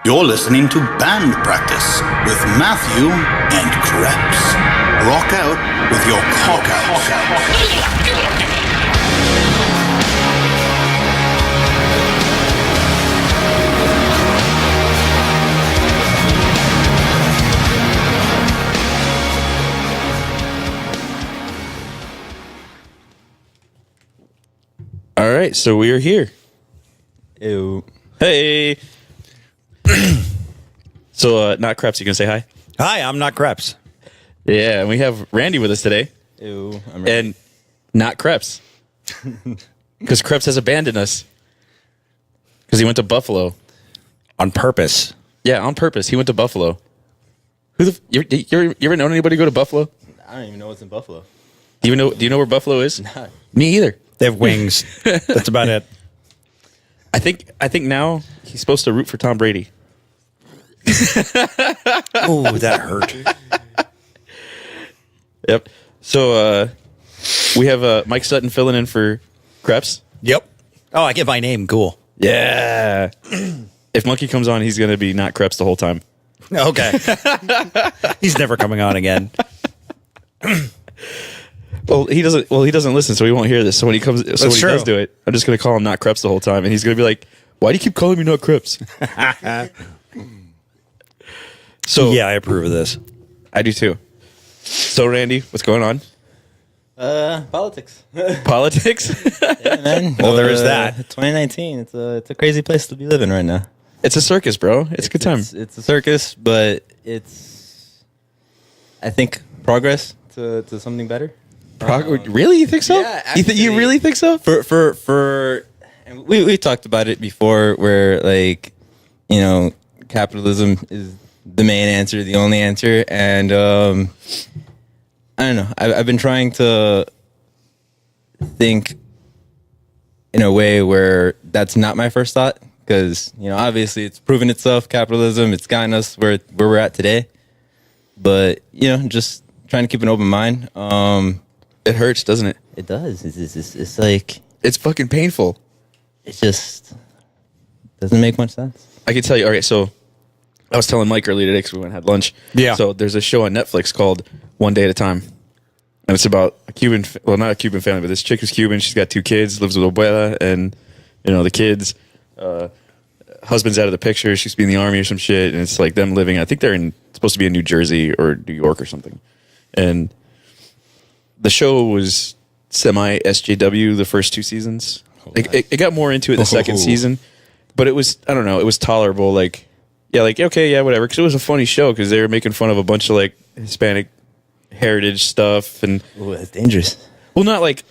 You're listening to Band Practice with Matthew and Krebs. Rock out with your cock out. All right, so we are here. Ew. Hey. So, not Krebs, you gonna say hi? Hi, I'm not Krebs. Yeah, and we have Randy with us today. Ew. I'm ready. And not Krebs. Because Krebs has abandoned us. Because he went to Buffalo. On purpose. Yeah, on purpose. He went to Buffalo. You ever known anybody go to Buffalo? I don't even know what's in Buffalo. Do you know where Buffalo is? Nah. Me either. They have wings. That's about it. I think now he's supposed to root for Tom Brady. Oh, that hurt. Yep. So we have Mike Sutton filling in for Krebs. Yep. Oh, I get my name. Cool. Yeah. If Monkey comes on, he's going to be not Krebs the whole time. Okay. He's never coming on again. Well, he doesn't listen, so he won't hear this. So when he comes, so when he does do it, I'm just going to call him not Krebs the whole time, and he's going to be like, "Why do you keep calling me not Krebs?" So Yeah, I approve of this. I do too. So Randy, what's going on? Politics. Politics? Yeah, man. Well, there is that. 2019. It's a crazy place to be living right now. It's a circus, bro. It's a good time. It's a circus, but it's, I think, progress to something better. Really? You think so? Yeah, You actually, really think so? For and we talked about it before, where like, you know, capitalism is the main answer, the only answer, and I don't know. I've been trying to think in a way where that's not my first thought, because, you know, obviously it's proven itself, capitalism, it's gotten us where we're at today. But, you know, just trying to keep an open mind. It hurts, doesn't it? It does. It's like, It's fucking painful. it just doesn't make much sense. I can tell you. All right, so I was telling Mike earlier today because we went and had lunch. Yeah. So there's a show on Netflix called One Day at a Time, and it's about a Cuban, well, not a Cuban family, but this chick is Cuban. She's got 2 kids, lives with abuela, and you know the kids. Husband's out of the picture. She used to be in the army or some shit, and it's like them living. I think they're supposed to be in New Jersey or New York or something, and the show was semi SJW the first 2 seasons. It got more into it the second season, but it was, I don't know, it was tolerable. Like, yeah, like, okay, yeah, whatever. Because it was a funny show because they were making fun of a bunch of like Hispanic heritage stuff, and Ooh, that's dangerous. well, not like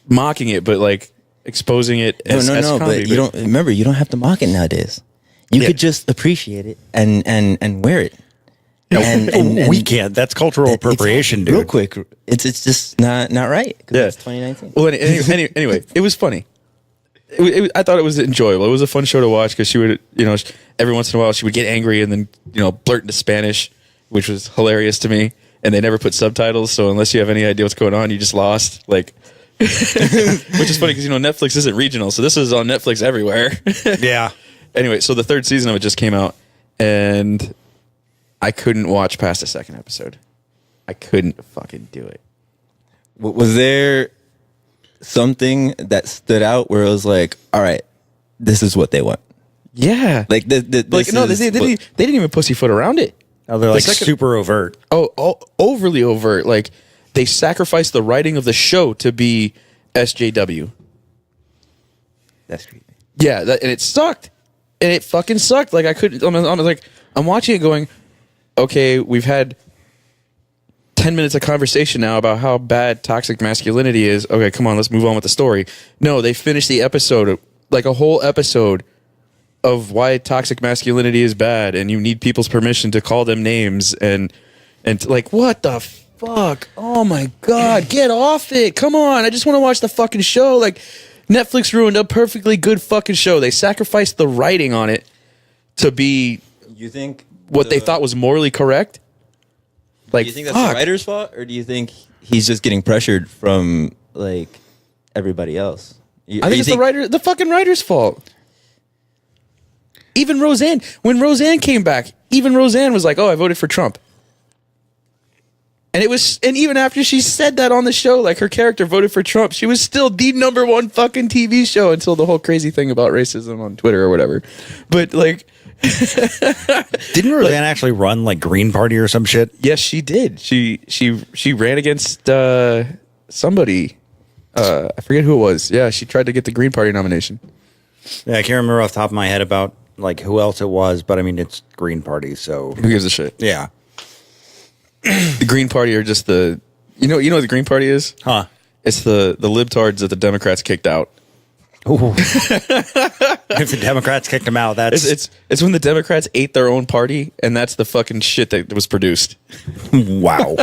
mocking it, but like exposing it as No, comedy. but you don't remember. You don't have to mock it nowadays. You could just appreciate it and wear it. And we can't. That's cultural appropriation, dude. Real quick, it's just not right. 'Cause Yeah. it's 2019. Well, anyway, it was funny. I thought it was enjoyable. It was a fun show to watch because she would, you know, every once in a while she would get angry and then, you know, blurt into Spanish, which was hilarious to me. And they never put subtitles, so unless you have any idea what's going on, you just lost. Like, which is funny because, you know, Netflix isn't regional, so this is on Netflix everywhere. Yeah. Anyway, so the 3rd season of it just came out, and I couldn't watch past the 2nd episode. I couldn't fucking do it. Was there something that stood out where it was like, all right, this is what they want? Yeah, Like, like no, they didn't even pussyfoot around it. Oh, they're like The second- super overt. Oh, overly overt. Like they sacrificed the writing of the show to be SJW. That's creepy. Yeah, and it sucked. And it fucking sucked. Like I couldn't. I'm watching it going, okay, we've had 10 minutes of conversation now about how bad toxic masculinity is. Okay, come on, let's move on with the story. No, they finished the episode, like a whole episode of why toxic masculinity is bad and you need people's permission to call them names and like, what the fuck? Oh my God, get off it. Come on, I just want to watch the fucking show. Like, Netflix ruined a perfectly good fucking show. They sacrificed the writing on it to be You think what they thought was morally correct. Like, do you think that's the writer's fault, or do you think he's just getting pressured from like everybody else? I think it's the fucking writer's fault. Even Roseanne, when Roseanne came back, even Roseanne was like, "Oh, I voted for Trump." And even after she said that on the show, like her character voted for Trump, she was still the #1 fucking TV show until the whole crazy thing about racism on Twitter or whatever. But like, Didn't Roseanne actually run like Green Party or some shit? yes, she did. She ran against somebody. I forget who it was. Yeah, she tried to get the Green Party nomination. Yeah, I can't remember off the top of my head about like who else it was, but I mean it's Green Party, so Who gives a shit? yeah. The Green Party are just the you know what the Green Party is? Huh. It's the libtards that the Democrats kicked out. Ooh. If the Democrats kicked him out, that's It's when the Democrats ate their own party, and that's the fucking shit that was produced. wow.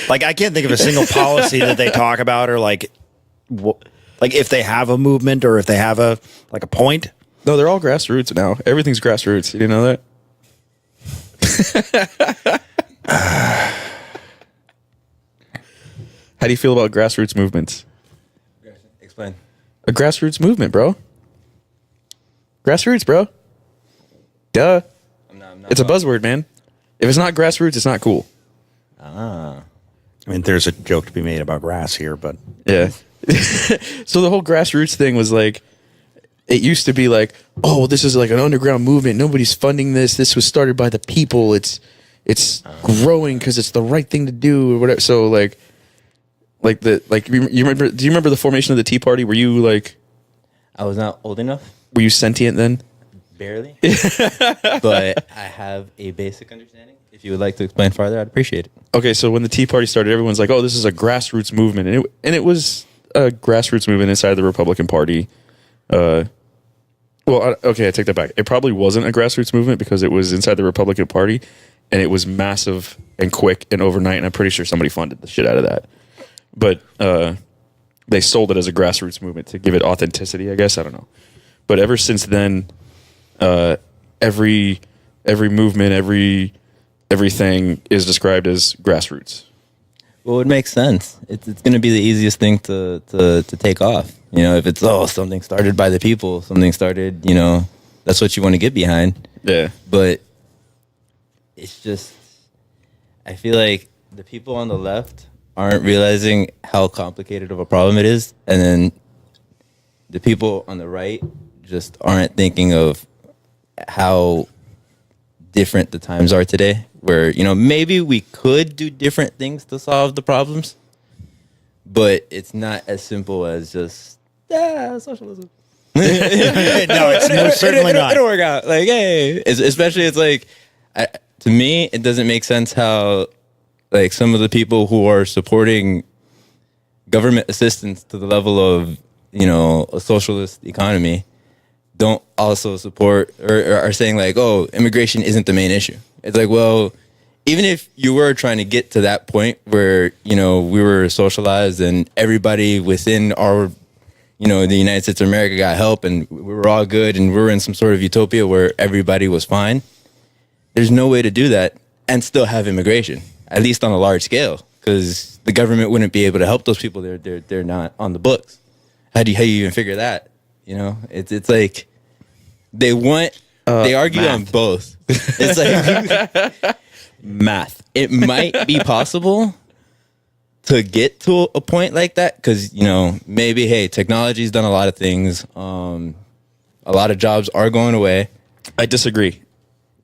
Like I can't think of a single policy that they talk about, or like if they have a movement or if they have a point. No, they're all grassroots now. Everything's grassroots. You didn't know that? How do you feel about grassroots movements? Explain. A grassroots movement, bro. Grassroots, bro. Duh. I'm not It's a buzzword, man. If it's not grassroots, it's not cool. I mean, there's a joke to be made about grass here, but Yeah. So the whole grassroots thing was like, it used to be like, oh, well, this is like an underground movement. Nobody's funding this. This was started by the people. It's growing because it's the right thing to do or whatever. So like you remember? Do you remember the formation of the Tea Party? Were you like, I was not old enough. were you sentient then? Barely. But I have a basic understanding. If you would like to explain farther, I'd appreciate it. Okay, so when the Tea Party started, everyone's like, oh, this is a grassroots movement, and it was a grassroots movement inside the Republican Party. Okay, I take that back. It probably wasn't a grassroots movement because it was inside the Republican Party, and it was massive and quick and overnight, and I'm pretty sure somebody funded the shit out of that. But they sold it as a grassroots movement to give it authenticity, I guess. I don't know. But ever since then, every movement, everything is described as grassroots. Well, it makes sense. It's going to be the easiest thing to take off. You know, if it's, something started by the people, something started, that's what you want to get behind. Yeah. But it's just, I feel like the people on the left aren't realizing how complicated of a problem it is. And then the people on the right just aren't thinking of how different the times are today, where, maybe we could do different things to solve the problems, but it's not as simple as just, socialism. no, it's most certainly not. It'll work out. Like, hey, especially it's like, to me, it doesn't make sense how, like, some of the people who are supporting government assistance to the level of, a socialist economy don't also support or are saying like, oh, immigration isn't the main issue. It's like, well, even if you were trying to get to that point where, we were socialized and everybody within our, the United States of America got help and we were all good and we were in some sort of utopia where everybody was fine, there's no way to do that and still have immigration, at least on a large scale, because the government wouldn't be able to help those people. They're not on the books. How do you even figure that? It's like they argue math. on both. It's like Math. it might be possible to get to a point like that because, maybe, hey, technology's done a lot of things. A lot of jobs are going away. I disagree.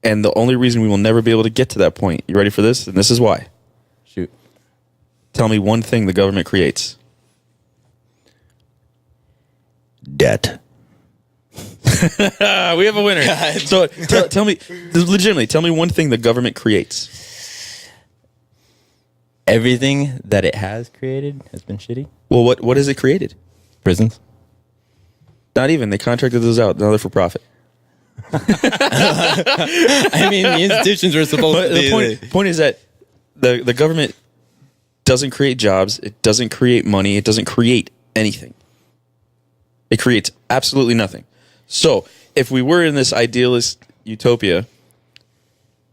And the only reason we will never be able to get to that point, you ready for this? And this is why. Shoot. Tell me one thing the government creates. Debt. We have a winner. So tell me, legitimately, tell me one thing the government creates. Everything that it has created has been shitty. Well, what has it created? Prisons. Not even. They contracted those out. Now they're for profit. I mean, the institutions were supposed to be. The point is that the government doesn't create jobs. It doesn't create money. It doesn't create anything. It creates absolutely nothing. So if we were in this idealist utopia,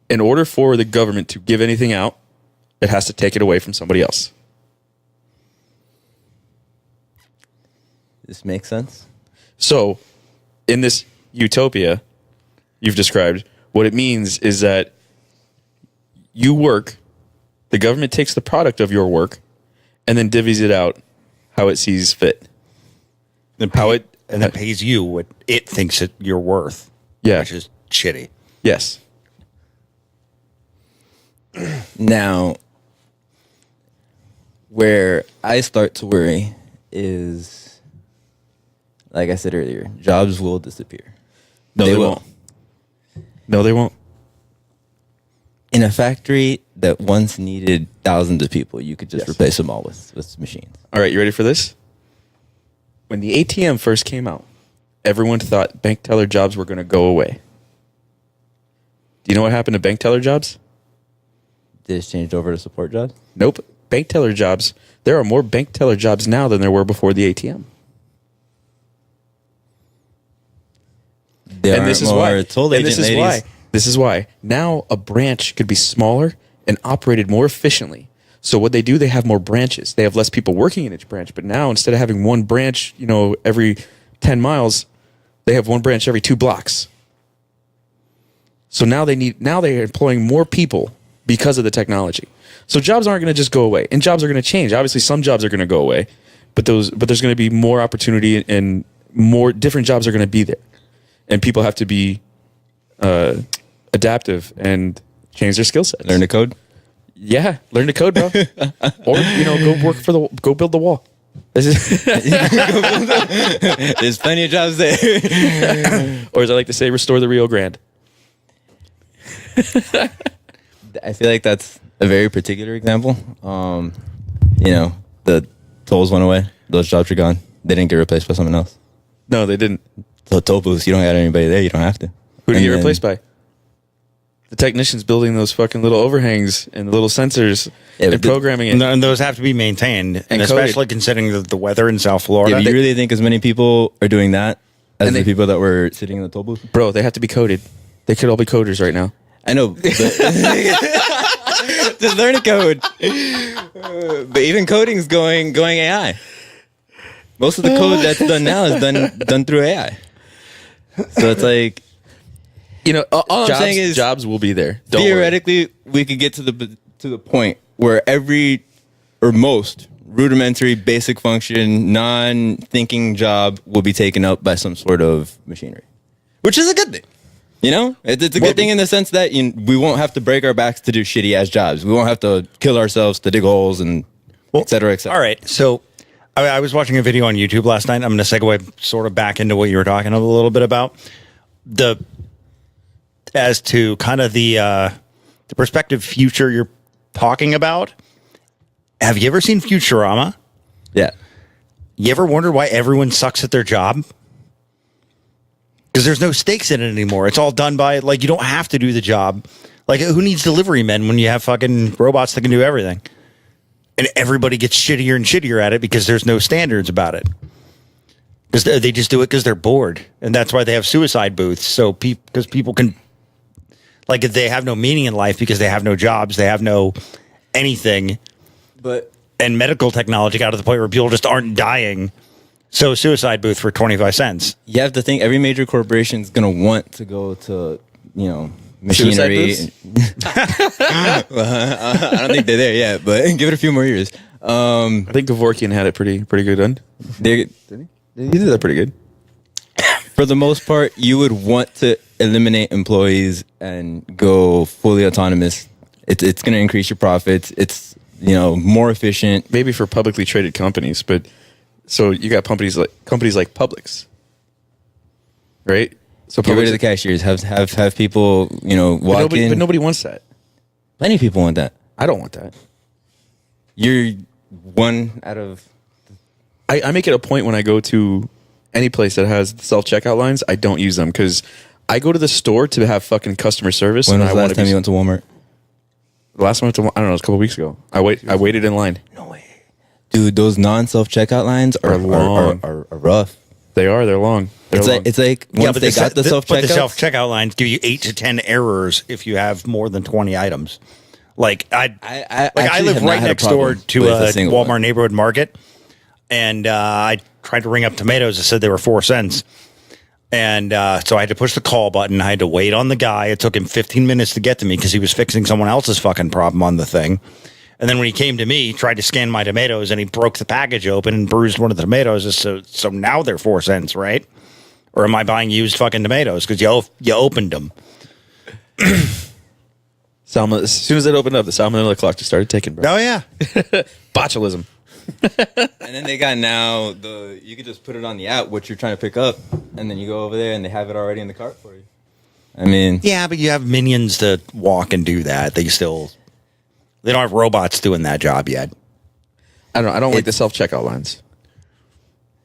in order for the government to give anything out, it has to take it away from somebody else. This makes sense. So in this utopia you've described, what it means is that you work, the government takes the product of your work, and then divvies it out how it sees fit. And then pays you what it thinks you're worth. Yeah. Which is shitty. Yes. Now, where I start to worry is, like I said earlier, jobs will disappear. No, they won't. No, they won't. In a factory that once needed thousands of people, you could just replace them all with machines. All right, you ready for this? When the ATM first came out, everyone thought bank teller jobs were going to go away. Do you know what happened to bank teller jobs? They just changed over to support jobs? Nope. Bank teller jobs. There are more bank teller jobs now than there were before the ATM. There and this is more why. toll And agent this is ladies. why. This is why. Now a branch could be smaller and operated more efficiently. So what they do, they have more branches. They have less people working in each branch. But now instead of having one branch, every 10 miles, they have one branch every 2 blocks. So now they're employing more people because of the technology. So jobs aren't going to just go away, and jobs are going to change. Obviously, some jobs are going to go away, but there's going to be more opportunity, and more different jobs are going to be there, and people have to be adaptive and change their skill sets. Learn to code? Yeah, learn to code, bro. Or go build the wall. There's plenty of jobs there. Or as I like to say, restore the Rio Grande. I feel like that's a very particular example. The tolls went away. Those jobs are gone. They didn't get replaced by someone else. No, they didn't. So toll booths, you don't got anybody there. You don't have to. Who did you And get replaced by? The technicians building those fucking little overhangs and the little sensors and programming it. And those have to be maintained, and coded. especially considering the weather in South Florida. Yeah, but you really think as many people are doing that as And the they- people that were sitting in the toll booth? Bro, they have to be coded. They could all be coders right now. I know. But just learn to code. But even coding's going AI. Most of the code that's done now is done through AI. So it's like, all jobs, I'm saying is jobs will be there. Don't worry. theoretically we could get to the point where every or most rudimentary, basic function, non-thinking job will be taken up by some sort of machinery, which is a good thing. It's a good thing in the sense that we won't have to break our backs to do shitty ass jobs. We won't have to kill ourselves to dig holes and et cetera, et cetera. All right. So I was watching a video on YouTube last night. I'm going to segue sort of back into what you were talking a little bit about. As to kind of the prospective future you're talking about. Have you ever seen Futurama? Yeah. You ever wondered why everyone sucks at their job? Because there's no stakes in it anymore. It's all done by, you don't have to do the job. Who needs delivery men when you have fucking robots that can do everything? And everybody gets shittier and shittier at it because there's no standards about it. Because they just do it because they're bored. And that's why they have suicide booths. So because people can, they have no meaning in life because they have no jobs. They have no anything. And medical technology got to the point where people just aren't dying. So suicide booth for 25 cents. You have to think every major corporation is going to want to go to, machinery. I don't think they're there yet, but give it a few more years. I think Kevorkian had it pretty good done. Did he? He did that pretty good. For the most part, you would want to eliminate employees and go fully autonomous. It's going to increase your profits. It's more efficient. Maybe for publicly traded companies, but so you got companies like Publix, right? So Get rid of the cashiers. Have people walk in. But nobody wants that. Plenty of people want that. I don't want that. You're one out of. I make it a point when I go to any place that has self-checkout lines, I don't use them because I go to the store to have fucking customer service. When was and the I last time you went to Walmart? The last one I don't know, it was a couple weeks ago. I waited in line. No way, dude. Those non-self-checkout lines are long. are rough. They're long. It's like once they got the self-checkout. But the self-checkout lines give you 8 to 10 errors if you have more than 20 items. I live right next door to a Walmart neighborhood market, and I tried to ring up tomatoes. It said they were 4 cents, And so I had to push the call button. I had to wait on the guy. It took him 15 minutes to get to me because he was fixing someone else's fucking problem on the thing. And then when he came to me, he tried to scan my tomatoes, and he broke the package open and bruised one of the tomatoes. So now they're 4 cents, right? Or am I buying used fucking tomatoes because you opened them? As soon as it opened up, the salmonella clock just started ticking, bro. Oh, yeah. Botulism. And then they got now you could just put it on the app what you're trying to pick up, and then you go over there and they have it already in the cart for you. I mean, Yeah, but you have minions to walk and do that. They don't have robots doing that job yet. I don't like the self-checkout lines.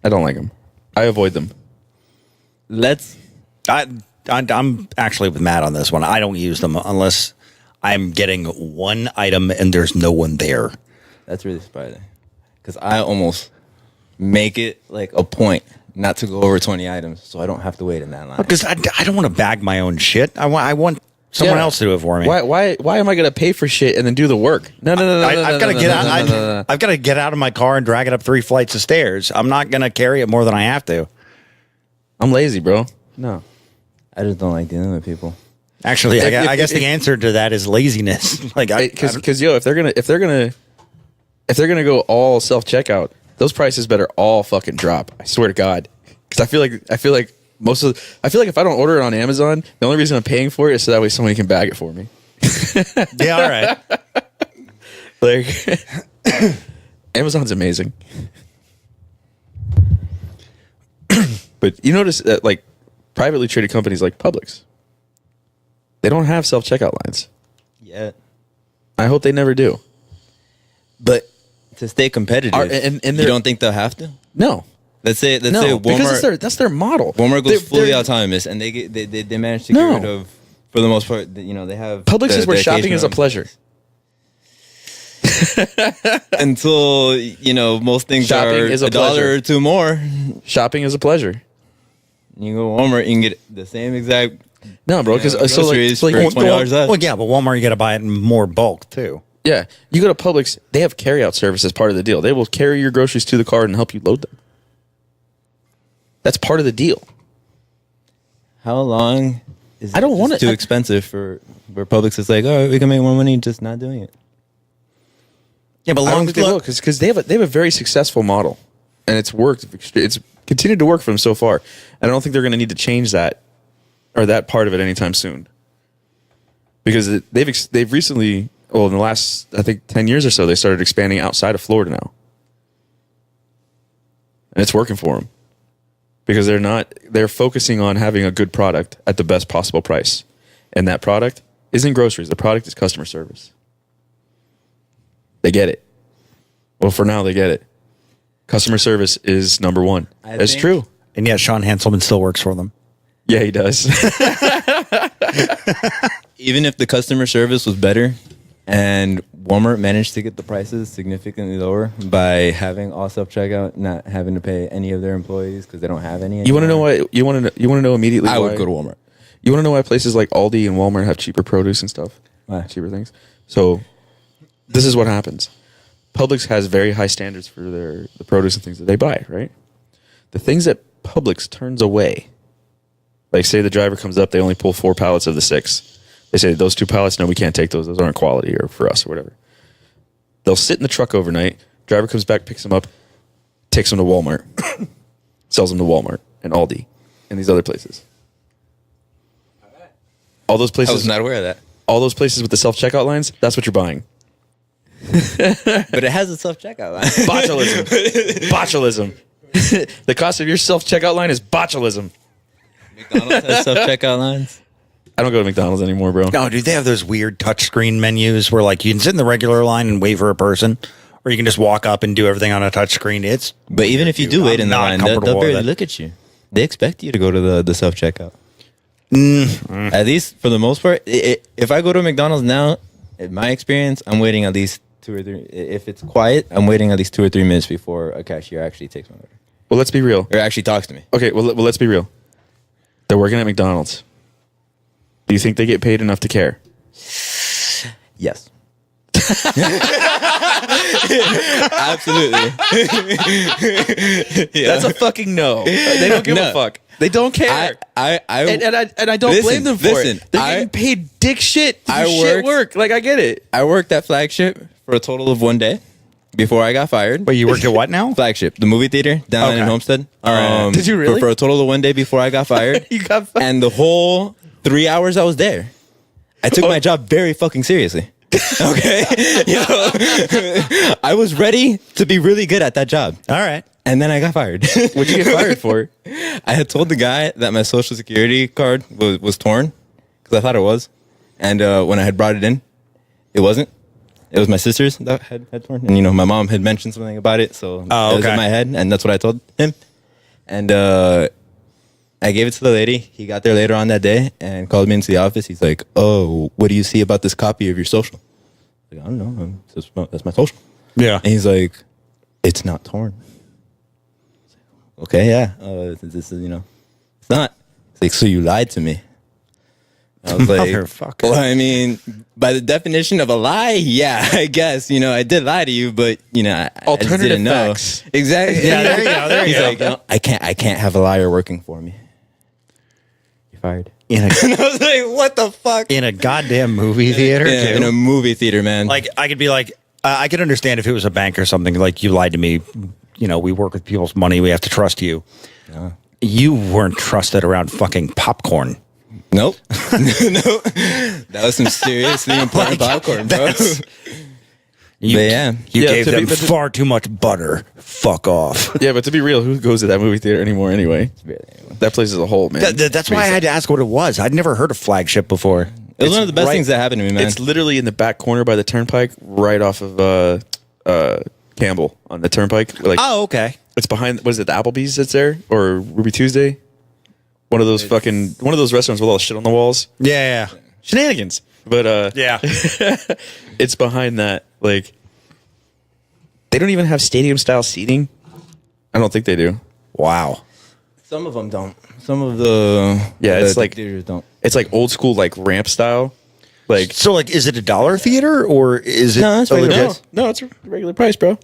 I don't like them. I avoid them. I'm actually with Matt on this one. I don't use them unless I'm getting one item and there's no one there. that's really surprising because I almost make it like a point not to go over 20 items, so I don't have to wait in that line. Because I don't want to bag my own shit. I want someone Yeah. else to do it for me. Why am I going to pay for shit and then do the work? No. I've got to get out. I've got to get out of my car and drag it up 3 flights of stairs. I'm not going to carry it more than I have to. I'm lazy, bro. No. I just don't like dealing with people. Actually, I guess the answer to that is laziness. Like, Because if they're gonna go all self checkout, those prices better all fucking drop. I swear to God. Because I feel like if I don't order it on Amazon, the only reason I'm paying for it is so that way somebody can bag it for me. yeah, all right. Like Amazon's amazing. But you notice that like privately traded companies like Publix, they don't have self checkout lines. Yeah. I hope they never do. But to stay competitive, And you don't think they'll have to? No. Let's say No, Walmart, because that's their model. Walmart goes They're- fully they're- autonomous, and they manage to No. get rid of, for the most part, they have Publix is where the shopping is a occasional- pleasure. until most things Shopping are is a $1 pleasure. or two more. Shopping is a pleasure. You go to Walmart, you can get the same exact No, bro, because groceries for $20 less. Well, yeah, but Walmart, you got to buy it in more bulk too. yeah, you go to Publix, they have carryout service as part of the deal. They will carry your groceries to the car and help you load them. That's part of the deal. How long is I don't want it. too expensive for where Publix is like, oh, we can make more money just not doing it. Yeah, but I don't think they will because they have a very successful model, and it's worked. It's continued to work for them so far. And I don't think they're going to need to change that or that part of it anytime soon. Because they've recently, well, in the last I think 10 years or so, they started expanding outside of Florida now, and it's working for them because they're focusing on having a good product at the best possible price, and that product isn't groceries. The product is customer service. They get it. Well, for now, they get it. Customer service is number one. It's true. And yet Sean Hanselman still works for them. Yeah, he does. Even if the customer service was better and Walmart managed to get the prices significantly lower by having all self-checkout, not having to pay any of their employees because they don't have any. You want to know why? You want to know immediately? I why, would go to Walmart. You want to know why places like Aldi and Walmart have cheaper produce and stuff? Why? Cheaper things. So, this is what happens. Publix has very high standards for the produce and things that they buy, right? The things that Publix turns away, like say the driver comes up, they only pull 4 pallets of the 6. They say, those 2 pallets, no, we can't take those. Those aren't quality or for us or whatever. They'll sit in the truck overnight. Driver comes back, picks them up, takes them to Walmart, sells them to Walmart and Aldi and these other places. All those I places, was not aware of that. all those places with the self-checkout lines, that's what you're buying. But it has a self-checkout line. Botulism. Botulism. The cost of your self-checkout line is botulism. McDonald's has self-checkout lines. I don't go to McDonald's anymore, bro. No, dude, they have those weird touchscreen menus where like you can sit in the regular line and wait for a person, or you can just walk up and do everything on a touchscreen. It's But even if you do wait in the not line, they'll comfortable with barely it. look at you. They expect you to go to the self-checkout. At least for the most part. If I go to McDonald's now, in my experience, I'm waiting at least 2 or 3. If it's quiet, I'm waiting at least 2 or 3 minutes before a cashier actually takes my order. Well, let's be real. Or actually talks to me. Okay, well, let's be real. They're working at McDonald's. Do you think they get paid enough to care? Yes. Absolutely. That's a fucking no. They don't give a fuck. They don't care. And I don't blame them for it. They're getting paid dick shit to do shit work. Like, I get it. I worked at Flagship for a total of 1 day before I got fired. But you worked at what now? Flagship, the movie theater down in Homestead. Right. Did you really? For a total of 1 day before I got fired. You got fired? And the whole 3 hours I was there, I took my job very fucking seriously. Okay? I was ready to be really good at that job. All right. And then I got fired. What'd you get fired for? I had told the guy that my social security card was torn because I thought it was. And when I had brought it in, it wasn't. It was my sister's that had torn. And, my mom had mentioned something about it. So it was in my head. And that's what I told him. And I gave it to the lady. He got there later on that day and called me into the office. He's like, "Oh, what do you see about this copy of your social?" I was like, "I don't know. That's my social." Yeah. And he's like, "It's not torn." Okay, yeah. This is, it's not. It's like, so you lied to me. I was like, Motherfucker. Well, I mean, by the definition of a lie, yeah, I guess, I did lie to you, but, I Alternative just didn't know. facts. Exactly. Yeah, there you go. There you He's go. like, I can't have a liar working for me. You're fired. In a, And I was like, what the fuck? in a goddamn movie theater, Yeah, too. in a movie theater, man. Like, I could be like, I could understand if it was a bank or something, like, you lied to me. We work with people's money. We have to trust you. No. You weren't trusted around fucking popcorn. Nope. Nope. That was some seriously important popcorn, bro. You, But yeah. You Yeah, gave to them be- far too much butter. Fuck off. Yeah, but to be real, who goes to that movie theater anymore anyway? That place is a hole, man. That's why I had to ask what it was. I'd never heard of Flagship before. It was one of the best right- things that happened to me, man. It's literally in the back corner by the turnpike, right off of Campbell on the turnpike. Like, Oh, okay. it's behind. What is it? The Applebee's that's there, or Ruby Tuesday? One of those restaurants with all the shit on the walls. Yeah. Shenanigans. But Yeah. it's behind that. Like, they don't even have stadium style seating. I don't think they do. Wow. Some of them don't. Some of the It's like theaters don't. It's like old school, like ramp style. Like, So, like, is it a dollar theater or is it? No, it's a regular legit- price. no, it's a regular price, bro.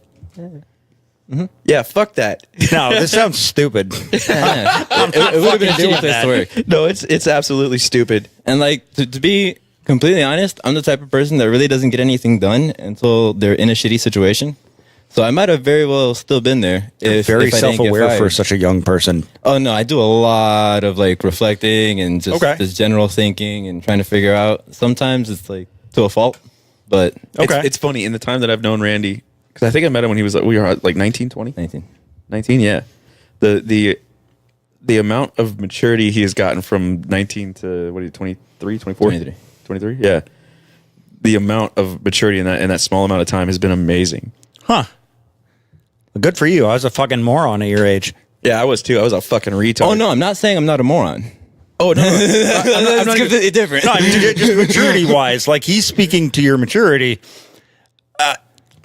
Yeah, fuck that. No, this sounds stupid. Yeah. it would have been a doing shitty place that. to work. No, it's absolutely stupid. And like to be completely honest, I'm the type of person that really doesn't get anything done until they're in a shitty situation. So I might have very well still been there. If Very if I didn't get self-aware for fired. such a young person. Oh no, I do a lot of like reflecting and Okay. just general thinking and trying to figure out. Sometimes it's like to a fault, but Okay. It's funny in the time that I've known Randy, because I think I met him when he was we were like 19, 20? 19. 19, yeah. The amount of maturity he has gotten from 19 to 23, 24? 23. 23, yeah. The amount of maturity in that small amount of time has been amazing. Huh. Good for you. I was a fucking moron at your age. Yeah, I was too. I was a fucking retard. Oh no, I'm not saying I'm not a moron. Oh no. That's completely different. No, I mean, just maturity wise, like he's speaking to your maturity.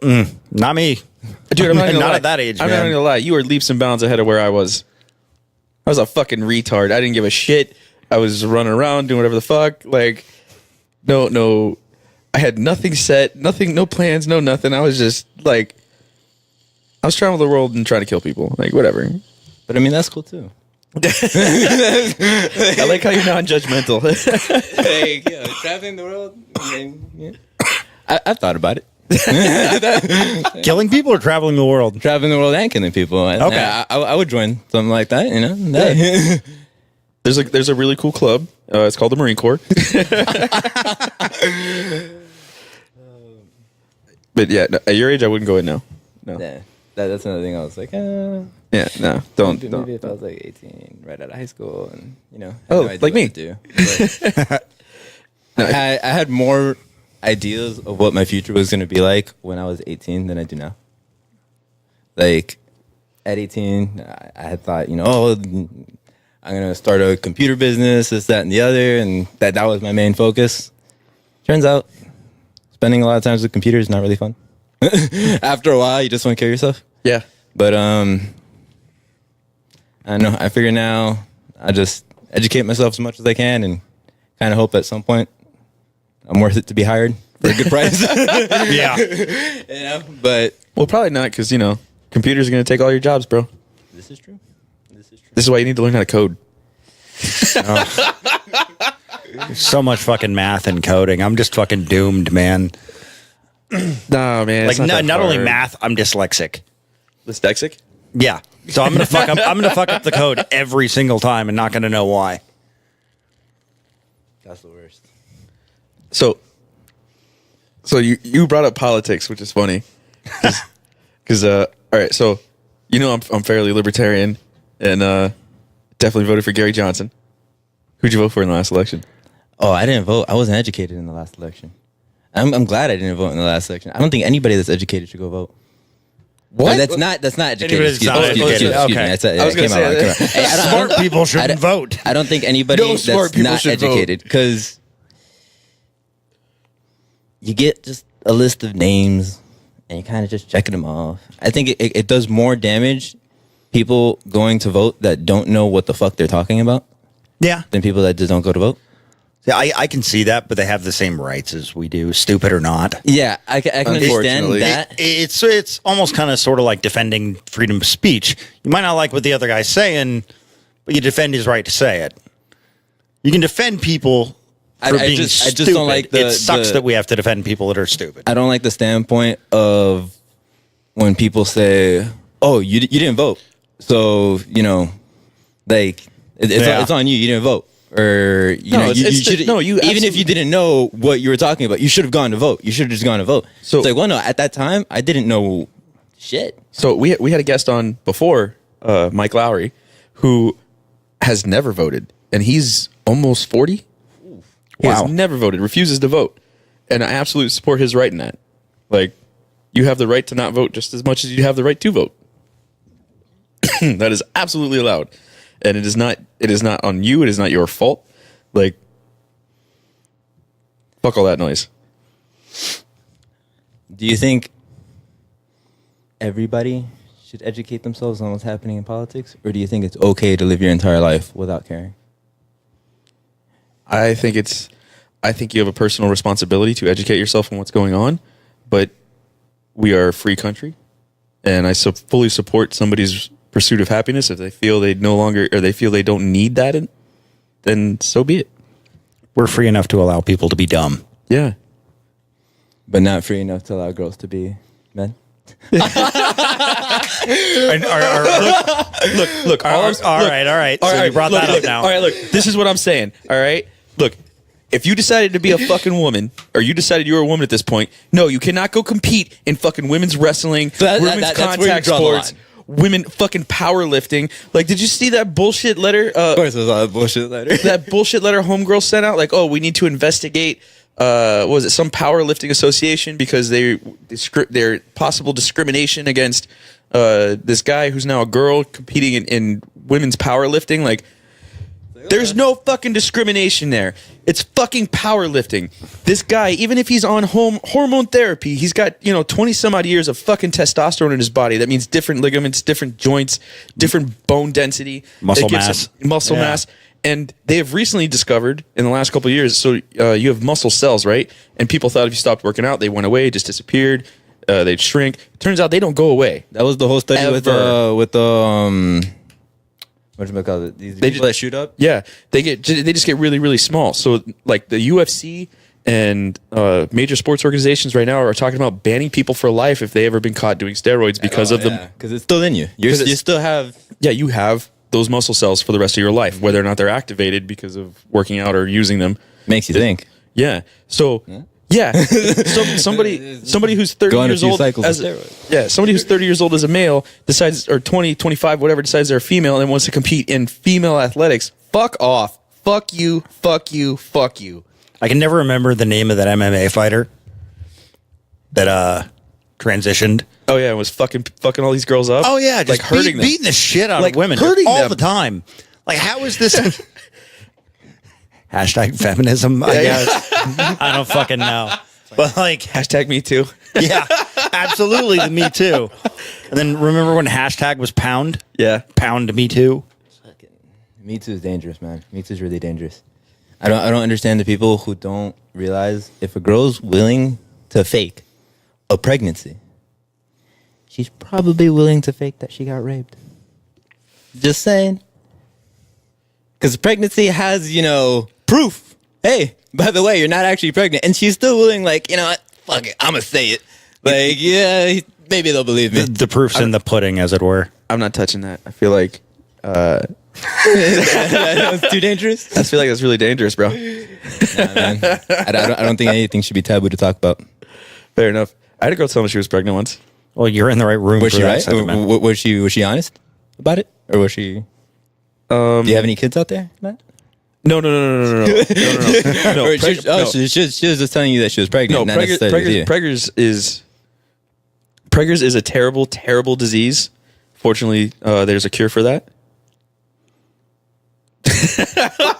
Not me. Dude, I'm not, gonna Not lie. at that age, I'm man. not gonna lie. You were leaps and bounds ahead of where I was. I was a fucking retard. I didn't give a shit. I was running around doing whatever the fuck. Like, no. I had nothing set, nothing, no plans, no nothing. I was just like, I was traveling the world and trying to kill people. Like, whatever. But I mean, that's cool too. I like how you're non-judgmental. Like, traveling the world. I've thought about it. Killing people or traveling the world? Traveling the world and killing people. And Okay. I would join something like that, you know? There's a really cool club. It's called the Marine Corps. But yeah, no, at your age, I wouldn't go in now. No. Yeah. That's another thing I was like, Yeah, no, don't. maybe if I was like 18, right out of high school, and, you know. had Oh, no idea like what me. to do. But I had more ideas of what my future was going to be like when I was 18 than I do now. Like, at 18, I had thought, I'm going to start a computer business, this, that, and the other, and that was my main focus. Turns out, spending a lot of time with computers is not really fun. After a while, you just want to kill yourself. Yeah. But, I don't know. I figure now I just educate myself as much as I can and kind of hope at some point I'm worth it to be hired for a good price. Yeah. But Well, probably not, because computers are going to take all your jobs, bro. this is true. This is why you need to learn how to code. There's so much fucking math and coding. I'm just fucking doomed, man. Nah, man. Like it's not only hard. math, I'm dyslexic. Dyslexic? Yeah. So I'm gonna fuck up. I'm gonna fuck up the code every single time and not gonna know why. That's the worst. So you brought up politics, which is funny, because all right, so I'm fairly libertarian and definitely voted for Gary Johnson. Who'd you vote for in the last election? Oh, I didn't vote. I wasn't educated in the last election. I'm glad I didn't vote in the last election. I don't think anybody that's educated should go vote. What? That's not educated. Anybody that's Excuse not me. educated. Excuse me. Okay. That's- I was that gonna came out say wrong. Hey, I don't- Smart people shouldn't vote. I don't think anybody No smart that's people not should vote. educated, because you get just a list of names and you kind of just checking them off. I think it does more damage people going to vote that don't know what the fuck they're talking about Yeah. than people that just don't go to vote. Yeah, I can see that, but they have the same rights as we do, stupid or not. Yeah, I can understand Unfortunately. that. It's almost kind of sort of like defending freedom of speech. You might not like what the other guy's saying, but you defend his right to say it. You can defend people for I being just stupid. don't like it sucks that we have to defend people that are stupid. I don't like the standpoint of when people say, "Oh, you didn't vote," so like it's on you. You didn't vote, or No, you it's should. no, you even if absolutely- you didn't know what you were talking about, you should have gone to vote. You should have just gone to vote. So- it's like, well, no, at that time, I didn't know shit. So we had a guest on before, Mike Lowry, who has never voted, and he's almost 40. He Wow. has never voted, refuses to vote, and I absolutely support his right in that. Like, you have the right to not vote just as much as you have the right to vote. That is absolutely allowed, and it is not. It is not on you. It is not your fault. Like, fuck all that noise. Do you think everybody should educate themselves on what's happening in politics, or do you think it's okay to live your entire life without caring? I think you have a personal responsibility to educate yourself on what's going on, but we are a free country, and I fully support somebody's pursuit of happiness. If they feel they no longer, or they feel they don't need that, then so be it. We're free enough to allow people to be dumb. Yeah. But not free enough to allow girls to be men? Look. All right. So you brought that up now. All right, look. This is what I'm saying. All right, look. If you decided to be a fucking woman, or you decided you were a woman at this point, no, you cannot go compete in fucking women's wrestling, women's that's where you contact draw the sports, line. women fucking powerlifting. Like, did you see that bullshit letter? Of course, there's a lot of bullshit later. That bullshit letter homegirl sent out, like, oh, we need to investigate what was it, some powerlifting association because their possible discrimination against this guy who's now a girl competing in women's powerlifting. Like, there's no fucking discrimination there. It's fucking powerlifting. This guy, even if he's on hormone therapy, he's got 20 some odd years of fucking testosterone in his body. That means different ligaments, different joints, different bone density, Muscle It gives mass. him muscle Yeah. mass. And they have recently discovered in the last couple of years, so you have muscle cells, right? And people thought if you stopped working out, they went away, just disappeared. They'd shrink. Turns out they don't go away. That was the whole study Ever. with the whatchamacallit, these people that shoot up. Yeah, they just get really, really small. So like the UFC and major sports organizations right now are talking about banning people for life if they ever been caught doing steroids because of the because it's still in you. You still have. yeah, you have those muscle cells for the rest of your life, whether or not they're activated because of working out or using them. Makes you think. Yeah. So yeah, somebody who's 30 Go on a years few old cycles of as steroids. yeah, somebody who's 30 years old as a male decides, or 20, 25, whatever, decides they're a female and wants to compete in female athletics. Fuck off. Fuck you. Fuck you. Fuck you. I can never remember the name of that MMA fighter that transitioned. Oh yeah, it was fucking all these girls up. Oh yeah, just like hurting them. beating the shit out Like of women hurting all them. the time. Like, how is this? Hashtag feminism, I Yeah, yeah. guess. I don't fucking know. But like, Hashtag me too. yeah, absolutely, the Me Too. And then remember when hashtag was pound? Yeah. Pound Me Too. Me Too is dangerous, man. Me Too is really dangerous. I don't understand the people who don't realize if a girl's willing to fake a pregnancy, she's probably willing to fake that she got raped. Just saying. because pregnancy has, proof. Hey, by the way, you're not actually pregnant. And she's still willing, like, you know what? Fuck it. I'm going to say it. Like, yeah, maybe they'll believe me. The proof's in the pudding, as it were. I'm not touching that. I feel like That's too dangerous? I feel like that's really dangerous, bro. Nah, man. I don't think anything should be taboo to talk about. Fair enough. I had a girl tell me she was pregnant once. Well, you're in the right room. Was for she that right? sentiment. Was she honest about it? Or was she... Do you have any kids out there, Matt? No. No. Or she was just telling you that she was pregnant. No, not necessarily with you. Preggers is a terrible, terrible disease. Fortunately, there's a cure for that.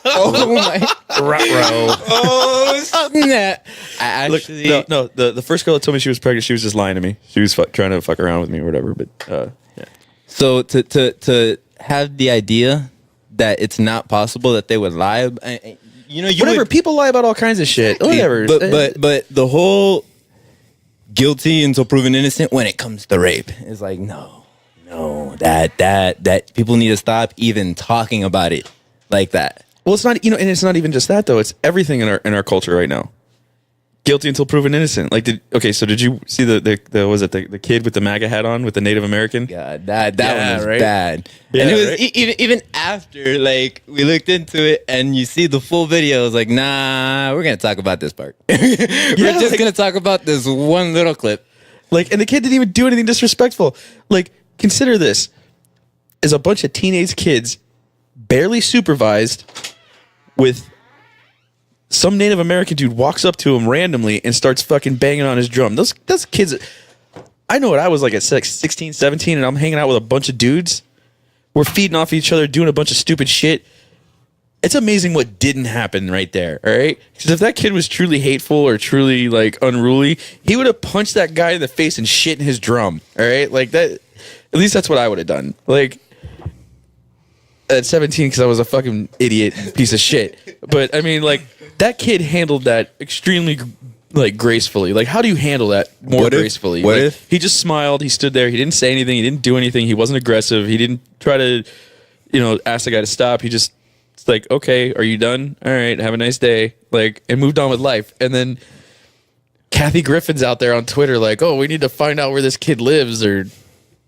Oh my! Oh snap! I actually The first girl that told me she was pregnant, she was just lying to me. She was trying to fuck around with me or whatever. But yeah. So to have the idea that it's not possible that they would lie, Whatever. People lie about all kinds of shit. Whatever. But the whole guilty until proven innocent when it comes to rape is like no, that people need to stop even talking about it like that. Well, it's not, and it's not even just that though. It's everything in our culture right now. Guilty until proven innocent. Like, did you see the kid with the MAGA hat on with the Native American? God, that one was right? bad. Yeah, and it was right? even after, like, we looked into it and you see the full video. It was like, nah, we're gonna talk about this part. We're just gonna talk about this one little clip. Like, and the kid didn't even do anything disrespectful. Like, consider this: is a bunch of teenage kids, barely supervised, with some Native American dude walks up to him randomly and starts fucking banging on his drum. Those kids, I know what I was like at 16, 17, and I'm hanging out with a bunch of dudes. We're feeding off each other, doing a bunch of stupid shit. It's amazing what didn't happen right there, all right? Because if that kid was truly hateful or truly, like, unruly, he would have punched that guy in the face and shit in his drum, all right? Like, that, at least that's what I would have done. Like, at 17, because I was a fucking idiot piece of shit. But, I mean, like, that kid handled that extremely, like, gracefully. Like, how do you handle that more gracefully? What like, if? He just smiled. He stood there. He didn't say anything. He didn't do anything. He wasn't aggressive. He didn't try to, ask the guy to stop. He just, it's like, okay, are you done? All right, have a nice day. Like, and moved on with life. And then Kathy Griffin's out there on Twitter like, oh, we need to find out where this kid lives or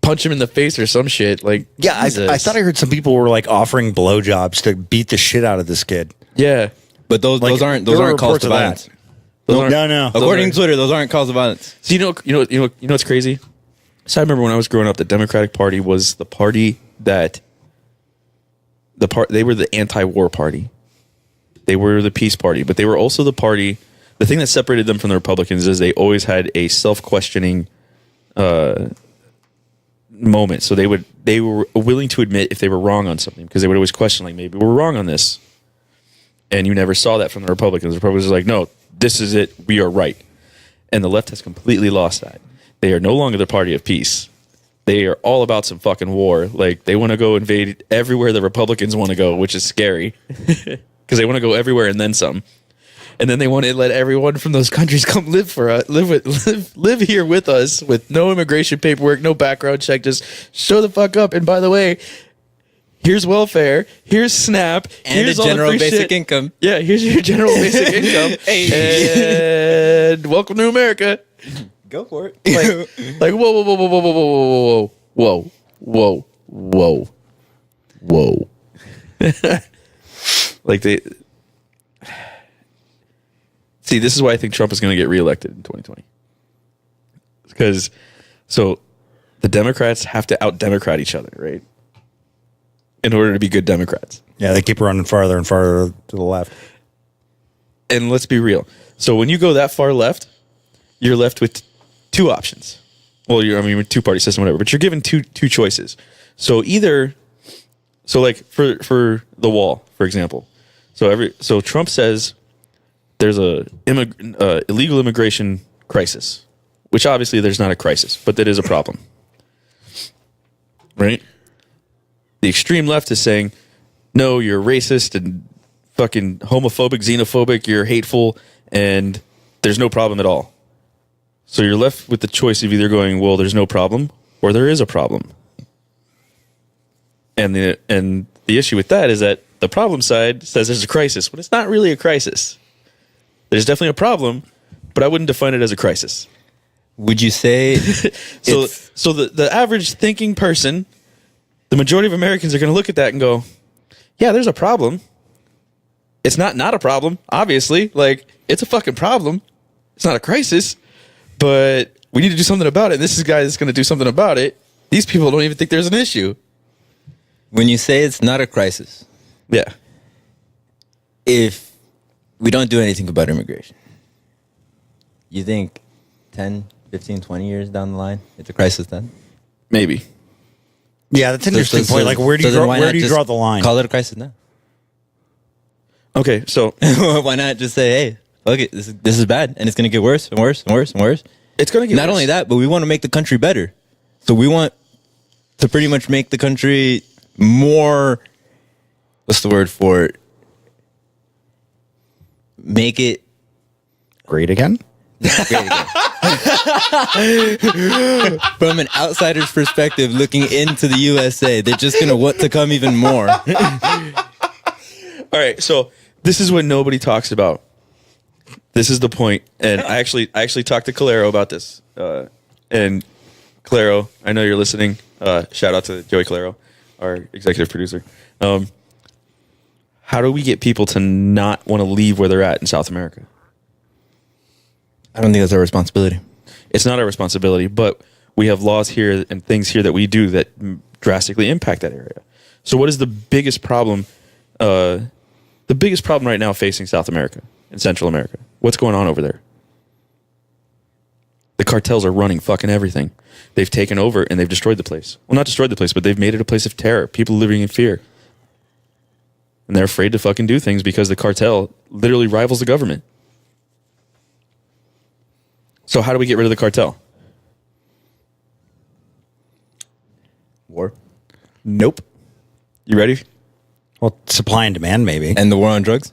punch him in the face or some shit. Like, Yeah, I thought I heard some people were like offering blowjobs to beat the shit out of this kid. Yeah. But those aren't there were calls reports to of that. violence. No. According to Twitter, those aren't calls of violence. So you know what's crazy? So I remember when I was growing up, the Democratic Party was the party that they were the anti-war party. They were the peace party, but they were also the party. The thing that separated them from the Republicans is they always had a self-questioning moment. So they were willing to admit if they were wrong on something because they would always question, like, maybe we're wrong on this. And you never saw that from the Republicans. The Republicans are like, no, this is it. We are right. And the left has completely lost that. They are no longer the party of peace. They are all about some fucking war. Like, they want to go invade everywhere the Republicans want to go, which is scary. Because they want to go everywhere and then some. And then they want to let everyone from those countries come live here with us with no immigration paperwork, no background check. Just show the fuck up. And by the way, here's welfare, here's SNAP, And here's the all general free basic shit. income. Yeah, here's your general basic income. And welcome to America. Go for it. Like whoa. Like see, this is why I think Trump is going to get reelected in 2020. Because the Democrats have to out-Democrat each other, right? In order to be good Democrats. Yeah, they keep running farther and farther to the left. And let's be real. So when you go that far left, you're left with two options. Well, with two-party system, whatever. But you're given two choices. So like for the wall, for example. So Trump says there's a illegal immigration crisis, which obviously there's not a crisis, but that is a problem, right? The extreme left is saying, no, you're racist and fucking homophobic, xenophobic, you're hateful, and there's no problem at all. So you're left with the choice of either going, well, there's no problem, or there is a problem. And the issue with that is that The problem side says there's a crisis, but it's not really a crisis. There's definitely a problem, but I wouldn't define it as a crisis. Would you say So the average thinking person, the majority of Americans are going to look at that and go, yeah, there's a problem. It's not a problem, obviously. Like, it's a fucking problem. It's not a crisis, but we need to do something about it. And this is a guy that's going to do something about it. These people don't even think there's an issue. when you say it's not a crisis, Yeah. if we don't do anything about immigration, you think 10, 15, 20 years down the line, it's a crisis then? Maybe. Yeah, that's an interesting point. Like, where do you draw the line? Call it a crisis now. Okay, so Why not just say, hey, look, this is bad, and it's going to get worse and worse and worse and worse. it's going to get Not worse. only that, but we want to make the country better. So we want to pretty much make the country more, what's the word for it? Make it Great again? great again. From an outsider's perspective, looking into the USA, they're just going to want to come even more. All right, so this is what nobody talks about. This is the point, and I actually talked to Calero about this. And Calero, I know you're listening. Shout out to Joey Calero, our executive producer. How do we get people to not want to leave where they're at in South America? I don't think that's our responsibility. It's not our responsibility, but we have laws here and things here that we do that drastically impact that area. So what is the biggest problem? The biggest problem right now facing South America and Central America? What's going on over there? The cartels are running fucking everything. They've taken over and they've destroyed the place. Well, not destroyed the place, but they've made it a place of terror. People living in fear. And they're afraid to fucking do things because the cartel literally rivals the government. So how do we get rid of the cartel? War. Nope. You ready? Well, supply and demand, maybe. And the war on drugs?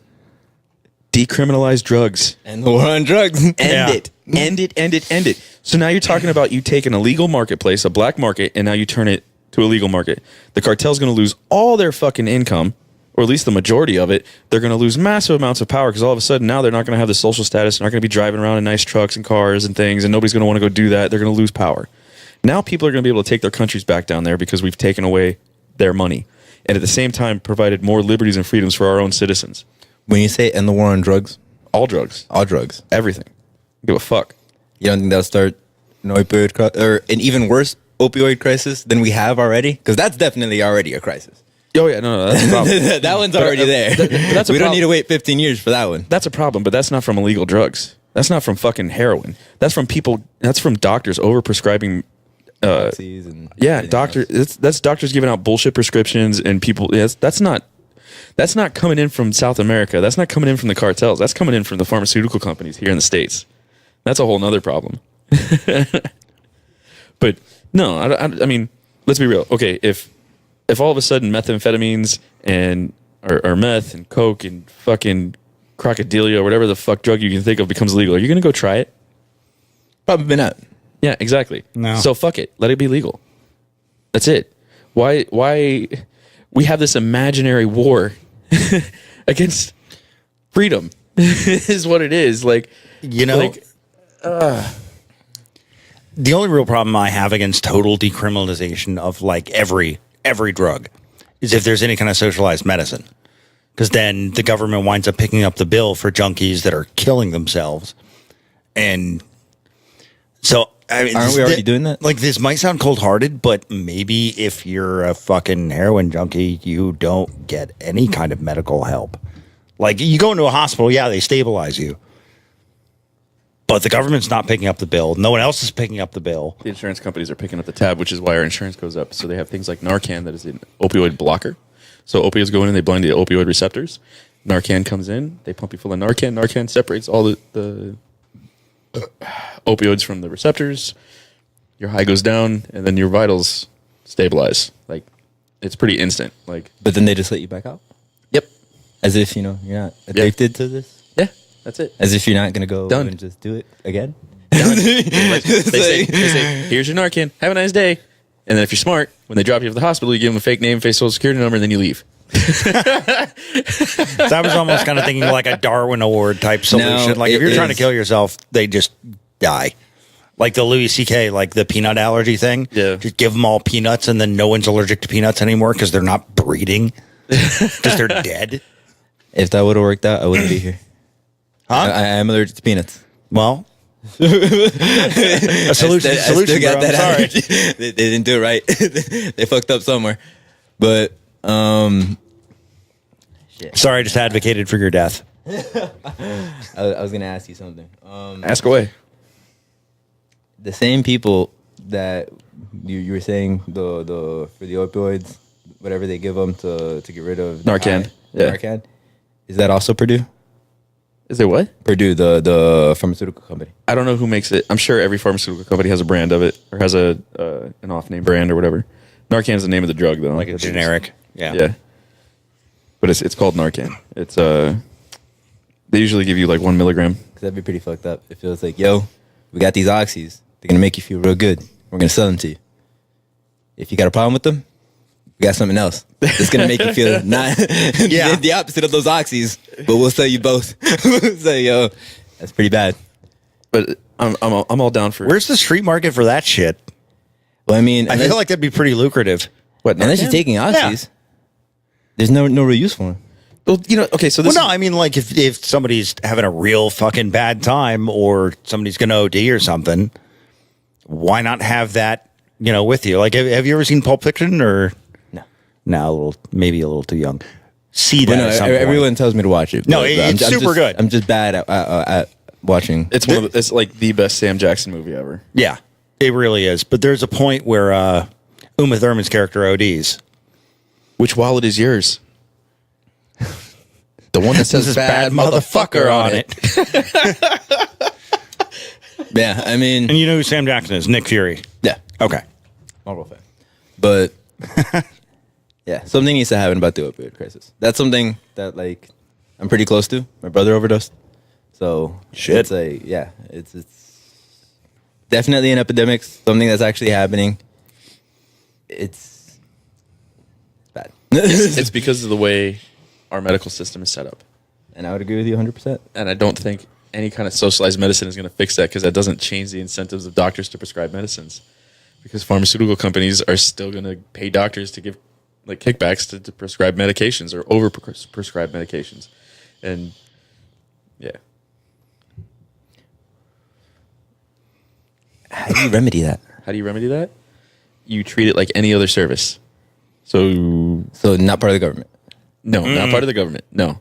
Decriminalize drugs. And the war on drugs. End it. End it, end it, end it. So now you're talking about you take an illegal marketplace, a black market, and now you turn it to a legal market. The cartel's going to lose all their fucking income, or at least the majority of it. They're going to lose massive amounts of power because all of a sudden now they're not going to have the social status. They're not going to be driving around in nice trucks and cars and things, and nobody's going to want to go do that. They're going to lose power. Now people are going to be able to take their countries back down there because we've taken away their money. And at the same time, provided more liberties and freedoms for our own citizens. When you say end the war on drugs, All drugs. all drugs, Everything. Give a fuck. you don't think that'll start an opioid or an even worse opioid crisis than we have already? Because that's definitely already a crisis. Oh, yeah, no, that's a problem. That one's already there. that's a we don't prob- need to wait 15 years for that one. That's a problem, but that's not from illegal drugs. That's not from fucking heroin. That's from people. That's from doctors overprescribing. Oxys and Yeah, everything doctor. else. That's doctors giving out bullshit prescriptions and people. Yes, that's not coming in from South America. That's not coming in from the cartels. That's coming in from the pharmaceutical companies here in the States. That's a whole nother problem. But no, I mean, let's be real. Okay, if all of a sudden methamphetamines and or meth and coke and fucking crocodilio or whatever the fuck drug you can think of becomes legal, are you gonna go try it? Probably not. Yeah, exactly. No. So fuck it. Let it be legal. That's it. Why we have this imaginary war against freedom is what it is. Like, You know, like, the only real problem I have against total decriminalization of like every drug is if there's any kind of socialized medicine, because then the government winds up picking up the bill for junkies that are killing themselves, and so I mean, Aren't we already doing that? Like, this might sound cold-hearted, but maybe if you're a fucking heroin junkie, you don't get any kind of medical help. Like, you go into a hospital, yeah, they stabilize you. But the government's not picking up the bill. No one else is picking up the bill. the insurance companies are picking up the tab, which is why our insurance goes up. So they have things like Narcan that is an opioid blocker. So opioids go in and they blind the opioid receptors. Narcan comes in, they pump you full of Narcan. Narcan separates all the opioids from the receptors. Your high goes down, and then your vitals stabilize. Like, it's pretty instant. Like, But then they just let you back out? yep, As if, you're not addicted to this? yeah, that's it. As if you're not going to go Done. and just do it again? They say, "Here's your Narcan. Have a nice day." And then if you're smart, when they drop you off the hospital, you give them a fake name, fake social security number, and then you leave. So I was almost kind of thinking like a Darwin Award type solution. No, like if it you're trying to is- kill yourself, they just die. Like the Louis C.K., like the peanut allergy thing. Yeah. Just give them all peanuts and then no one's allergic to peanuts anymore because they're not breeding. Because they're dead. If that would have worked out, I wouldn't be here. Huh? I am allergic to peanuts. Well, a solution. I still Solution, got bro. I'm that sorry. allergy. They didn't do it right. They fucked up somewhere. But Sorry, I just advocated for your death. I was gonna ask you something. Ask away. The same people that you were saying the for the opioids, whatever they give them to get rid of Narcan. Yeah. Narcan. Is that also Purdue? Is it what? Purdue, the pharmaceutical company. I don't know who makes it. I'm sure every pharmaceutical company has a brand of it or has an off-name brand or whatever. Narcan is the name of the drug, though. Like a generic. Yeah. Yeah. But it's called Narcan. It's they usually give you like 1 milligram. Because that'd be pretty fucked up. It feels like, yo, we got these oxys. They're gonna make you feel real good. We're gonna sell them to you. If you got a problem with them, we got something else. It's gonna make you feel not Yeah. the opposite of those oxys, but we'll sell you both. So, yo, that's pretty bad. But I'm all down for Where's the street market for that shit? Well, I mean, I feel like that'd be pretty lucrative. what? unless Narcan? you're taking oxys, there's no real use for them. Well, okay. So this. Well, no, I mean, like if somebody's having a real fucking bad time or somebody's going to OD or something, why not have that, with you? Like, have you ever seen Pulp Fiction or? No. No, maybe a little too young. See that But no, at some point. everyone tells me to watch it. No, but it's super just- good. I'm just bad at watching. It's it's like the best Sam Jackson movie ever. Yeah, it really is. But there's a point where Uma Thurman's character ODs. Which wallet is yours? The one that says This is bad motherfucker on it. Yeah, I mean, And you know who Sam Jackson is? Nick Fury. yeah, Okay. Marvel fan. But yeah, something needs to happen about the opioid crisis. That's something that like I'm pretty close to. My brother overdosed, so Shit. it's definitely an epidemic. Something that's actually happening. It's bad, It's because of the way our medical system is set up. and I would agree with you 100%. And I don't think any kind of socialized medicine is going to fix that because that doesn't change the incentives of doctors to prescribe medicines. Because pharmaceutical companies are still going to pay doctors to give like kickbacks to prescribe medications or over prescribe medications. And yeah. How do you remedy that? How do you remedy that? You treat it like any other service. So So not part of the government. no, not part of the government. No.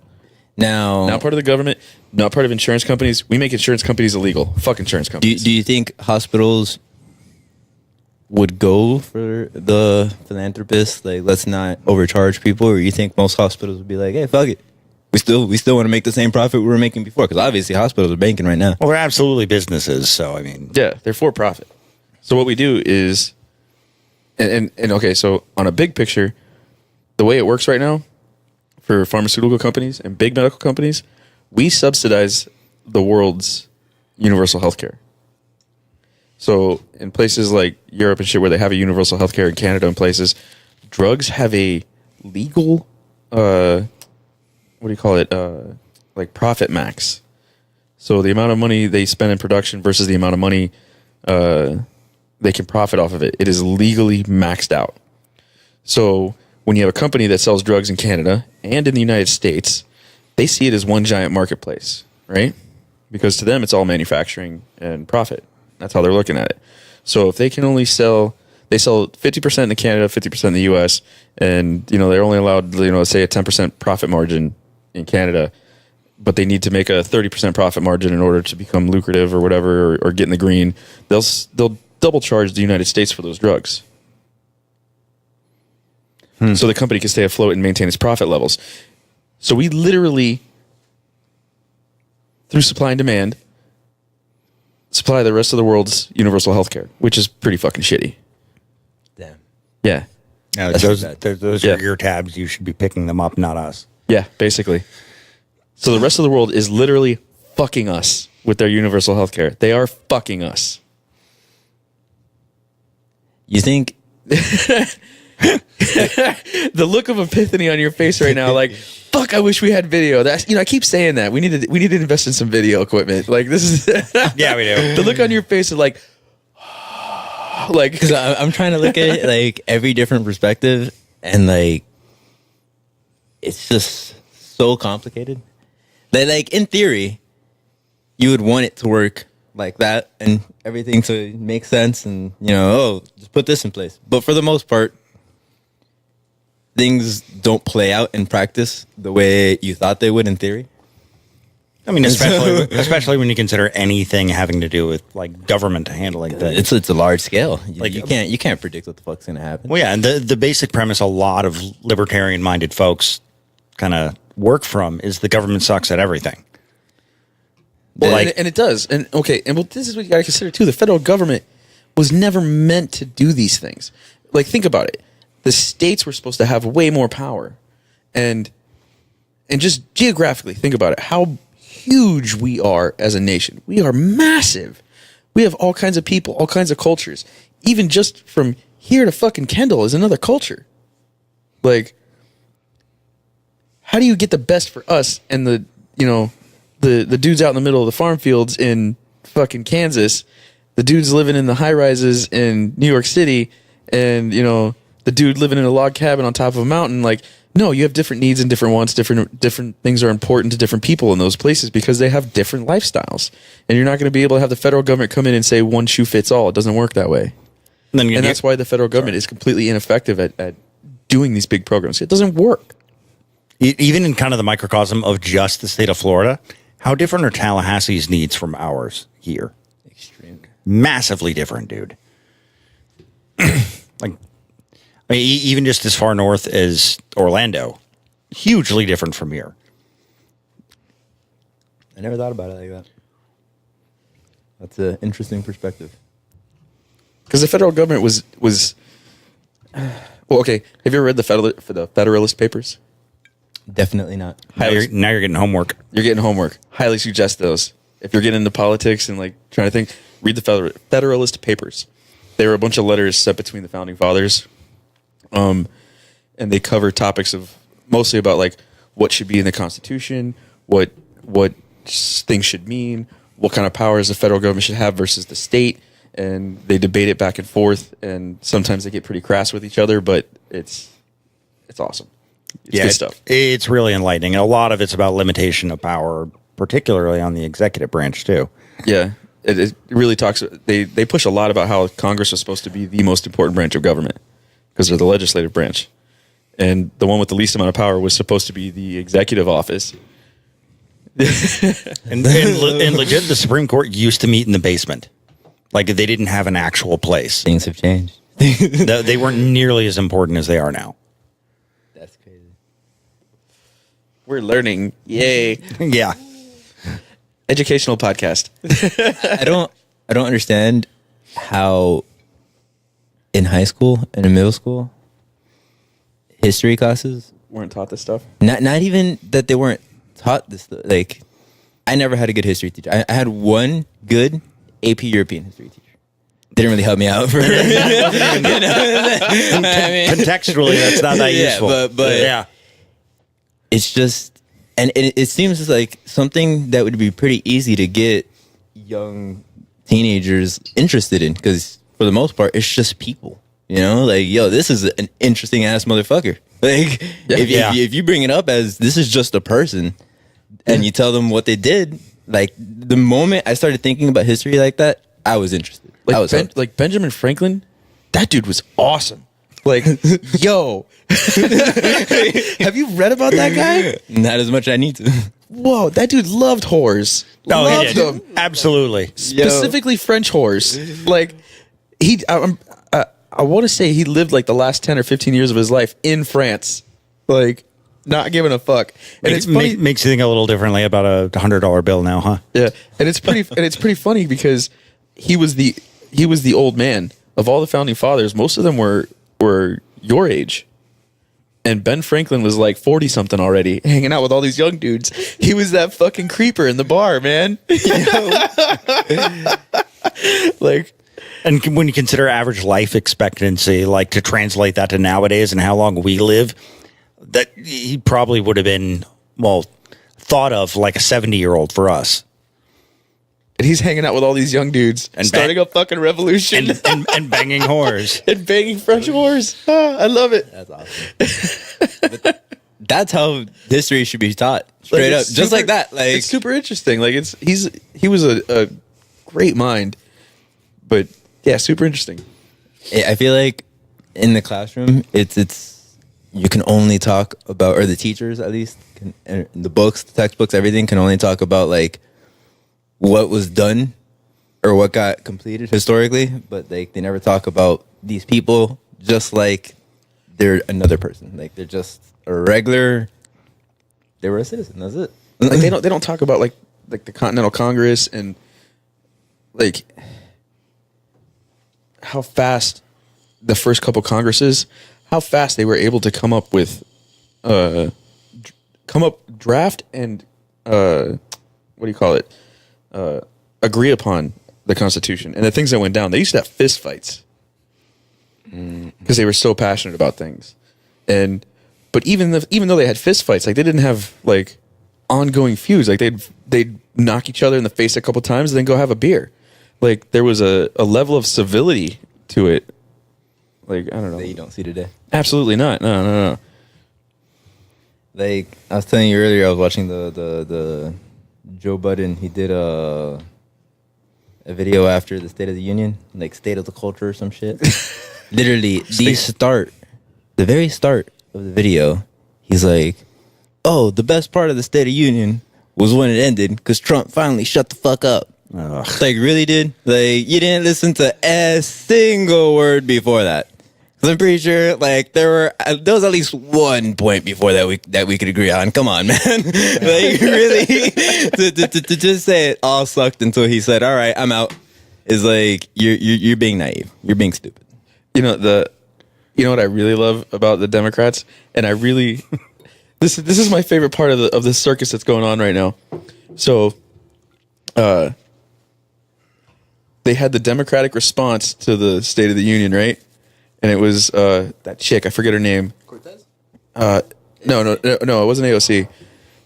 Now, Not part of the government, not part of insurance companies. We make insurance companies illegal. Fuck insurance companies. do you think hospitals would go for the philanthropists? Like, let's not overcharge people, or you think most hospitals would be like, hey, fuck it, we still want to make the same profit we were making before? Because obviously hospitals are banking right now. Well, they're absolutely businesses. So, I mean, Yeah, they're for profit. So what we do is, and okay, so on a big picture, the way it works right now for pharmaceutical companies and big medical companies, we subsidize the world's universal health care. So in places like Europe and shit where they have a universal health care, in Canada and places, drugs have a legal, what do you call it? Like profit max. So the amount of money they spend in production versus the amount of money they can profit off of it, it is legally maxed out. So when you have a company that sells drugs in Canada and in the United States, they see it as one giant marketplace, right? Because to them, it's all manufacturing and profit. That's how they're looking at it. So if they can only sell 50% in Canada, 50% in the US, and they're only allowed, say a 10% profit margin in Canada, but they need to make a 30% profit margin in order to become lucrative or whatever, or get in the green, they'll double charge the United States for those drugs. So the company can stay afloat and maintain its profit levels. So we literally, through supply and demand, supply the rest of the world's universal health care, which is pretty fucking shitty. Damn. Yeah. no, That's those, bad. those Yeah. are your tabs. You should be picking them up, not us. Yeah, basically. So the rest of the world is literally fucking us with their universal health care. They are fucking us. You think The look of epiphany on your face right now, like, fuck, I wish we had video. That's, I keep saying that. We need to invest in some video equipment. Like, this is Yeah, we do. the look on your face is like Because I'm trying to look at it like every different perspective, and like it's just so complicated. Like in theory, you would want it to work like that and everything to make sense, and just put this in place. But for the most part, things don't play out in practice the way you thought they would in theory. I mean, especially when you consider anything having to do with like government handling things. It's a large scale. Like, you can't predict what the fuck's gonna happen. Well, yeah, and the basic premise a lot of libertarian-minded folks kind of work from is the government sucks at everything. Well, Like- and it does. And okay, and this is what you got to consider too. The federal government was never meant to do these things. Like, think about it. The states were supposed to have way more power, and just geographically, think about it. How huge we are as a nation. We are massive. We have all kinds of people, all kinds of cultures. Even just from here to fucking Kendall is another culture. Like, how do you get the best for us and the dudes out in the middle of the farm fields in fucking Kansas, the dudes living in the high rises in New York City, and the dude living in a log cabin on top of a mountain? Like, no, you have different needs and different wants. Different things are important to different people in those places because they have different lifestyles. And you're not going to be able to have the federal government come in and say one shoe fits all. It doesn't work that way. And that's why the federal government is completely ineffective at doing these big programs. It doesn't work. Even in kind of the microcosm of just the state of Florida, how different are Tallahassee's needs from ours here? Extreme. Massively different, dude. Like, I mean, even just as far north as Orlando, hugely different from here. I never thought about it like that. That's an interesting perspective. Because the federal government was well, okay. Have you ever read the Federalist Papers? Definitely not. Now you're getting homework. You're getting homework. Highly suggest those. If you're getting into politics and like trying to think, read the Federalist Papers. They were a bunch of letters set between the founding fathers. And they cover topics of mostly about like what should be in the Constitution, what things should mean, what kind of powers the federal government should have versus the state, and they debate it back and forth. And sometimes they get pretty crass with each other, but it's awesome. It's good stuff. It's really enlightening. And a lot of it's about limitation of power, particularly on the executive branch too. Yeah, it really talks. They push a lot about how Congress was supposed to be the most important branch of government because they're the legislative branch, and the one with the least amount of power was supposed to be the executive office. And legit, the Supreme Court used to meet in the basement. Like, they didn't have an actual place. Things have changed. They weren't nearly as important as they are now. That's crazy. We're learning. Yay. Yeah. Educational podcast. I don't understand how in high school and in middle school history classes Weren't taught this stuff. not even that they weren't taught this stuff. Like, I never had a good history teacher. I had one good AP European history teacher. Didn't really help me out for Contextually, that's not that useful. but yeah. it's just, and it seems like something that would be pretty easy to get young teenagers interested in, because for the most part, it's just people. Like, yo, this is an interesting ass motherfucker. Like, if you bring it up as this is just a person, and you tell them what they did, like, the moment I started thinking about history like that, I was interested. I was hooked. Like Benjamin Franklin, that dude was awesome. Like, yo, have you read about that guy? Not as much as I need to. Whoa, that dude loved whores. No, he loved did. them. Absolutely. Specifically French whores. Like, I want to say he lived like the last 10 or 15 years of his life in France. Like, not giving a fuck. And it's funny. Makes you think a little differently about a $100 bill now, huh? Yeah, and it's pretty funny because he was the old man of all the founding fathers. Most of them were your age, and Ben Franklin was like 40 something already, hanging out with all these young dudes. He was that fucking creeper in the bar, man. Like, And when you consider average life expectancy, like to translate that to nowadays and how long we live, that he probably would have been, well, thought of like a 70-year-old for us. And he's hanging out with all these young dudes and starting a fucking revolution. And banging whores. And banging French whores. I love it. That's awesome. That's how history should be taught. Straight up. Just like that. Like, it's super interesting. Like he was a great mind. But yeah, super interesting. I feel like in the classroom, it's you can only talk about, or the teachers at least, the books, the textbooks, everything can only talk about like what was done or what got completed historically, but they never talk about these people just like they're another person. Like they're just a regular. They were a citizen. That's it. Like they don't talk about like the Continental Congress and like how fast the first couple Congresses, how fast they were able to come up draft and what do you call it? Agree upon the Constitution. And the things that went down, they used to have fist fights because they were so passionate about things. But even though they had fist fights, like they didn't have like ongoing feuds. Like they'd knock each other in the face a couple times and then go have a beer. Like there was a level of civility to it. Like I don't know that you don't see today. Absolutely not. No. Like I was telling you earlier, I was watching the Joe Budden. He did a video after the State of the Union, like State of the Culture or some shit. Literally, the very start of the video, he's like, "Oh, the best part of the State of the Union was when it ended because Trump finally shut the fuck up." Like, really, dude? Like, you didn't listen to a single word before that. 'Cause I'm pretty sure, like, there was at least one point before that we could agree on. Come on, man. Like, really, to just say it all sucked until he said, "All right, I'm out," is like you're being naive. You're being stupid. You know what I really love about the Democrats, and I really this is my favorite part of the circus that's going on right now. So, they had the Democratic response to the State of the Union, right? And it was that chick, I forget her name. Cortez? No, it wasn't AOC.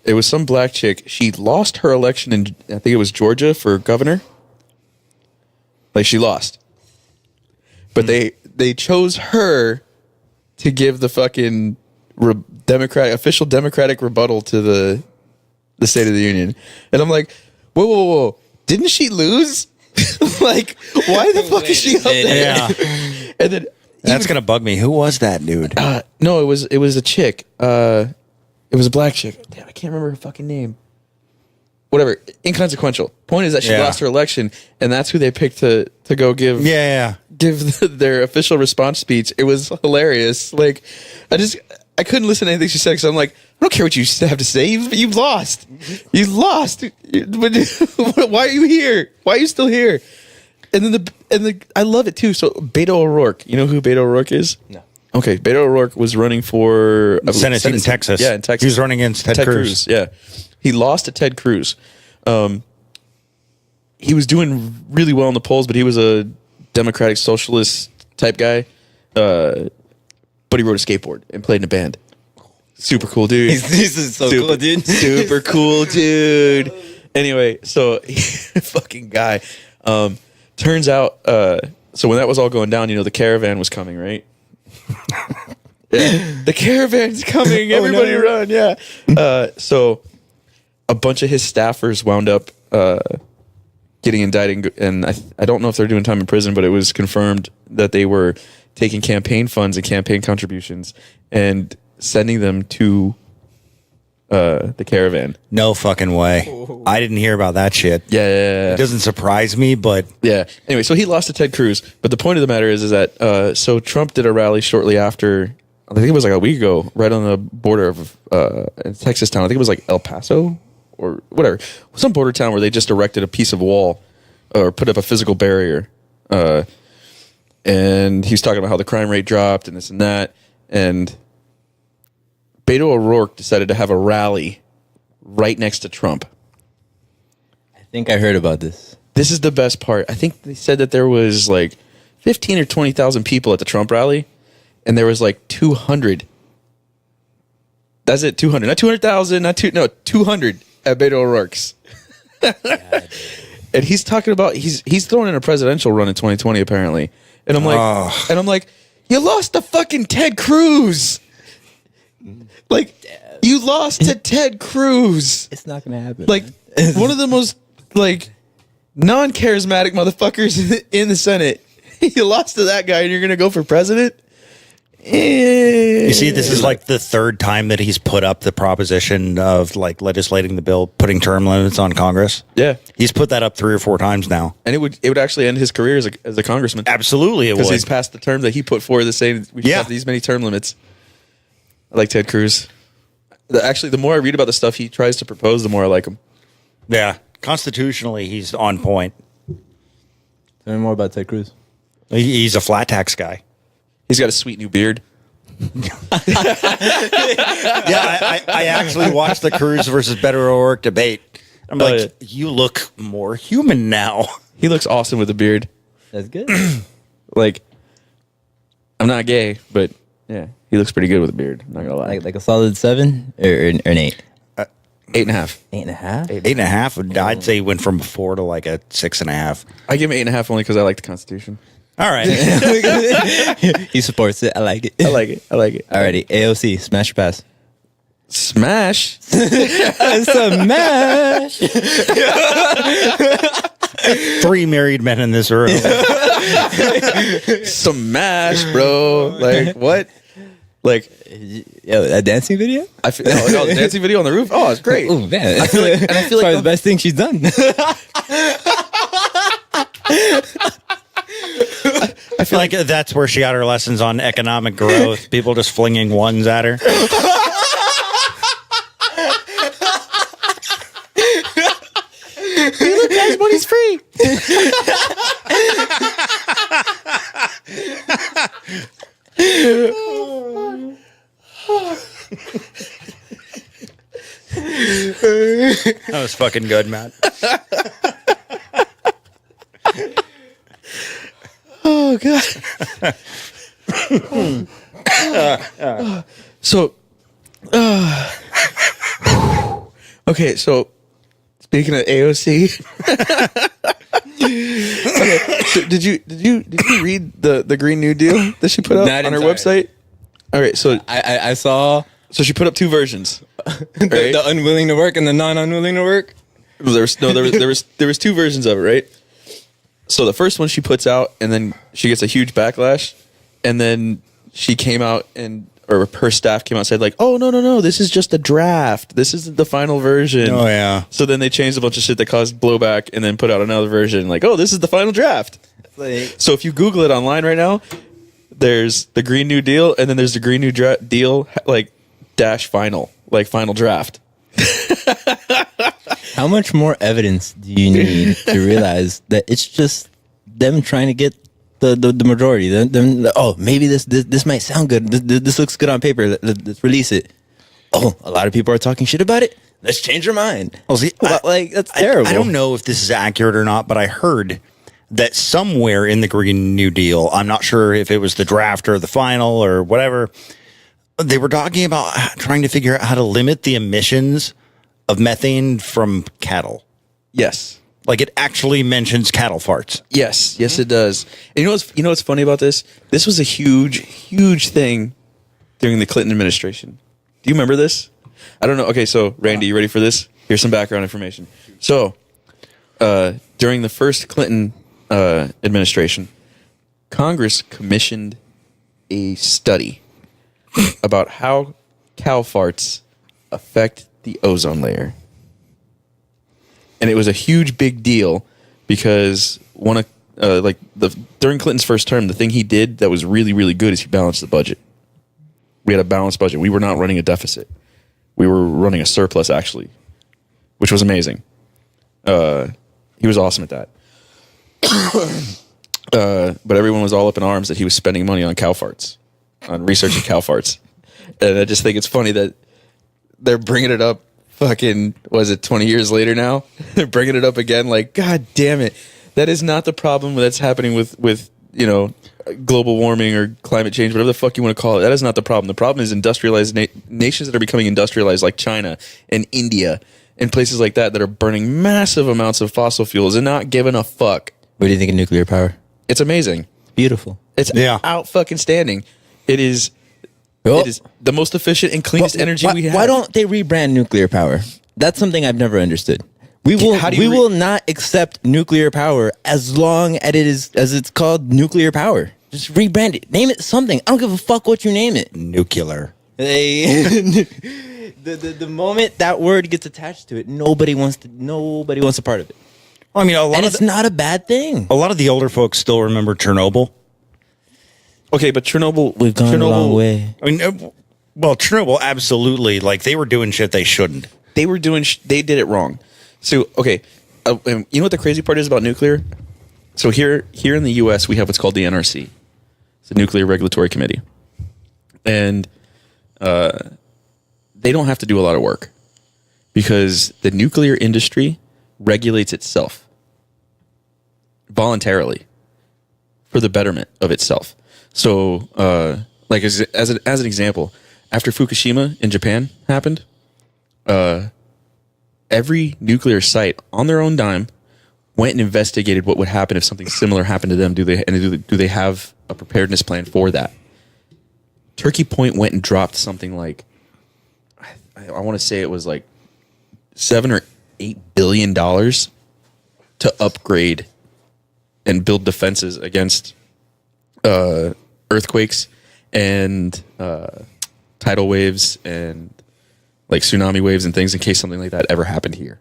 It was some black chick. She lost her election in, I think it was Georgia for governor. Like she lost. But they chose her to give the fucking official Democratic rebuttal to the State of the Union. And I'm like, whoa. Didn't she lose? Like, why the fuck is she up there? Yeah. And then that's gonna bug me. Who was that dude? No, it was a chick. It was a black chick. Damn, I can't remember her fucking name. Whatever. Inconsequential. Point is that she lost her election, and that's who they picked to go give their official response speech. It was hilarious. Like, I couldn't listen to anything she said because I'm like, I don't care what you have to say. You've lost. You lost. Why are you here? Why are you still here? And then I love it too. So Beto O'Rourke, you know who Beto O'Rourke is? No. Okay, Beto O'Rourke was running for Senate in Texas. Yeah, in Texas. He was running against Ted Cruz. Yeah, he lost to Ted Cruz. He was doing really well in the polls, but he was a Democratic Socialist type guy. But he rode a skateboard and played in a band. Super cool dude. He's so cool, dude. Super cool dude. Anyway, so fucking guy. Turns out, so when that was all going down, the caravan was coming, right? Yeah. The caravan's coming. Everybody run. Yeah. So a bunch of his staffers wound up getting indicted. And I don't know if they're doing time in prison, but it was confirmed that they were taking campaign funds and campaign contributions and sending them to the caravan. No fucking way. I didn't hear about that shit. Yeah. It doesn't surprise me, but yeah. Anyway, so he lost to Ted Cruz. But the point of the matter is that so Trump did a rally shortly after. I think it was like a week ago, right on the border of Texas town. I think it was like El Paso or whatever, some border town where they just erected a piece of wall or put up a physical barrier. And he's talking about how the crime rate dropped and this and that. And Beto O'Rourke decided to have a rally right next to Trump. I think I heard about this. this is the best part. I think they said that there was like 15 or 20,000 people at the Trump rally, and there was like 200. That's it, 200. Not 200,000, 200 at Beto O'Rourke's. And he's talking about he's throwing in a presidential run in 2020 apparently. And I'm like, you lost to fucking Ted Cruz. Like, you lost to Ted Cruz. It's not gonna happen. Like, one of the most like non-charismatic motherfuckers in the Senate. You lost to that guy, and you're gonna go for president. You see, this is like the third time that he's put up the proposition of like legislating the bill, putting term limits on Congress. Yeah, he's put that up 3 or 4 times now, and it would actually end his career as a congressman. Absolutely, it would, because he's passed the term that he put forward the same. We should have these many term limits. I like Ted Cruz. Actually, the more I read about the stuff he tries to propose, the more I like him. Yeah, constitutionally, he's on point. Tell me more about Ted Cruz. He's a flat tax guy. He's got a sweet new beard. Yeah, I actually watched the Cruz versus Beto O'Rourke debate. I'm like, you look more human now. He looks awesome with a beard. That's good. Like, I'm not gay, but yeah, he looks pretty good with a beard. I'm not gonna lie. like a solid 7 or an 8. 8.5. 8.5. 8.5. I'd say he went from a 4 to like a 6.5. I give him 8.5 only because I like the Constitution. All right. He supports it. I like it. I like it. Alrighty, AOC, smash or pass? Smash. Smash. 3 married men in this room. Smash, bro. Like, what? Like, Yo, that dancing video? I feel the dancing video on the roof. Oh, it's great. Oh man, I feel like probably the best thing she's done. I feel like that's where she got her lessons on economic growth. People just flinging ones at her. Hey, look, guys, money's free. That was fucking good, Matt. Oh god. So, okay. So, speaking of AOC, okay, so did you read the Green New Deal that she put up Not on her entirely. website? All right, so I saw so she put up 2 versions. the unwilling to work and the non-unwilling to work. There was 2 versions of it, right? So the first one she puts out, and then she gets a huge backlash, and then she came out or her staff came out and said like, "Oh no, this is just a draft. This isn't the final version." Oh yeah. So then they changed a bunch of shit that caused blowback, and then put out another version like, "Oh, this is the final draft." Like, So if you Google it online right now, there's the Green New Deal, and then there's the Green New Deal like dash final, like final draft. how much more evidence do you need to realize that it's just them trying to get the majority? Oh, maybe this might sound good. This looks good on paper. Let's release it. Oh, a lot of people are talking shit about it. Let's change our mind. Well, see, That's terrible. I don't know if this is accurate or not, but I heard that somewhere in the Green New Deal, I'm not sure if it was the draft or the final or whatever, they were talking about trying to figure out how to limit the emissions of methane from cattle. Yes. Like it actually mentions cattle farts. Yes, it does. And you know what's funny about this? This was a huge thing during the Clinton administration. Do you remember this? I don't know. Okay, so Randy, you ready for this? Here's some background information. So, during the first Clinton administration, Congress commissioned a study about how cow farts affect the ozone layer. And it was a huge big deal because during Clinton's first term, the thing he did that was really, really good is he balanced the budget. We had a balanced budget. We were not running a deficit. We were running a surplus, actually, which was amazing. He was awesome at that. But everyone was all up in arms that he was spending money on cow farts, on researching cow farts. And I just think it's funny that they're bringing it up fucking, was it 20 years later now? They're bringing it up again. Like, God damn it. That is not the problem that's happening with global warming or climate change, whatever the fuck you want to call it. That is not the problem. The problem is industrialized nations that are becoming industrialized, like China and India and places like that are burning massive amounts of fossil fuels and not giving a fuck. What do you think of nuclear power? It's amazing. Beautiful. It's out fucking standing. It is the most efficient and cleanest energy we have. Why don't they rebrand nuclear power? That's something I've never understood. We will not accept nuclear power as long as it's called nuclear power. Just rebrand it. Name it something. I don't give a fuck what you name it. Nuclear. The moment that word gets attached to it, nobody wants a part of it. Well, I mean, it's not a bad thing. A lot of the older folks still remember Chernobyl. Okay, but Chernobyl, we've gone a long way. I mean, well, Chernobyl, absolutely. Like, they were doing shit they shouldn't. They were doing. They did it wrong. So, okay, you know what the crazy part is about nuclear? So here in the U.S., we have what's called the NRC. It's the Nuclear Regulatory Committee, and they don't have to do a lot of work because the nuclear industry regulates itself voluntarily for the betterment of itself. So, like as an example, after Fukushima in Japan happened, every nuclear site on their own dime went and investigated what would happen if something similar happened to them. Do they have a preparedness plan for that? Turkey Point went and dropped something like, I want to say it was like $7 or $8 billion to upgrade and build defenses against earthquakes and tidal waves and like tsunami waves and things in case something like that ever happened here.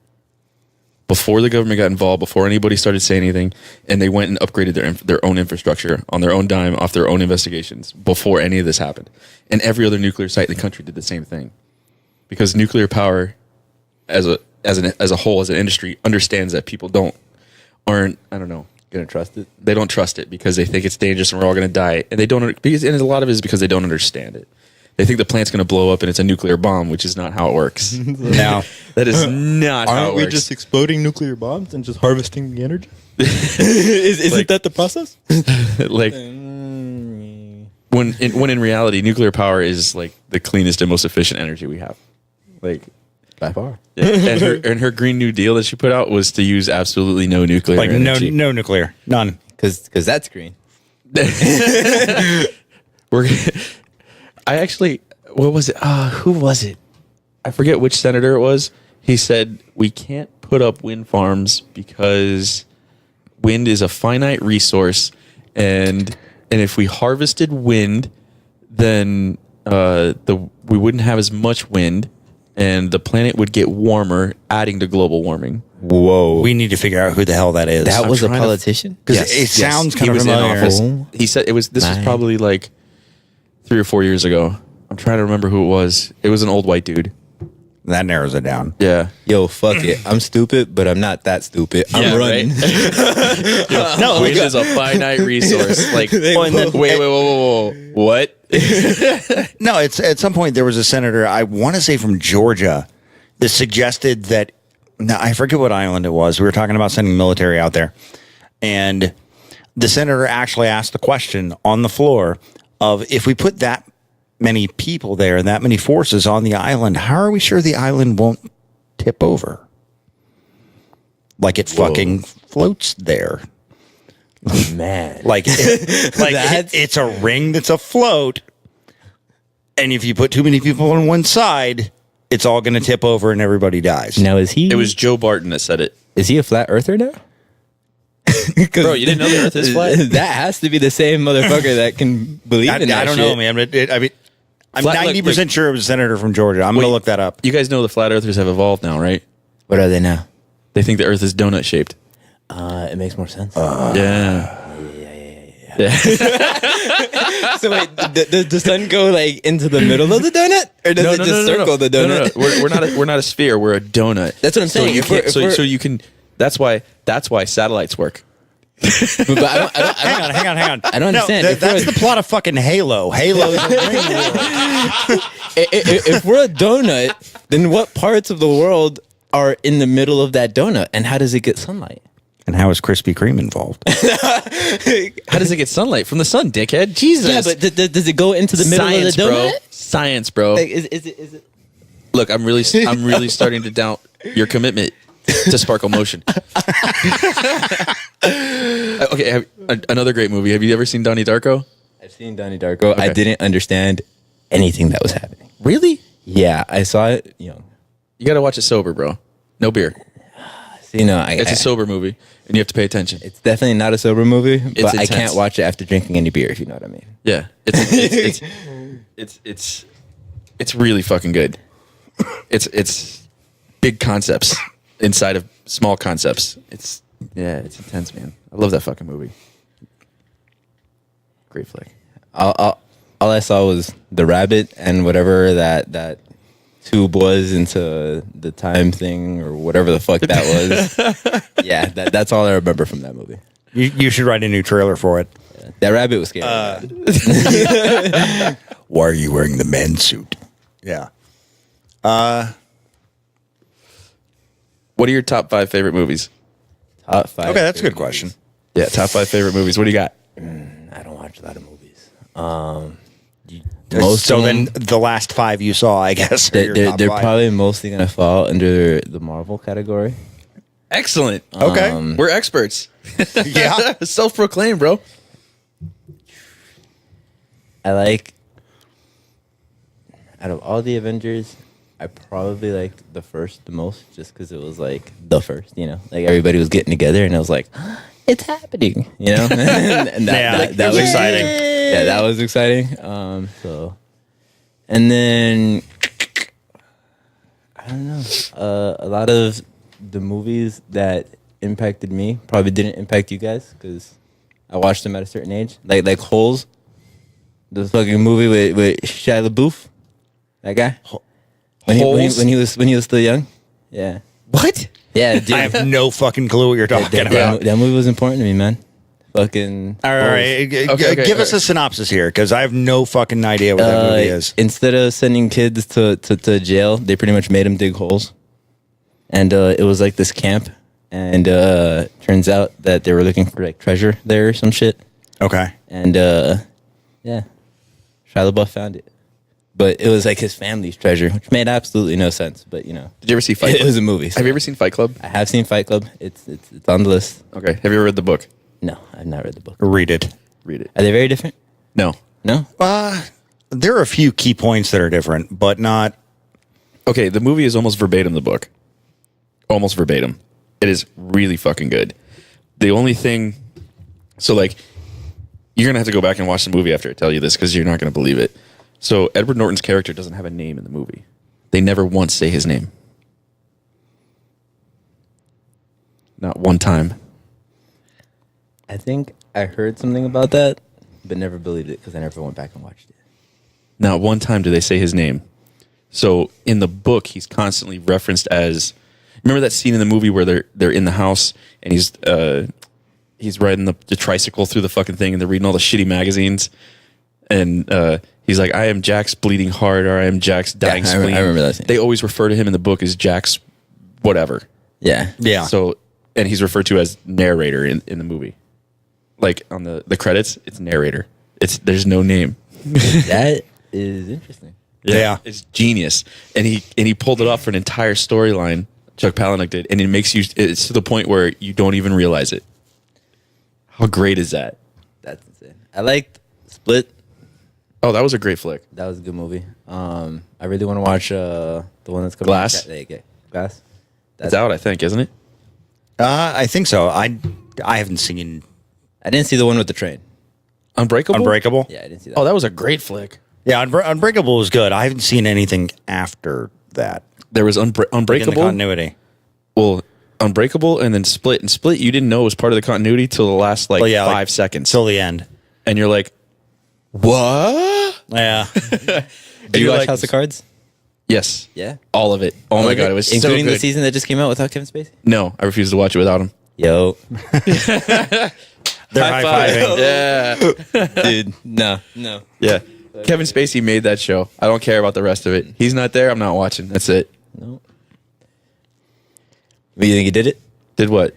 Before the government got involved, before anybody started saying anything, and they went and upgraded their own infrastructure on their own dime off their own investigations before any of this happened. And every other nuclear site in the country did the same thing. Because nuclear power as a whole, as an industry, understands that people aren't Gonna trust it? They don't trust it because they think it's dangerous and we're all going to die. And and a lot of it is because they don't understand it. They think the plant's going to blow up and it's a nuclear bomb, which is not how it works. No, that is not how it works. Aren't we just exploding nuclear bombs and just harvesting the energy? Isn't that the process? Like when in reality, nuclear power is like the cleanest and most efficient energy we have. Like by far. Yeah. And her Green New Deal that she put out was to use absolutely no nuclear energy. No nuclear, none. Because that's green. What was it? Who was it? I forget which senator it was. He said, we can't put up wind farms because wind is a finite resource. And if we harvested wind, then we wouldn't have as much wind and the planet would get warmer, adding to global warming. Whoa. We need to figure out who the hell that is. That was a politician? Because it sounds kind of familiar. He said this was probably like 3 or 4 years ago. I'm trying to remember who it was. It was an old white dude. That narrows it down. Yeah. Yo, fuck it. I'm stupid, but I'm not that stupid. I'm running. Right? No, wind is a finite resource. Like, wait, what? No, it's at some point there was a senator, I want to say from Georgia, that suggested that, now I forget what island it was. We were talking about sending military out there. And the senator actually asked the question on the floor of, if we put that many people there and that many forces on the island, how are we sure the island won't tip over? Like it fucking floats there. Man. Like it's a ring that's afloat. And if you put too many people on one side, it's all going to tip over and everybody dies. Now, it was Joe Barton that said it. Is he a flat earther now? Bro, you didn't know the earth is flat? That has to be the same motherfucker that can believe in that I don't shit. know, man. I'm 90% sure it was a senator from Georgia. I'm going to look that up. You guys know the flat earthers have evolved now, right? What are they now? They think the earth is donut shaped. It makes more sense. Yeah. So wait, does the sun go like into the middle of the donut, or does it just circle the donut? No. We're not a sphere. We're a donut. That's what I'm saying. So you can. That's why satellites work. But I don't, Hang on. I don't understand. No, If we're that's a- the plot of fucking Halo. Halo's a ring world. if we're a donut, then what parts of the world are in the middle of that donut, and how does it get sunlight? And how is Krispy Kreme involved? How does it get sunlight from the sun, dickhead? Jesus. Yeah, but does it go into the middle Science, of the donut? bro. Science, bro. Like, is it? Look, I'm really starting to doubt your commitment to sparkle motion. Okay, another great movie. Have you ever seen Donnie Darko? I've seen Donnie Darko. I Okay. didn't understand anything that was happening. Really? Yeah, I saw it young. You got to watch it sober, bro. No beer. So, you know, It's a sober movie, and you have to pay attention. It's definitely not a sober movie, but I intense. can't watch it after drinking any beer, if you know what I mean. Yeah, it's really fucking good. It's big concepts inside of small concepts. It's intense, man. I love that fucking movie. Great flick. All I saw was the rabbit and whatever that tube was into the time thing or whatever the fuck that was. Yeah, that's all I remember from that movie. You should write a new trailer for it. That rabbit was scary. Why are you wearing the man suit? Yeah. What are your top 5 favorite movies? Top 5. Okay, that's a good favorite question. movies. Yeah, top 5 favorite movies. What do you got? I don't watch a lot of movies. Most So of then them, the last 5 you saw, I guess, are your they're top 5. probably mostly gonna fall under the Marvel category. Excellent. Okay. We're experts. Yeah. Self-proclaimed, bro. I like, out of all the Avengers, I probably liked the first the most, just because it was like the first, you know, like everybody was getting together, and I was like, it's happening, you know, and that was exciting. Yeah, that was exciting. So, and then I don't know, a lot of the movies that impacted me probably didn't impact you guys because I watched them at a certain age, like Holes. The fucking movie with Shia LaBeouf, that guy. When he was still young. Yeah. What? Yeah, dude. I have no fucking clue what you're talking about. That movie was important to me, man. Fucking. All right. Okay, Give us a synopsis here, because I have no fucking idea what that movie is. Instead of sending kids to jail, they pretty much made them dig holes. And it was like this camp. And turns out that they were looking for like treasure there or some shit. Okay. And yeah, Shia LaBeouf found it. But it was like his family's treasure, which made absolutely no sense. But you know, Did you ever see Fight Club? it was a movie. so- Have you ever seen Fight Club? I have seen Fight Club. It's on the list. Okay. Have you ever read the book? No, I've not read the book. Read it. Read it. Are they very different? No. No. There are a few key points that are different, but not. Okay, the movie is almost verbatim the book. Almost verbatim. It is really fucking good. The only thing, so like, you're gonna have to go back and watch the movie after I tell you this because you're not gonna believe it. So Edward Norton's character doesn't have a name in the movie. They never once say his name. Not one time. I think I heard something about that, but never believed it because I never went back and watched it. Not one time do they say his name. So in the book, he's constantly referenced as. Remember that scene in the movie where they're in the house and he's riding the tricycle through the fucking thing and they're reading all the shitty magazines and he's like, I am Jack's bleeding heart or I am Jack's dying I spleen. remember that scene. They always refer to him in the book as Jack's whatever. Yeah. Yeah. So and he's referred to as narrator in the movie. Like on the credits, it's narrator. There's no name. That is interesting. Yeah. It's genius. And he pulled it off for an entire storyline. Chuck Palahniuk did, and it's to the point where you don't even realize it. How great is that? That's insane. I liked Split. Oh, that was a great flick. That was a good movie. I really want to watch the one that's coming Glass? out. Glass. It's out, I think, isn't it? I think so. I haven't seen I didn't see the one with the train. Unbreakable? Unbreakable. Yeah, I didn't see that. Oh, that was a great flick. Yeah, Unbreakable was good. I haven't seen anything after that. There was In the Unbreakable. continuity. Well, Unbreakable and then Split. And Split, you didn't know was part of the continuity till the last 5 seconds. Till the end. And you're like, what? Yeah. Do you you're watch like- House of Cards? Yes. Yeah. All of it. Oh my God, it was so including good. the season that just came out without Kevin Spacey. No, I refuse to watch it without him. Yo, They're high-fiving. Yeah. dude, no. Yeah. Kevin Spacey made that show. I don't care about the rest of it. He's not there. I'm not watching. That's it. No. But you think he did it? Did what?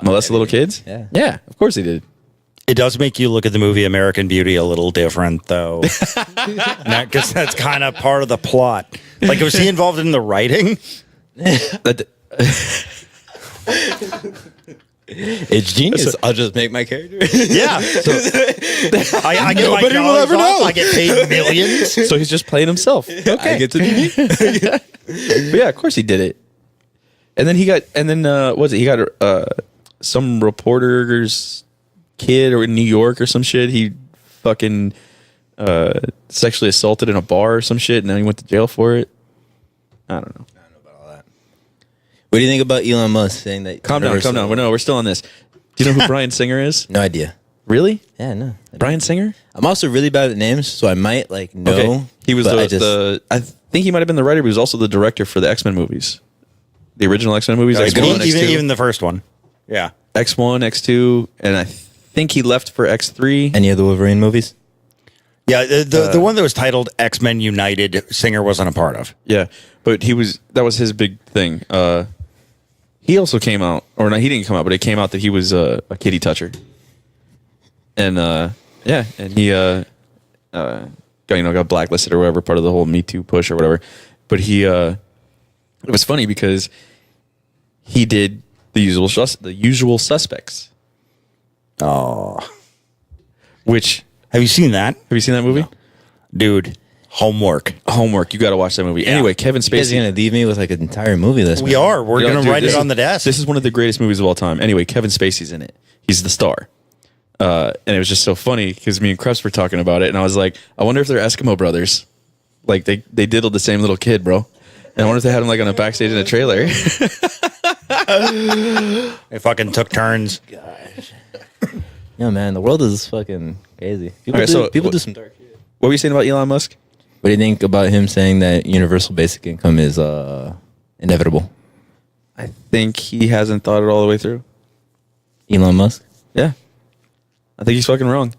Molest little kids? Yeah. Yeah, of course he did. It does make you look at the movie American Beauty a little different, though. Because that's kind of part of the plot. Like, was he involved in the writing? That, It's genius. I'll just make my character. Yeah. So, I get my Nobody will dollars ever off, know. I get paid millions. so he's just playing himself. I get to be. But yeah, of course he did it. And then what was it? He got some reporter's kid or in New York or some shit. He fucking sexually assaulted in a bar or some shit, and then he went to jail for it. I don't know. What do you think about Elon Musk saying that? Calm down. We're still on this. Do you know who Brian Singer is? No idea. Really? Yeah, no. Brian Singer? I'm also really bad at names, so I might know. Okay. He was but I think he might have been the writer, but he was also the director for the X-Men movies. The original X-Men movies. X1, X2. Even the first one. Yeah. X1, X2, and I think he left for X3. Any of the Wolverine movies? Yeah, the one that was titled X-Men United, Singer wasn't a part of. Yeah, but that was his big thing. He also came out, or no, he didn't come out, but it came out that he was a kitty toucher. And and he got blacklisted or whatever, part of the whole Me Too push or whatever. But it was funny because he did the usual suspects. Oh. Which Have you seen that? have you seen that movie? No. Dude, homework. Homework. You got to watch that movie. Anyway, Kevin You guys are Spacey. gonna leave me with like an entire movie list. We man. are. We're You know, going to dude, write it on the desk. This is one of the greatest movies of all time. Anyway, Kevin Spacey's in it. He's the star. And it was just so funny because me and Krebs were talking about it, and I was like, I wonder if they're Eskimo brothers. Like they diddled the same little kid, bro. And I wonder if they had him like on a backstage in a trailer. They fucking took turns. Yeah, man, the world is fucking crazy. People, Okay, so people what- do some dark shit. What were you saying about Elon Musk? What do you think about him saying that universal basic income is inevitable? I think he hasn't thought it all the way through. Elon Musk? Yeah. I think he's fucking wrong.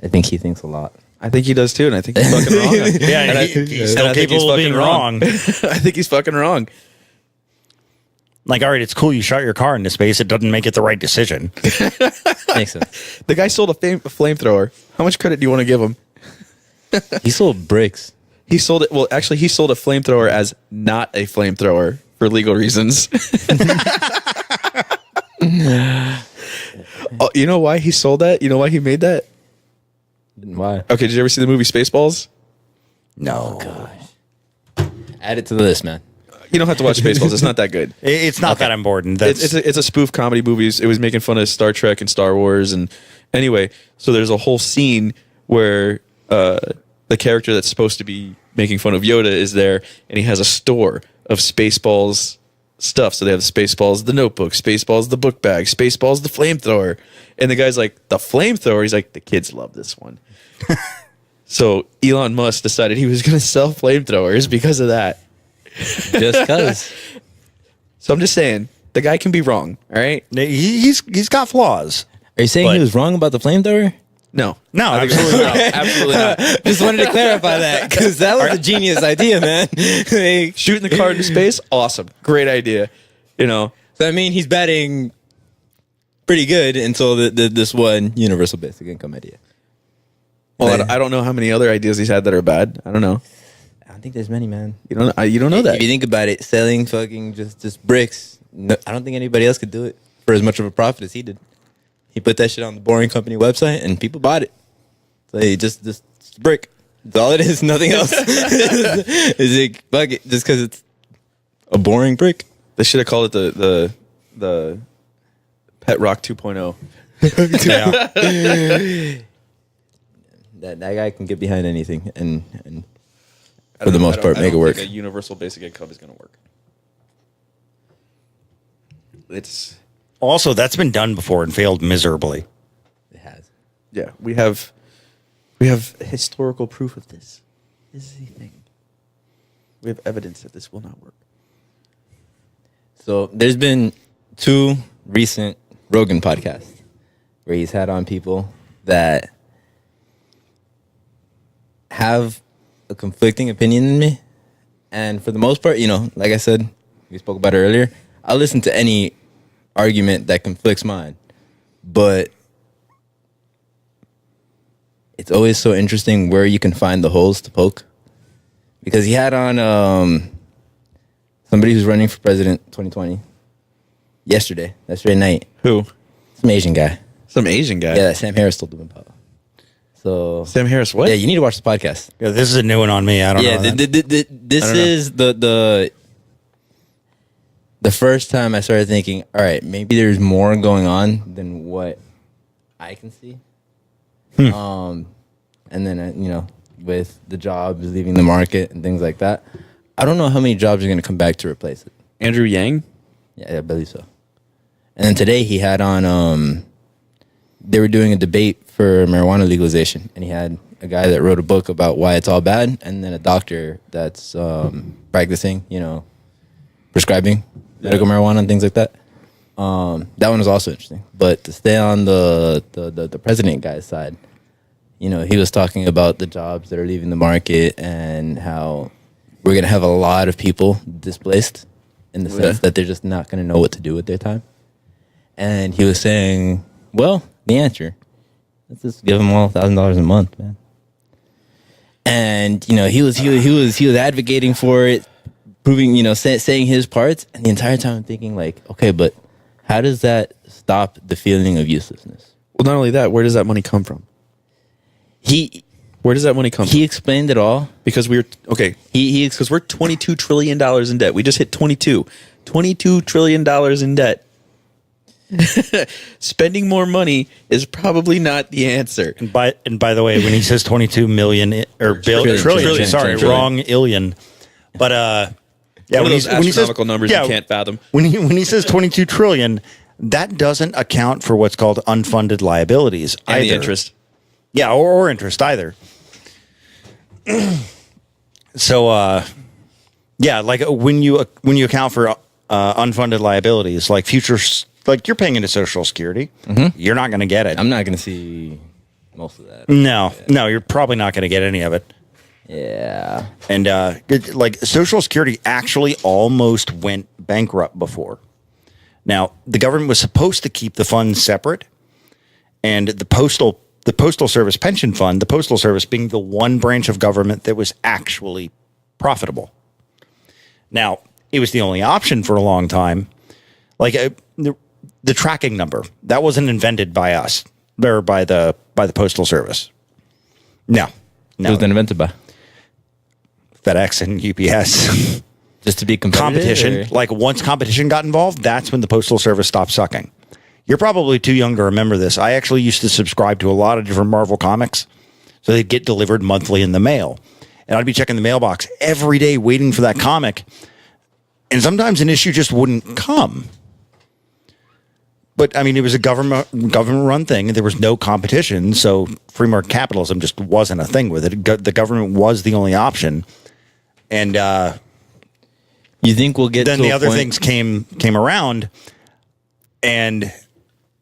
I think he thinks a lot. I think he does too, and I think he's fucking wrong. Yeah, And he's and still I think capable of being fucking wrong. I think he's fucking wrong. Like, all right, it's cool you shot your car into space. It doesn't make it the right decision. Makes sense. The guy sold a flamethrower. How much credit do you want to give him? He sold bricks. He sold it. Well, actually, he sold a flamethrower as not a flamethrower for legal reasons. Oh, you know why he sold that? You know why he made that? Why? Okay, did you ever see the movie Spaceballs? No. Add it to the list, man. You don't have to watch Spaceballs. It's not that good. It's not that important. That's, It's a spoof comedy movie. It was making fun of Star Trek and Star Wars. And anyway, so there's a whole scene where the character that's supposed to be making fun of Yoda is there, and he has a store of Spaceballs stuff. So they have Spaceballs, the notebook, Spaceballs, the book bag, Spaceballs, the flamethrower. And the guy's like, the flamethrower? He's like, the kids love this one. So Elon Musk decided he was going to sell flamethrowers because of that. Just because. So I'm just saying, the guy can be wrong, all right? he's got flaws. Are you saying But- he was wrong about the flamethrower? No. No, absolutely not. Absolutely not. Just wanted to clarify that because that was a genius idea, man. Like, Shooting the car into space, awesome. Great idea. You know, so I mean, he's batting pretty good until this one universal basic income idea. well, I don't know how many other ideas he's had that are bad. I don't know. I don't think there's many, man. You don't know that. If you think about it, selling fucking just bricks, no, I don't think anybody else could do it for as much of a profit as he did. He put that shit on the Boring Company website and people bought it. So he just brick. That's all it is. Nothing else. Is it fuck it just because it's a boring brick? They should have called it the Pet Rock 2.0. Yeah. That guy can get behind anything and for the most part make it work. A universal basic income is going to work. It's Also, that's been done before and failed miserably. It has. yeah. We have historical proof of this. This is the thing. We have evidence that this will not work. So there's been two recent Rogan podcast where he's had on people that have a conflicting opinion in me. And for the most part, like I said, we spoke about it earlier, I'll listen to any argument that conflicts mine. But it's always so interesting where you can find the holes to poke. Because he had on somebody who's running for president 2020 yesterday night. Who? Some Asian guy. Some Asian guy. Yeah, that Sam Harris told him about. So Sam Harris, what? Yeah, you need to watch the podcast. Yeah, this is a new one on me. I don't know. Yeah, this is the first time I started thinking, all right, maybe there's more going on than what I can see. And then with the jobs leaving the market and things like that, I don't know how many jobs are going to come back to replace it. Andrew Yang? Yeah, I believe so. And then today he had on, they were doing a debate for marijuana legalization, and he had a guy that wrote a book about why it's all bad, and then a doctor that's practicing, prescribing medical marijuana and things like that. That one was also interesting. But to stay on the president guy's side, he was talking about the jobs that are leaving the market and how we're going to have a lot of people displaced in the sense that they're just not going to know what to do with their time. And he was saying, well, the answer, let's just give them all $1,000 a month, man. And he was advocating for it, proving, saying his parts, and the entire time I'm thinking like, okay, but how does that stop the feeling of uselessness? Well, not only that, where does that money come from? Where does that money come from? He explained it all. Because we're because we're $22 trillion in debt. We just hit $22 trillion in debt. Spending more money is probably not the answer. And by the way, when he says 22 million trillion, sorry, wrong illion. But yeah, when those astronomical numbers you can't fathom. When he says 22 trillion, that doesn't account for what's called unfunded liabilities And the interest. Yeah, or interest either. So yeah, like when you account for unfunded liabilities, like futures, like you're paying into Social Security, you're not going to get it. I'm not going to see most of that. No, you're probably not going to get any of it. Yeah. And like Social Security actually almost went bankrupt before. Now, the government was supposed to keep the funds separate, and the Postal Service pension fund, the Postal Service being the one branch of government that was actually profitable. Now, it was the only option for a long time. Like the tracking number, that wasn't invented by us or by the Postal Service. No. It was invented by FedEx and UPS. Just to be competitive? Competition. Like once competition got involved, that's when the Postal Service stopped sucking. You're probably too young to remember this. I actually used to subscribe to a lot of different Marvel comics. So they'd get delivered monthly in the mail. And I'd be checking the mailbox every day waiting for that comic. And sometimes an issue just wouldn't come. But I mean, it was a government run thing, and there was no competition. So free market capitalism just wasn't a thing with it. The government was the only option. And you think we'll get then to the a other point- things came around, and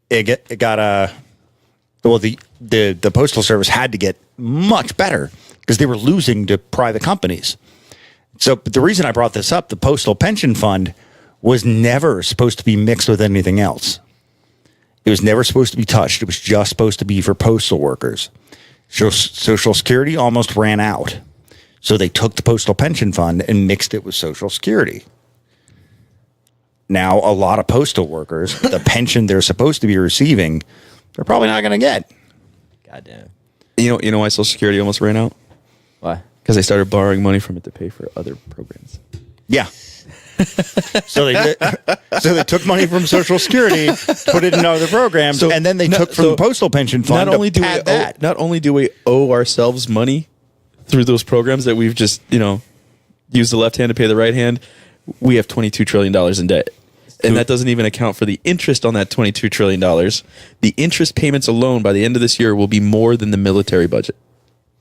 it got the Postal Service had to get much better because they were losing to private companies. So but the reason I brought this up, the Postal Pension Fund was never supposed to be mixed with anything else. It was never supposed to be touched. It was just supposed to be for postal workers. Social Security almost ran out. So they took the Postal Pension Fund and mixed it with Social Security. Now, a lot of postal workers, the pension they're supposed to be receiving, they're probably not going to get. Goddamn. You know why Social Security almost ran out? Why? Because they started borrowing money from it to pay for other programs. Yeah. So they took money from Social Security, put it in other programs, and then they took from the Postal Pension Fund to pad that. Not only do we owe ourselves money through those programs that we've just, used the left hand to pay the right hand, we have $22 trillion in debt. And that doesn't even account for the interest on that $22 trillion. The interest payments alone by the end of this year will be more than the military budget.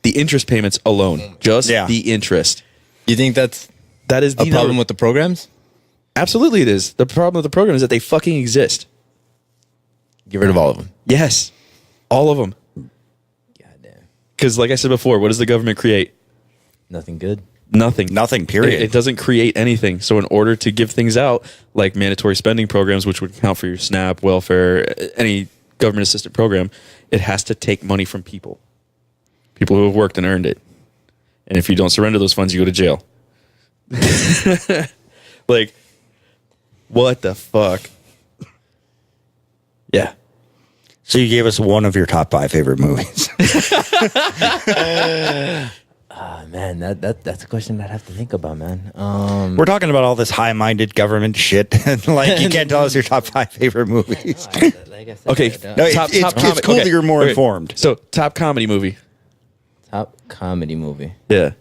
The interest payments alone. Just the interest. You think that is the a problem with the programs? Absolutely it is. The problem with the program is that they fucking exist. Get rid of all of them. Yes, all of them. Goddamn. Because, like I said before, what does the government create? Nothing good. Nothing. Nothing, period. It doesn't create anything. So in order to give things out, like mandatory spending programs, which would count for your SNAP, welfare, any government assisted program, it has to take money from people. People who have worked and earned it. And if you don't surrender those funds, you go to jail. Like, what the fuck? Yeah. So you gave us one of your top 5 favorite movies. Man, that's a question I'd have to think about, man. We're talking about all this high-minded government shit. Like, you can't tell us your top 5 favorite movies. Like I said, Okay. No, Top it's comedy- cool okay. that you're more Okay. informed. So, top comedy movie. top comedy movie. Yeah.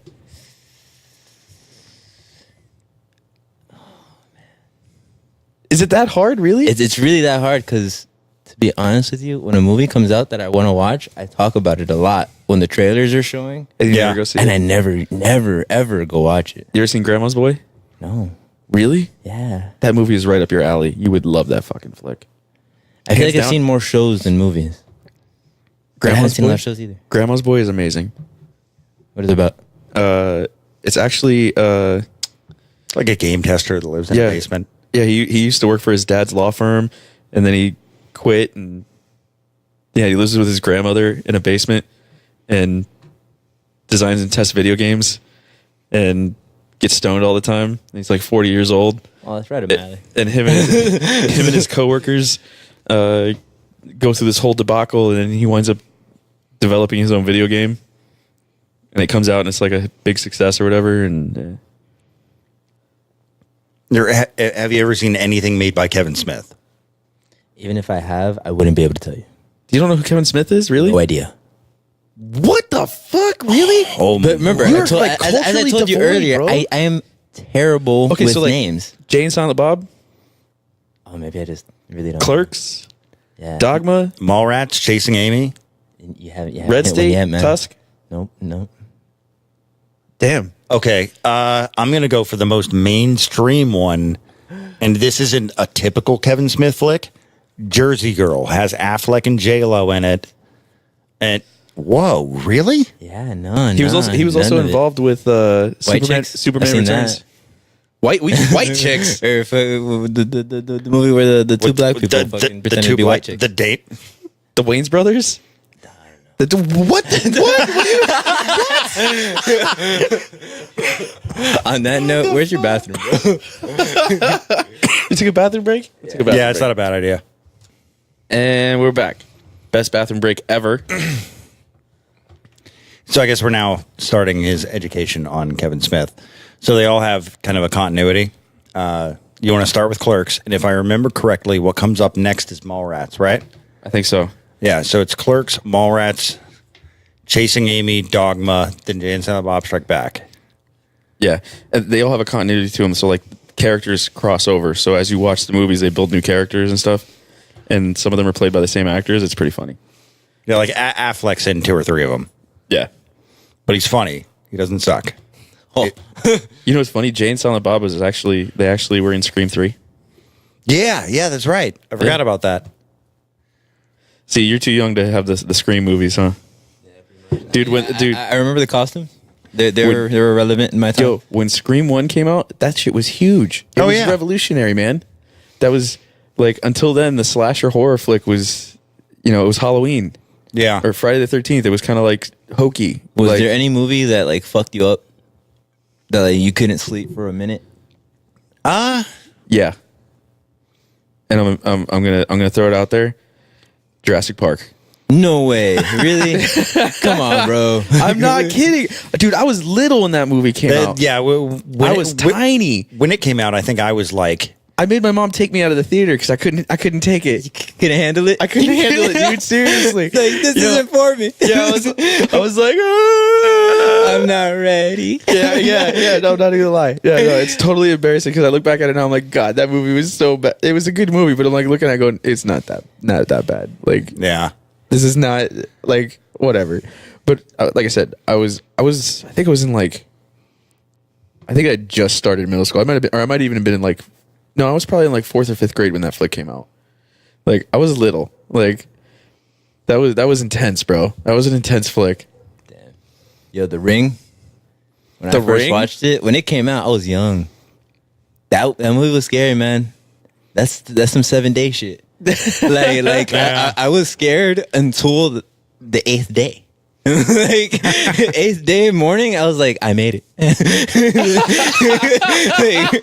Is it that hard, really? It's really that hard because, to be honest with you, when a movie comes out that I want to watch, I talk about it a lot when the trailers are showing, And you Yeah. never go see and it? I never, ever go watch it. You ever seen Grandma's Boy? No. Really? Yeah. That movie is right up your alley. You would love that fucking flick. I feel Hands like I've down. seen more shows than movies. But I haven't Grandma's seen a lot Boy? of shows either. Grandma's Boy is amazing. What is it about? It's actually Like a game tester that lives in Yeah. a basement. yeah, he used to work for his dad's law firm, and then he quit, and yeah, he lives with his grandmother in a basement and designs and tests video games and gets stoned all the time. And he's like 40 years old. Oh, that's right up my alley. And him and his coworkers go through this whole debacle, and then he winds up developing his own video game, and it comes out and it's like a big success or whatever. And Have you ever seen anything made by Kevin Smith? Even if I have, I wouldn't be able to tell you. you don't know who Kevin Smith is, really? No idea. What the fuck, really? Oh, But remember, You're, I told, like, as I culturally told you devoid, earlier, bro. I am terrible Okay, with so like names. Jay and Silent Bob, Oh, maybe I just really don't. Clerks, Yeah. Dogma, Mallrats, Chasing Amy. You haven't. Red State, man. Tusk. Nope. Damn. Okay, I'm going to go for the most mainstream one, and this isn't a typical Kevin Smith flick. Jersey Girl has Affleck and J-Lo in it. And whoa, really? Yeah, none. He was also involved with Superman. Chicks? Superman I've seen Returns. that. White chicks. Or if, the movie where the two black people fucking pretended to be white chicks. The date. The Wayne's brothers. What? On that note, where's your bathroom, bro? You took a bathroom break? Took a bathroom Yeah, it's break. not a bad idea. And we're back. Best bathroom break ever. So I guess we're now starting his education on Kevin Smith. So they all have kind of a continuity. You want to start with Clerks, and if I remember correctly, what comes up next is Mallrats, right? I think so. Yeah, so it's Clerks, Mallrats, Chasing Amy, Dogma, then Jay and Silent Bob Strike Back. Yeah. And they all have a continuity to them. So, like, characters cross over. So, as you watch the movies, they build new characters and stuff. And some of them are played by the same actors. It's pretty funny. Yeah, like Affleck's in 2 or 3 of them, Yeah. but he's funny. He doesn't suck. Oh. You know what's funny? Jay and Silent Bob was they actually were in Scream 3. Yeah, that's right. I forgot about that. See, you're too young to have the Scream movies, huh? Dude, I remember the costumes. They were relevant in my time. when Scream 1 came out, that shit was huge. It was revolutionary, man. That was, like, until then, the slasher horror flick was, it was Halloween. Yeah. Or Friday the 13th. It was kind of, like, hokey. Was like, there any movie that like fucked you up? That like you couldn't sleep for a minute? Yeah. And I'm gonna throw it out there. Jurassic Park. No way. Really? Come on, bro. I'm not kidding. Dude, I was little when that movie came out. Yeah, I was tiny. When it came out, I think I was like, I made my mom take me out of the theater because I couldn't take it. Couldn't handle it? I couldn't handle it, dude. Seriously. Like, this isn't for me. Yeah, I was like, "Ah." I'm not ready. yeah. No, not even lie. Yeah, no, it's totally embarrassing because I look back at it now. I'm like, God, that movie was so bad. It was a good movie, but I'm like looking at it going, it's not that bad. Like, yeah. this is not like whatever. But like I said, I think I was in like, I think I just started middle school. I might even have been in like, no, I was probably in like 4th or 5th grade when that flick came out. Like I was little. Like that was intense, bro. That was an intense flick. Damn. Yo, The Ring. When The I first Ring? watched it, when it came out, I was young. That movie was scary, man. That's some 7-day shit. I was scared until the 8th day. Like 8th day morning, I was like, I made it.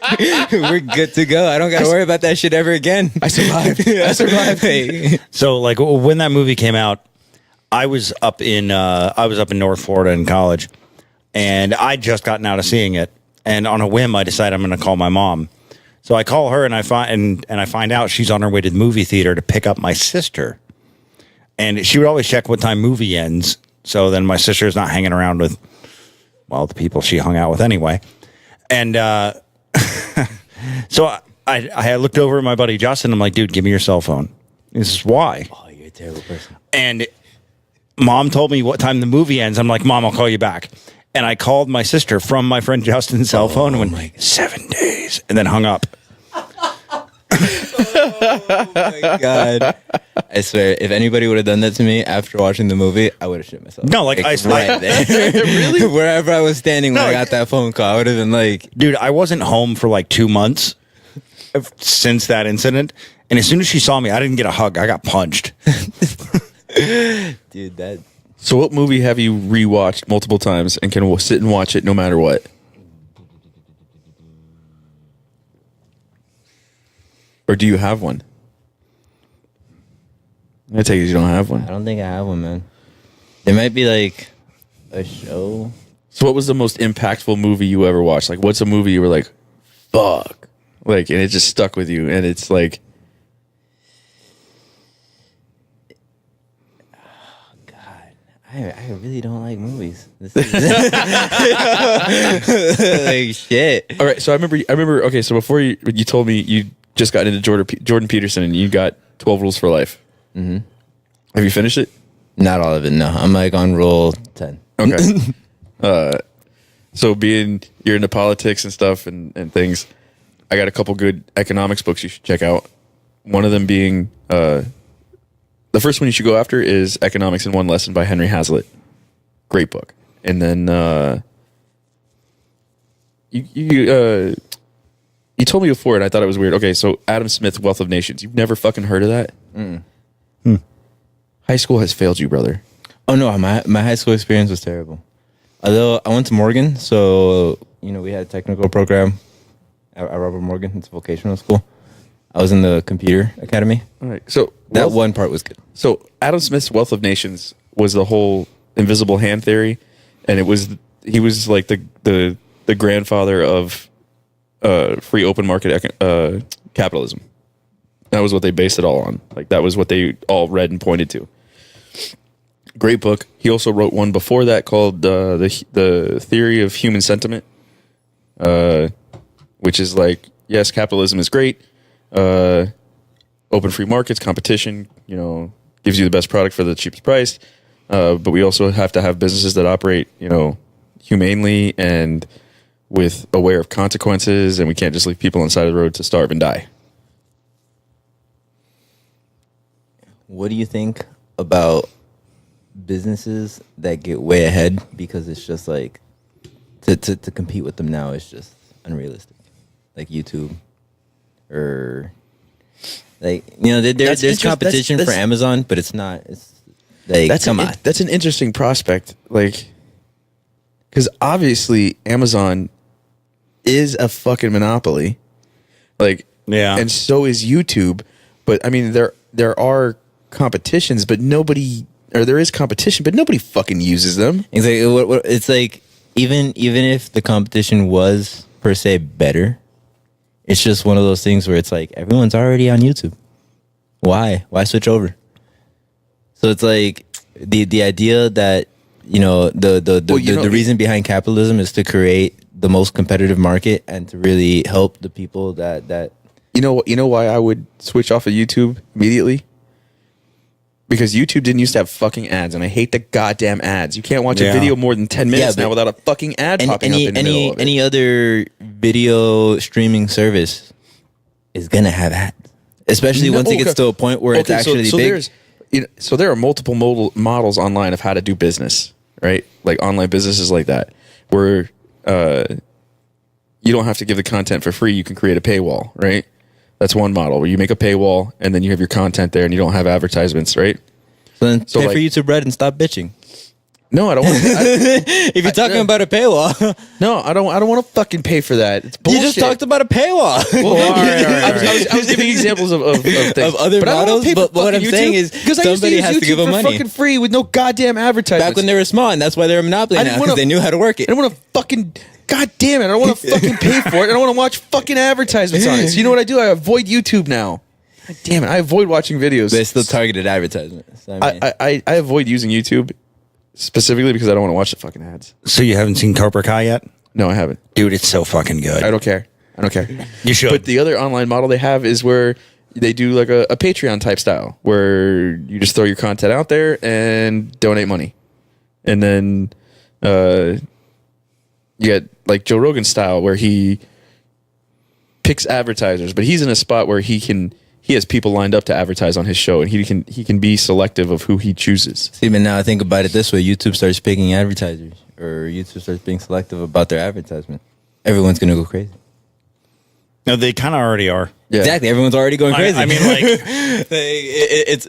Like, we're good to go. I don't got to worry about that shit ever again. I survived. I survived. Hey. So like when that movie came out, I was up in North Florida in college, and I'd just gotten out of seeing it. And on a whim, I decided I'm going to call my mom. So I call her, and I find out she's on her way to the movie theater to pick up my sister. And she would always check what time movie ends. So then my sister's not hanging around with, well, the people she hung out with anyway. And so I looked over at my buddy Justin. I'm like, dude, give me your cell phone. This is why. Oh, you're a terrible person. And mom told me what time the movie ends. I'm like, Mom, I'll call you back. And I called my sister from my friend Justin's cell phone and went, 7 days, and then hung up. Oh my God. I swear, if anybody would have done that to me after watching the movie, I would have shit myself. No, like I right there. Really? Wherever I was standing when I got that phone call, I would have been like, dude, I wasn't home for like 2 months since that incident. And as soon as she saw me, I didn't get a hug. I got punched. dude, that. So what movie have you rewatched multiple times and can sit and watch it no matter what? Or do you have one? I take it you don't have one. I don't think I have one, man. There might be like a show. So what was the most impactful movie you ever watched? Like what's a movie you were like, fuck? Like, and it just stuck with you and it's like, I really don't like movies. This is like shit. all right. So I remember. Okay. So before you told me you just got into Jordan Peterson and you got 12 Rules for Life. Mm-hmm. Have you finished it? Not all of it. No, I'm like on roll 10. Okay. So you're into politics and stuff and things. I got a couple good economics books you should check out. One of them being the first one you should go after is Economics in One Lesson by Henry Hazlitt. Great book. And then you told me before and I thought it was weird. Okay, so Adam Smith, Wealth of Nations. You've never fucking heard of that? High school has failed you, brother. Oh no, my high school experience was terrible. Although I went to Morgan, so we had a technical program at Robert Morgan. It's a vocational school. I was in the computer academy. All right. So that one part was good. So Adam Smith's Wealth of Nations was the whole invisible hand theory, and he was like the grandfather of free open market capitalism. That was what they based it all on. Like that was what they all read and pointed to. Great book. He also wrote one before that called the Theory of Human Sentiment, which is like, yes, capitalism is great. Open free markets, competition, gives you the best product for the cheapest price. But we also have to have businesses that operate, humanely and with aware of consequences, and we can't just leave people on the side of the road to starve and die. What do you think about businesses that get way ahead because it's just like to compete with them now is just unrealistic, like YouTube or like there's competition for Amazon, but it's not. It's like come on, that's an interesting prospect, like because obviously Amazon is a fucking monopoly, like and so is YouTube. But I mean there are competitions, but there is competition, but nobody fucking uses them. It's like even if the competition was per se better, it's just one of those things where it's like everyone's already on YouTube. Why switch over? So it's like the idea that the reason behind capitalism is to create the most competitive market and to really help the people that you know why I would switch off of YouTube immediately. Because YouTube didn't used to have fucking ads, and I hate the goddamn ads. You can't watch a video more than 10 minutes now without a fucking ad popping up in the middle of it. Any other video streaming service is gonna have ads. especially once it gets to a point where it's actually so big. There's, so there are multiple models online of how to do business, right? Like online businesses like that, where you don't have to give the content for free. You can create a paywall, right? That's one model where you make a paywall and then you have your content there and you don't have advertisements, right? So then pay for YouTube Red and stop bitching. No, I don't want if you're talking about a paywall. No, I don't want to fucking pay for that. It's bullshit. You just talked about a paywall. Well, I was giving examples of things. Of other models, but what I'm saying is somebody has to give them money. Fucking free with no goddamn advertisements. Back when they were small, and that's why they were a monopoly now, because they knew how to work it. I don't want to fucking... God damn it, I don't want to fucking pay for it. I don't want to watch fucking advertisements on it. So you know what I do? I avoid YouTube now. God damn it, I avoid watching videos. But it's still targeted advertisements. I avoid using YouTube specifically because I don't want to watch the fucking ads. So you haven't seen Cobra Kai yet? No, I haven't. Dude, it's so fucking good. I don't care. You should. But the other online model they have is where they do like a Patreon type style where you just throw your content out there and donate money. And then you get like Joe Rogan style where he picks advertisers, but he's in a spot where he has people lined up to advertise on his show, and he can be selective of who he chooses. See, but now I think about it this way: YouTube starts picking advertisers, or YouTube starts being selective about their advertisement. Everyone's gonna go crazy. No, they kind of already are. Yeah. Exactly, everyone's already going crazy. I mean, like, it's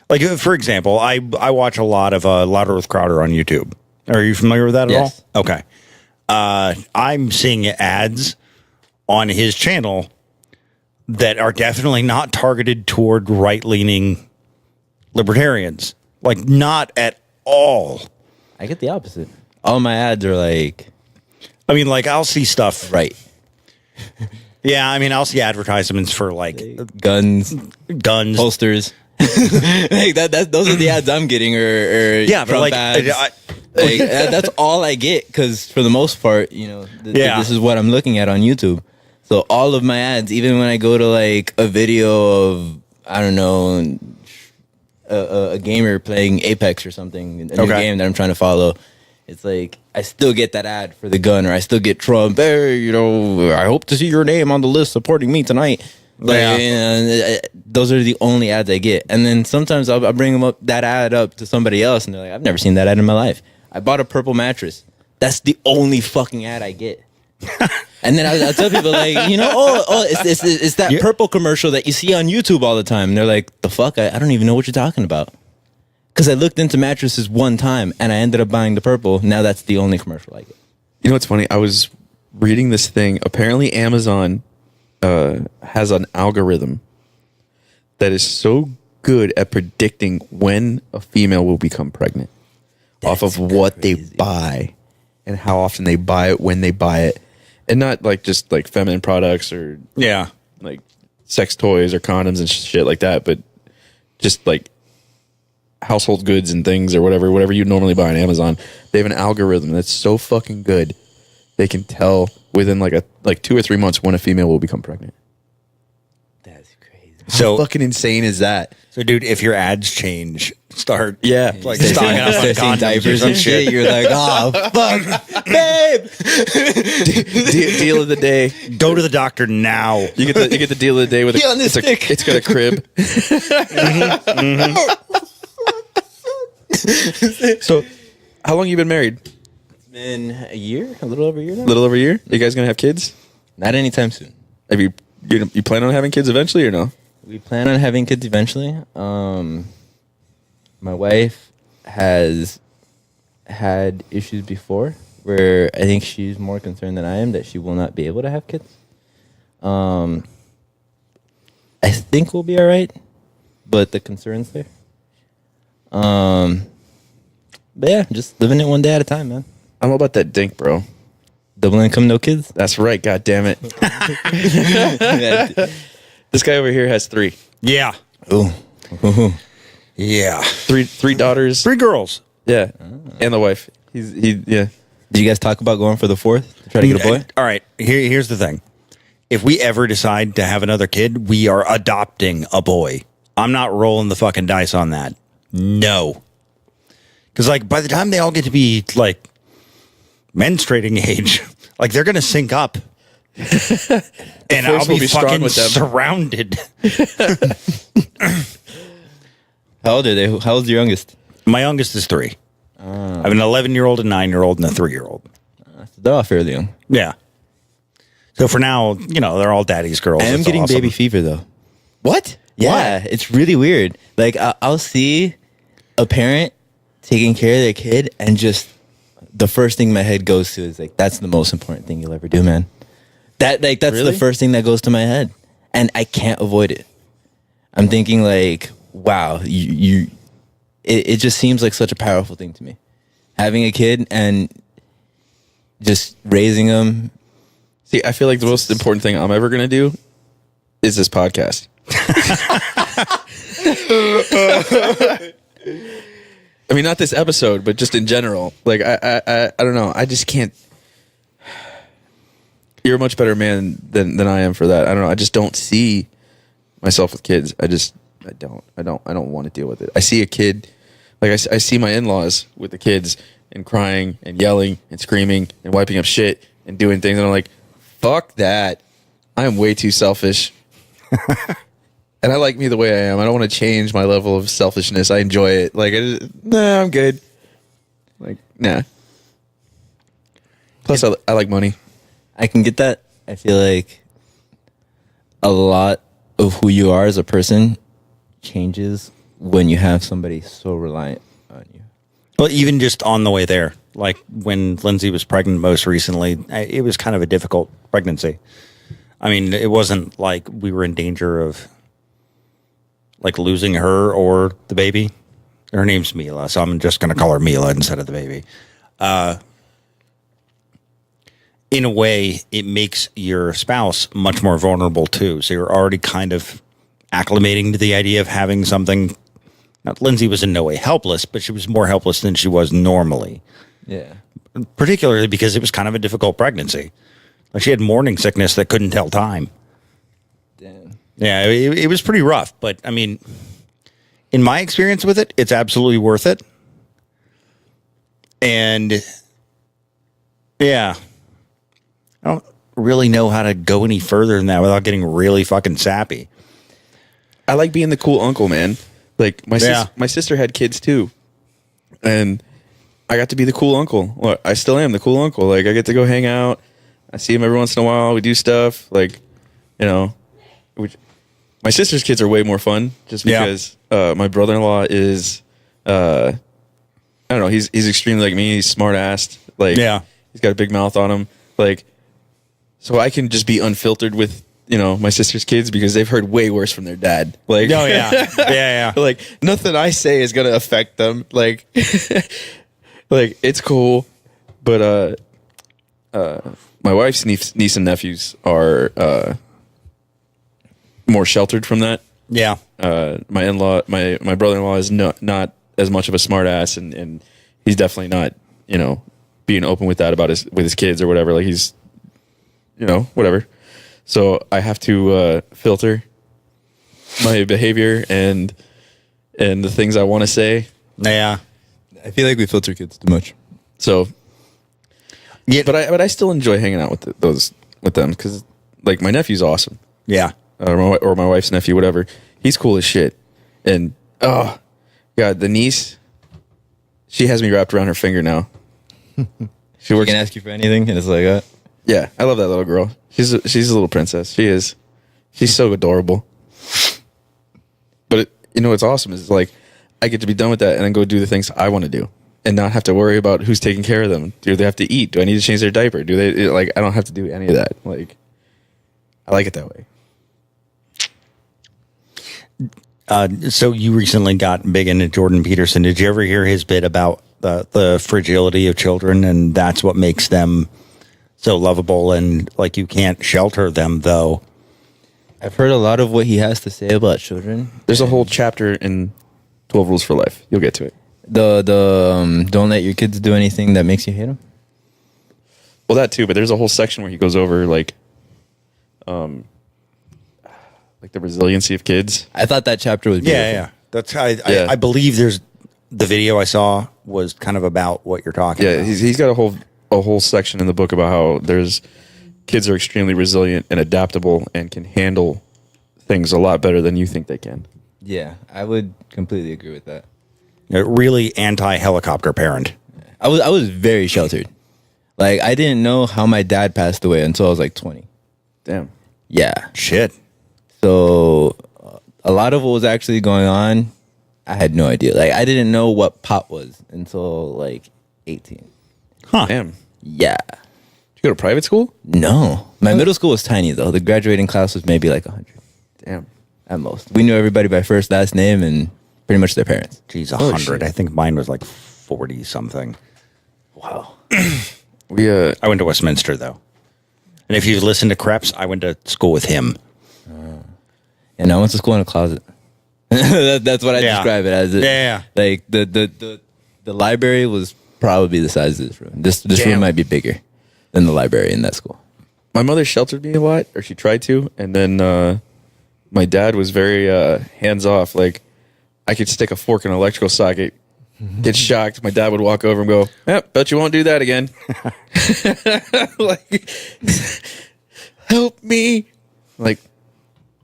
like for example, I watch a lot of Louder with Crowder on YouTube. Are you familiar with that at Yes. all? Okay. I'm seeing ads on his channel that are definitely not targeted toward right-leaning libertarians. Like, not at all. I get the opposite. All my ads are like, I mean, like, I'll see stuff. right, Yeah, I mean, I'll see advertisements for, like, guns, holsters. Like those are the ads I'm getting, or Yeah, but, Trump like, ads. That's all I get, because for the most part, this is what I'm looking at on YouTube. So all of my ads, even when I go to like a video of, I don't know, a gamer playing Apex or something, a new game that I'm trying to follow, it's like I still get that ad for the gun, or I still get Trump. Hey, I hope to see your name on the list supporting me tonight. Those are the only ads I get. And then sometimes I'll bring that ad up to somebody else, and they're like, I've never seen that ad in my life. I bought a purple mattress. That's the only fucking ad I get. And then I'll tell people like, it's that purple commercial that you see on YouTube all the time. And they're like, the fuck? I don't even know what you're talking about. Because I looked into mattresses one time and I ended up buying the purple. Now that's the only commercial I get. You know what's funny? I was reading this thing. Apparently Amazon has an algorithm that is so good at predicting when a female will become pregnant off of what they buy and how often they buy it, when they buy it. And not like just like feminine products or like sex toys or condoms and shit like that, but just like household goods and things or whatever you normally buy on Amazon. They have an algorithm that's so fucking good. They can tell within like 2 or 3 months when a female will become pregnant. That's crazy. How fucking insane is that? So, dude, if your ads change, start like Start stocking up on seeing condoms diapers or some and shit. You're like, oh fuck, babe. Deal of the day. Go to the doctor now. You get the deal of the day with it's got a crib. So, how long you been married? It's been a year, a little over a year now. A little over a year. You guys gonna have kids? Not anytime soon. Have you plan on having kids eventually or no? We plan on having kids eventually. My wife has had issues before where I think she's more concerned than I am that she will not be able to have kids. I think we'll be all right, but the concern's there. But yeah, just living it one day at a time, man. I'm all about that dink, bro. Double income, no kids. That's right. God damn it. This guy over here has 3. Yeah. Ooh. Yeah. 3 daughters. 3 girls. Yeah. And the wife. Yeah. Did you guys talk about going for the 4th to try to get a boy? All right. Here's the thing. If we ever decide to have another kid, we are adopting a boy. I'm not rolling the fucking dice on that. No. Because, like, by the time they all get to be, like, menstruating age, like, they're going to sync up. And I'll force will be be strong fucking with them. surrounded. How old are they? How old's your youngest? My youngest is 3. I have an 11-year-old, a 9-year-old, and a 3-year-old. They're all fairly young. Yeah. So for now, they're all daddy's girls. I am It's getting awesome. baby fever though. What? Yeah, it's really weird. Like I'll see a parent taking care of their kid, and just the first thing my head goes to is like, that's the most important thing you'll ever do, man. That's Really? the first thing that goes to my head, and I can't avoid it. I'm thinking like, wow, it just seems like such a powerful thing to me, having a kid and just raising them. See, I feel like the most important thing I'm ever going to do is this podcast. I mean, not this episode, but just in general. Like, I don't know. I just can't. You're a much better man than I am for that. I don't know. I just don't see myself with kids. I don't want to deal with it. I see a kid, like I see my in-laws with the kids and crying and yelling and screaming and wiping up shit and doing things, and I'm like, fuck that. I am way too selfish. And I like me the way I am. I don't want to change my level of selfishness. I enjoy it. Like, nah, I'm good. Like, nah. Plus, I like money. I can get that. I feel like a lot of who you are as a person changes when you have somebody so reliant on you. Well, even just on the way there, like when Lindsay was pregnant most recently, it was kind of a difficult pregnancy. I mean, it wasn't like we were in danger of like losing her or the baby. Her name's Mila, so I'm just going to call her Mila instead of the baby. In a way, it makes your spouse much more vulnerable too. So you're already kind of acclimating to the idea of having something. Now, Lindsay was in no way helpless, but she was more helpless than she was normally. Yeah. Particularly because it was kind of a difficult pregnancy. Like she had morning sickness that couldn't tell time. Damn. Yeah, it was pretty rough. But I mean, in my experience with it, it's absolutely worth it. And yeah, I don't really know how to go any further than that without getting really fucking sappy. I like being the cool uncle, man. Like my Yeah. my sister had kids too, and I got to be the cool uncle. Well, I still am the cool uncle. Like I get to go hang out. I see him every once in a while. We do stuff like, which my sister's kids are way more fun just Yeah. because my brother-in-law is I don't know, he's extremely like me. He's smart assed. Like Yeah. he's got a big mouth on him. Like so I can just be unfiltered with my sister's kids because they've heard way worse from their dad. Like, Oh, yeah. Yeah. like nothing I say is gonna affect them. Like, like it's cool, but my wife's niece and nephews are more sheltered from that. Yeah. My in-law, my brother-in-law is not as much of a smart ass, and he's definitely not being open with that about his kids or whatever. Like he's whatever. So I have to filter my behavior and the things I want to say. Yeah. I feel like we filter kids too much. So, Yeah. but I still enjoy hanging out with them because like my nephew's awesome, Yeah. or my wife's nephew, whatever. He's cool as shit, and oh god, the niece, she has me wrapped around her finger now. She We works. can ask you for anything, and it's like, Yeah, I love that little girl. She's a little princess. She is. She's so adorable. But what's awesome is like I get to be done with that and then go do the things I want to do and not have to worry about who's taking care of them. Do they have to eat? Do I need to change their diaper? Do they like? I don't have to do any of that. Like, I like it that way. So you recently got big into Jordan Peterson. Did you ever hear his bit about the fragility of children, and that's what makes them so lovable, and like you can't shelter them though? I've heard a lot of what he has to say about children. There's a whole chapter in 12 Rules for Life. You'll get to it. The don't let your kids do anything that makes you hate them. Well, that too, but there's a whole section where he goes over like the resiliency of kids. I thought that chapter was beautiful. Yeah. That's Yeah. I believe there's the video I saw was kind of about what you're talking Yeah, about. he's got a whole section in the book about how there's kids are extremely resilient and adaptable and can handle things a lot better than you think they can. Yeah, I would completely agree with that. A really anti-helicopter parent. I was very sheltered. Like, I didn't know how my dad passed away until I was like 20. Damn. Yeah. Shit. So a lot of what was actually going on, I had no idea. Like, I didn't know what pot was until like 18. Huh. Damn. Yeah. Did you go to private school? No. My middle school was tiny, though. The graduating class was maybe like 100 Damn. at most. We knew everybody by first, last name, and pretty much their parents. Geez, Holy 100. shit. I think mine was like 40 something. Wow. We I went to Westminster though, and if you've listened to Krebs, I went to school with him. And I went to school in a closet. That's what I Yeah. describe it as. Yeah. Like the library was probably the size of this room. This Damn. room might be bigger than the library in that school. my mother sheltered me a lot, or she tried to, and then my dad was very hands off. Like, I could stick a fork in an electrical socket, get shocked. My dad would walk over and go, "Yep, bet you won't do that again." Like, help me. Like,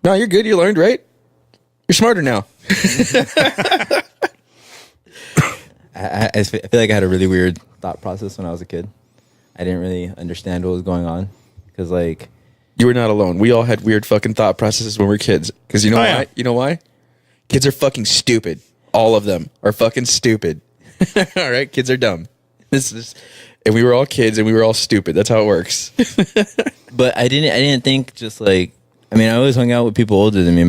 no, you're good. You learned, right? You're smarter now. I feel like I had a really weird thought process when I was a kid. I didn't really understand what was going on because, like, You were not alone. We all had weird fucking thought processes when we were kids. Because you know Oh, why? yeah. You know why? Kids are fucking stupid. All of them are fucking stupid. All right, kids are dumb. And we were all kids and we were all stupid. That's how it works. but I didn't think just like. I mean, I always hung out with people older than me.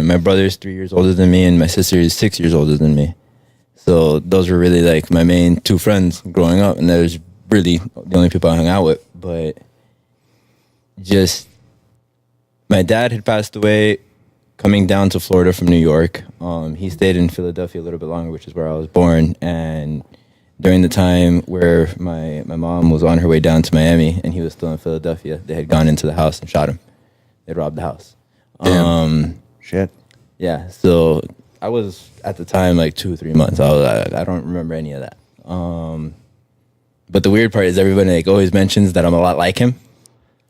My brother's 3 years older than me, and my sister is 6 years older than me. So those were really like my main two friends growing up, and that was really the only people I hung out with. But just my dad had passed away coming down to Florida from New York. He stayed in Philadelphia a little bit longer, which is where I was born. And during the time where my mom was on her way down to Miami and he was still in Philadelphia, they had gone into the house and shot him. They robbed the house. Shit. Yeah, so I was at the time like 2 or 3 months. I don't remember any of that. But the weird part is everybody like always mentions that I'm a lot like him.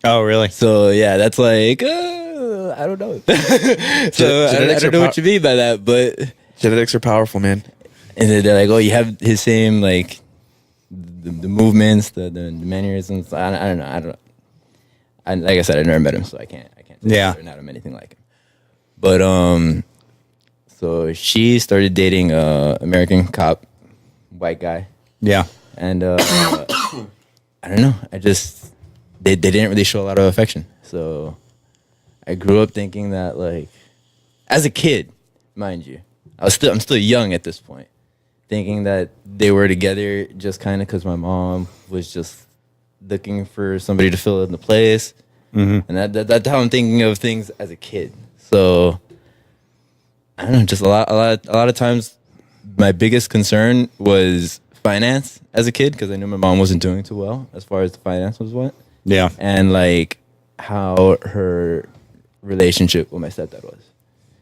Oh, really? So yeah, that's like I don't know. So I Genetics don't are know what you mean by that, but Genetics are powerful, man. and then they're like, oh, you have his same like the movements, the mannerisms. I don't know. Like I said, I never met him, so I can't say Yeah. whether or not I'm anything like him. But so she started dating a American cop, white guy, Yeah. and I don't know. They didn't really show a lot of affection. So I grew up thinking that, like, as a kid, mind you, I'm still young at this point, thinking that they were together just kind of because my mom was just looking for somebody to fill in the place, and that's how I'm thinking of things as a kid. So I don't know, just a lot of times, my biggest concern was finance as a kid because I knew my mom wasn't doing too well as far as the finances went, Yeah. and like how her relationship with my stepdad was,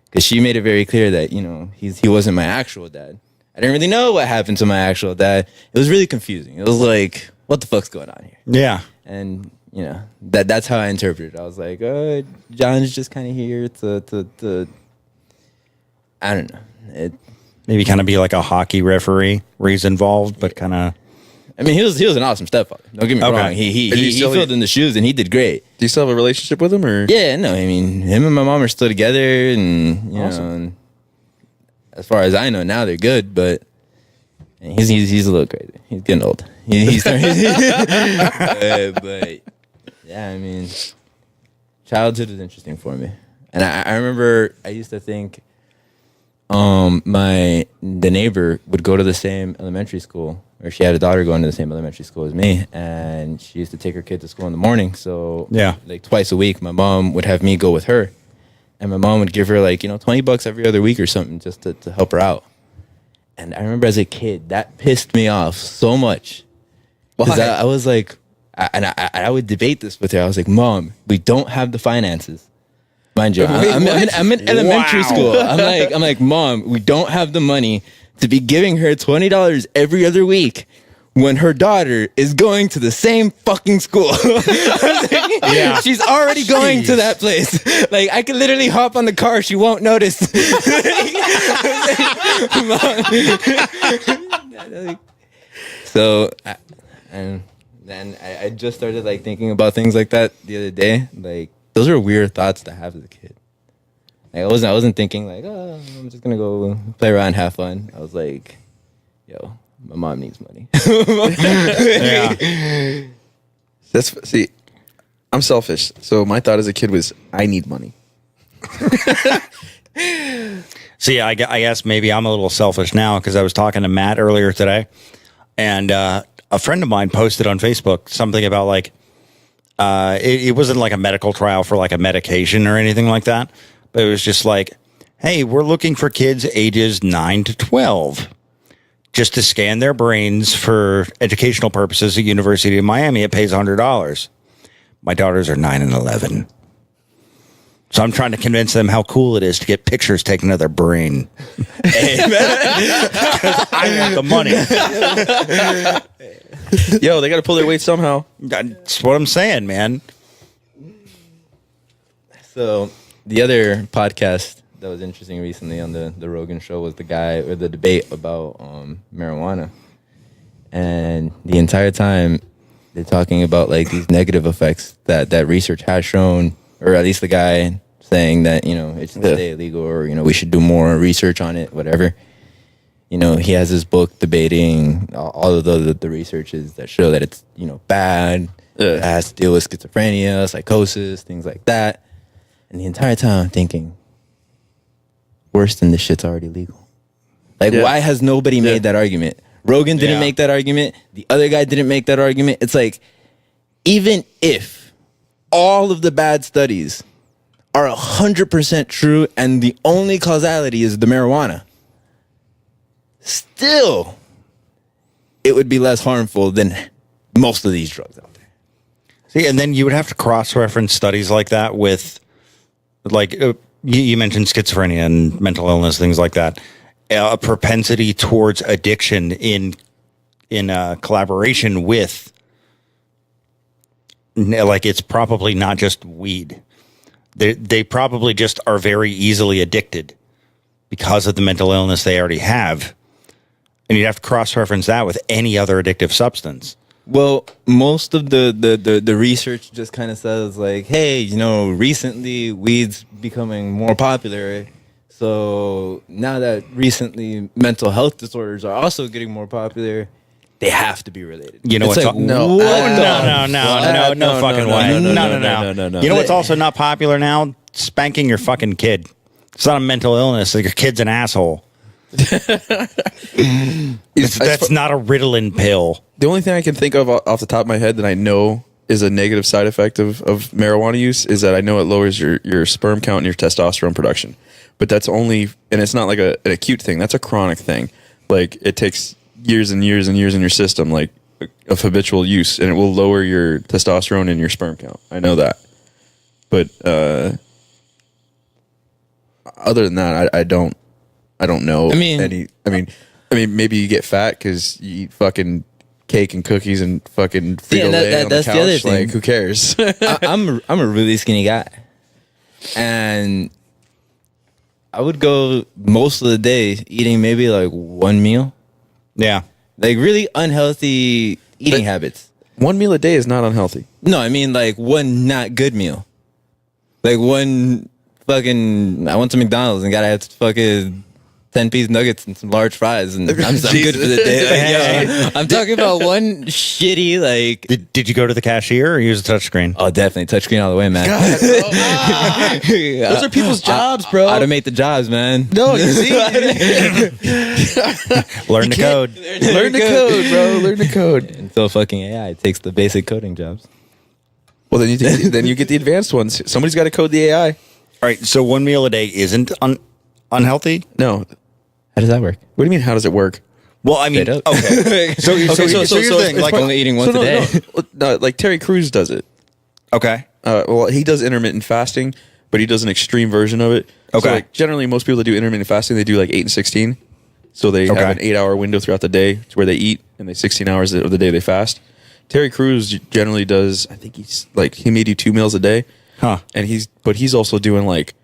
because she made it very clear that he wasn't my actual dad. I didn't really know what happened to my actual dad. It was really confusing. It was like, what the fuck's going on here? Yeah. And that's how I interpreted it. I was like, John's just kind of here to I don't know. Maybe kind of be like a hockey referee where he's involved, but kind of. I mean, he was an awesome stepfather. Don't get me Okay. wrong. He Are you still- filled in the shoes and he did great. Do you still have a relationship with him, or? Yeah, no, I mean, him and my mom are still together, and Awesome. and as far as I know, now they're good. But he's a little crazy. He's getting old. He's starting. But yeah, I mean, childhood is interesting for me, and I remember I used to think, the neighbor would go to the same elementary school, or she had a daughter going to the same elementary school as me, and she used to take her kid to school in the morning. So Yeah. like twice a week, my mom would have me go with her, and my mom would give her like $20 every other week or something just to help her out. And I remember as a kid that pissed me off so much because Why? I was like, I would debate this with her. I was like, Mom, we don't have the finances. Mind you, Wait, I'm in elementary Wow. school. I'm like, Mom, we don't have the money to be giving her $20 every other week. when her daughter is going to the same fucking school. Yeah. She's already going to that place. Like, I could literally hop on the car. She won't notice. So, and then I just started like thinking about things like that the other day. Like, those are weird thoughts to have as a kid. Like, I wasn't thinking like, oh, I'm just gonna go play around, have fun. I was like, yo, my mom needs money. Yeah. See, I'm selfish. So my thought as a kid was, I need money. See, I guess maybe I'm a little selfish now because I was talking to Matt earlier today, and a friend of mine posted on Facebook something about like it wasn't like a medical trial for like a medication or anything like that, but it was just like, hey, we're looking for kids ages 9 to 12 just to scan their brains for educational purposes at University of Miami. It pays $100. My daughters are 9 and 11. So I'm trying to convince them how cool it is to get pictures taken of their brain. Because I want the money. Yo, they got to pull their weight somehow. That's what I'm saying, man. So the other podcast that was interesting recently on the Rogan show was the debate about marijuana. And the entire time they're talking about like these negative effects that research has shown, or at least the guy saying that, you know, it should stay illegal, or, you know, we should do more research on it, whatever. You know, he has his book debating all of the researches that show that it's, you know, bad. It has to deal with schizophrenia, psychosis, things like that. And the entire time I'm thinking, worse than this shit's already legal. Like, why has nobody made that argument? Rogan didn't make that argument. The other guy didn't make that argument. It's like, even if all of the bad studies are 100% true and the only causality is the marijuana, still, it would be less harmful than most of these drugs out there. See, and then you would have to cross-reference studies like that with, like, you mentioned schizophrenia and mental illness, things like that. A propensity towards addiction in collaboration with, like, it's probably not just weed. They probably just are very easily addicted because of the mental illness they already have. And you'd have to cross-reference that with any other addictive substance. Well, most of the research just kind of says like, hey, you know, recently weed's becoming more popular. So now that recently mental health disorders are also getting more popular, they have to be related. You know it's what's like, no fucking way. No. You know what's also not popular now? Spanking your fucking kid. It's not a mental illness. Like, your kid's an asshole. That's not a Ritalin pill. The only thing I can think of off the top of my head that I know is a negative side effect of marijuana use is that I know it lowers your sperm count and your testosterone production. But that's only, and it's not like an acute thing. That's a chronic thing. Like, it takes years and years and years in your system, like, of habitual use, and it will lower your testosterone and your sperm count. I know that. But other than that, I don't know. I mean, maybe you get fat because you eat fucking cake and cookies and fucking Frito-Lay on the couch. The other thing. Like, who cares? I'm a really skinny guy, and I would go most of the day eating maybe like one meal. Yeah, like really unhealthy eating habits. One meal a day is not unhealthy. No, I mean like one not good meal. Like one fucking, I went to McDonald's and got fucking 10-piece nuggets and some large fries, and I'm good for the day. Like, I'm talking about one shitty, like... Did you go to the cashier or use a touchscreen? Oh, definitely. Touchscreen all the way, man. God, those are people's jobs, bro. Automate the jobs, man. No, you see? Learn the code. Learn the code, bro. Learn the code. Until fucking AI takes the basic coding jobs. Well, then you get the advanced ones. Somebody's got to code the AI. All right, so one meal a day isn't unhealthy? No. How does that work? What do you mean, how does it work? Well, I mean, okay. So here's the thing. Like only eating once a day? No, like Terry Crews does it. Okay. Well, he does intermittent fasting, but he does an extreme version of it. Okay. So, like, generally, most people that do intermittent fasting, they do like 8 and 16. So they have an 8-hour window throughout the day where they eat, and they 16 hours of the day they fast. Terry Crews generally does. I think he may do 2 meals a day. Huh. And he's also doing like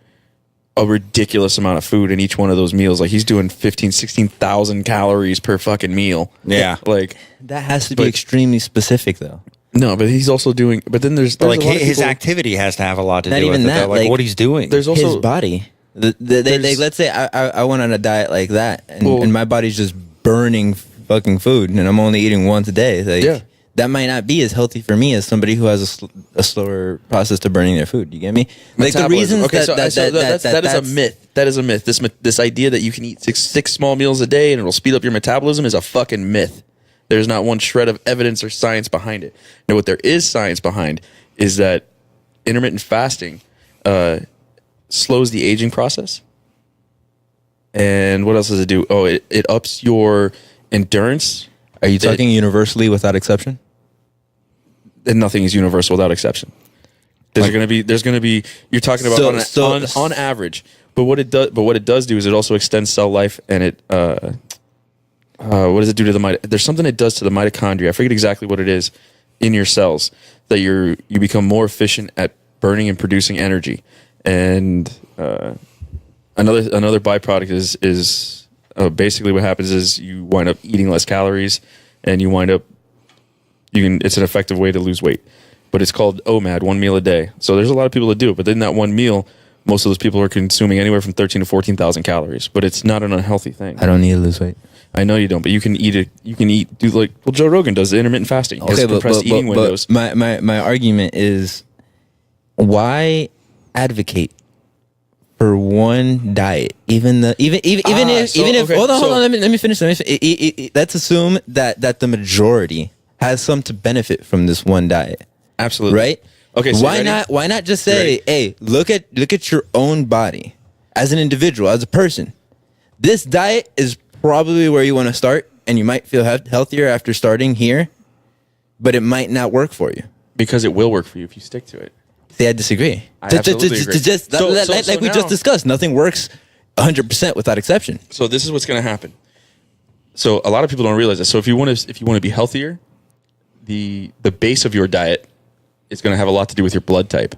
a ridiculous amount of food in each one of those meals. Like he's doing 16,000 calories per fucking meal. Yeah. Like That has to be extremely specific, though. no, but he's also doing. But then there's Like a lot of his people- activity has to have a lot to Not do with even it. that, Though. Like like, what he's doing. There's also His body. Let's say I went on a diet like that, and my body's just burning fucking food, and I'm only eating once a day. Like, Yeah. that might not be as healthy for me as somebody who has a slower process to burning their food. You get me? Like the Metabolism. reasons Okay, so that is a that's- myth. That is a myth. This idea that you can eat six small meals a day and it'll speed up your metabolism is a fucking myth. There's not one shred of evidence or science behind it. Now, what there is science behind is that intermittent fasting slows the aging process. And what else does it do? Oh, it ups your endurance. Are you talking universally without exception? And nothing is universal without exception. There's going to be you're talking about on average. But what it does do is it also extends cell life, and it what does it do to the there's something it does to the mitochondria. I forget exactly what it is in your cells that you become more efficient at burning and producing energy. And another byproduct is basically what happens is you wind up eating less calories, and it's an effective way to lose weight. But it's called OMAD, 1 meal a day. So there's a lot of people that do it, but in that one meal, most of those people are consuming anywhere from 13 to 14,000 calories. But it's not an unhealthy thing. I don't need to lose weight. I know you don't, but you can eat it. You can do like Joe Rogan does the intermittent fasting. He has compressed eating windows. My argument is, why advocate for one diet? Hold on. Let me finish. Let's assume that the majority has some to benefit from this one diet. Absolutely. Right? Okay. So Why not just say, hey, look at your own body as an individual, as a person. This diet is probably where you want to start, and you might feel healthier after starting here, but it might not work for you. Because it will work for you if you stick to it. See, I disagree. I absolutely agree. Like we just discussed, nothing works 100% without exception. So this is what's going to happen. So a lot of people don't realize this. So if you want to be healthier, the base of your diet is going to have a lot to do with your blood type.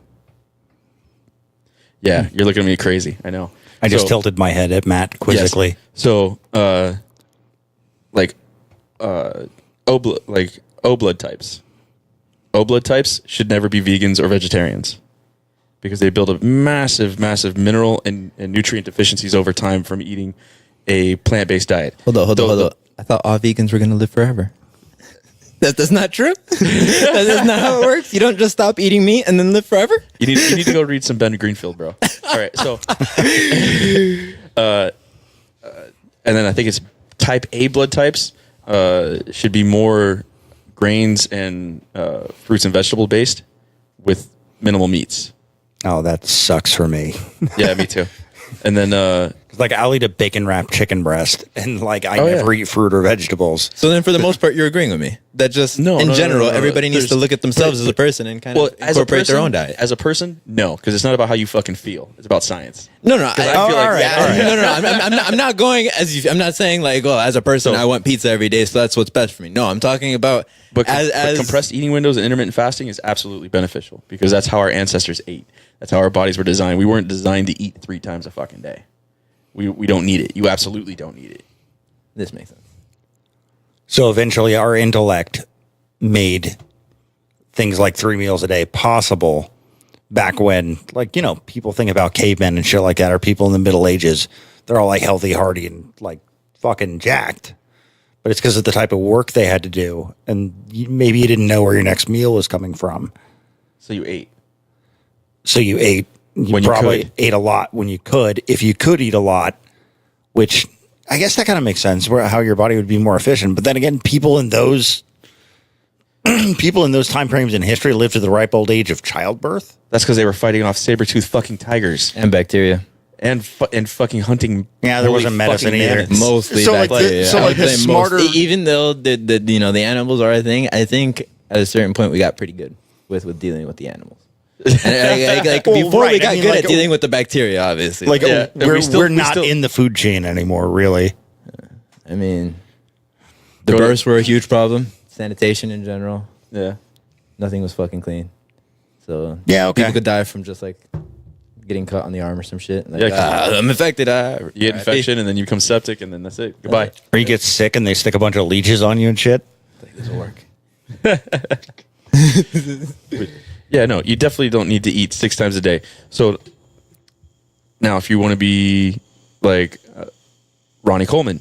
Yeah, you're looking at me crazy. I know. I just tilted my head at Matt quizzically. Yes. So, O blood types. O blood types should never be vegans or vegetarians because they build up massive, massive mineral and nutrient deficiencies over time from eating a plant-based diet. Hold on. I thought all vegans were going to live forever. That's not true. That's not how it works. You don't just stop eating meat and then live forever. You need to go read some Ben Greenfield, bro. All right, so, and then I think it's type A blood types should be more grains and fruits and vegetable based with minimal meats. Oh, that sucks for me. Yeah, me too. And then Like I'll eat a bacon wrapped chicken breast, and like I never eat fruit or vegetables. So then, for the most part, you're agreeing with me that just in general, everybody needs to look at themselves as a person and kind of incorporate their own diet. As a person, no, because it's not about how you fucking feel. It's about science. No. I feel like No. I'm not going as you. I'm not saying like, oh, as a person, I want pizza every day, so that's what's best for me. No, I'm talking about but compressed eating windows and intermittent fasting is absolutely beneficial because that's how our ancestors ate. That's how our bodies were designed. We weren't designed to eat 3 times a fucking day. We don't need it. You absolutely don't need it. This makes sense. So eventually our intellect made things like 3 meals a day possible back when, like, you know, people think about cavemen and shit like that, or people in the Middle Ages. They're all like healthy, hardy, and like fucking jacked. But it's because of the type of work they had to do. And maybe you didn't know where your next meal was coming from. So you ate. You probably ate a lot when you could, if you could eat a lot, which I guess that kind of makes sense, where how your body would be more efficient. But then again, people in those time frames in history lived to the ripe old age of childbirth. That's because they were fighting off saber-toothed fucking tigers And bacteria. and fucking hunting. Yeah, there wasn't medicine either. mammoths. Mostly So, like, bacteria. so, I like, would the say smarter- even though the animals are a thing, I think at a certain point we got pretty good with dealing with the animals. And Well, before right, we got I mean, good like, at dealing with the bacteria, obviously. Like, Yeah, we're we still- not in the food chain anymore, really. I mean, The Go to- births were a huge problem. Sanitation in general. Yeah. Nothing was fucking clean. So Yeah, okay. people could die from just like getting cut on the arm or some shit. Like, Yeah, 'cause- I'm infected. You get infection and then you become septic and then that's it. Goodbye. Or you get sick and they stick a bunch of leeches on you and shit. Like, this will work. Yeah, no, you definitely don't need to eat 6 times a day. So now, if you want to be like Ronnie Coleman,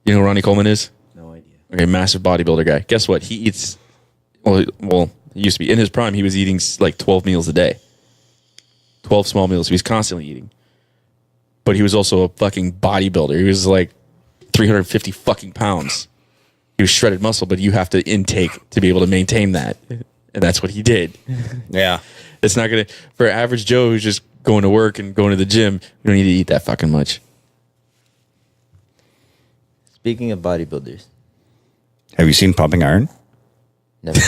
you know who Ronnie Coleman is? No idea. Okay, massive bodybuilder guy. Guess what? He eats. Well, he used to be in his prime. He was eating like 12 meals a day, 12 small meals. He was constantly eating. But he was also a fucking bodybuilder. He was like 350 fucking pounds. He was shredded muscle, but you have to intake to be able to maintain that. And that's what he did. Yeah. It's not going to, for average Joe who's just going to work and going to the gym, you don't need to eat that fucking much. Speaking of bodybuilders, Have you seen Pumping Iron? never.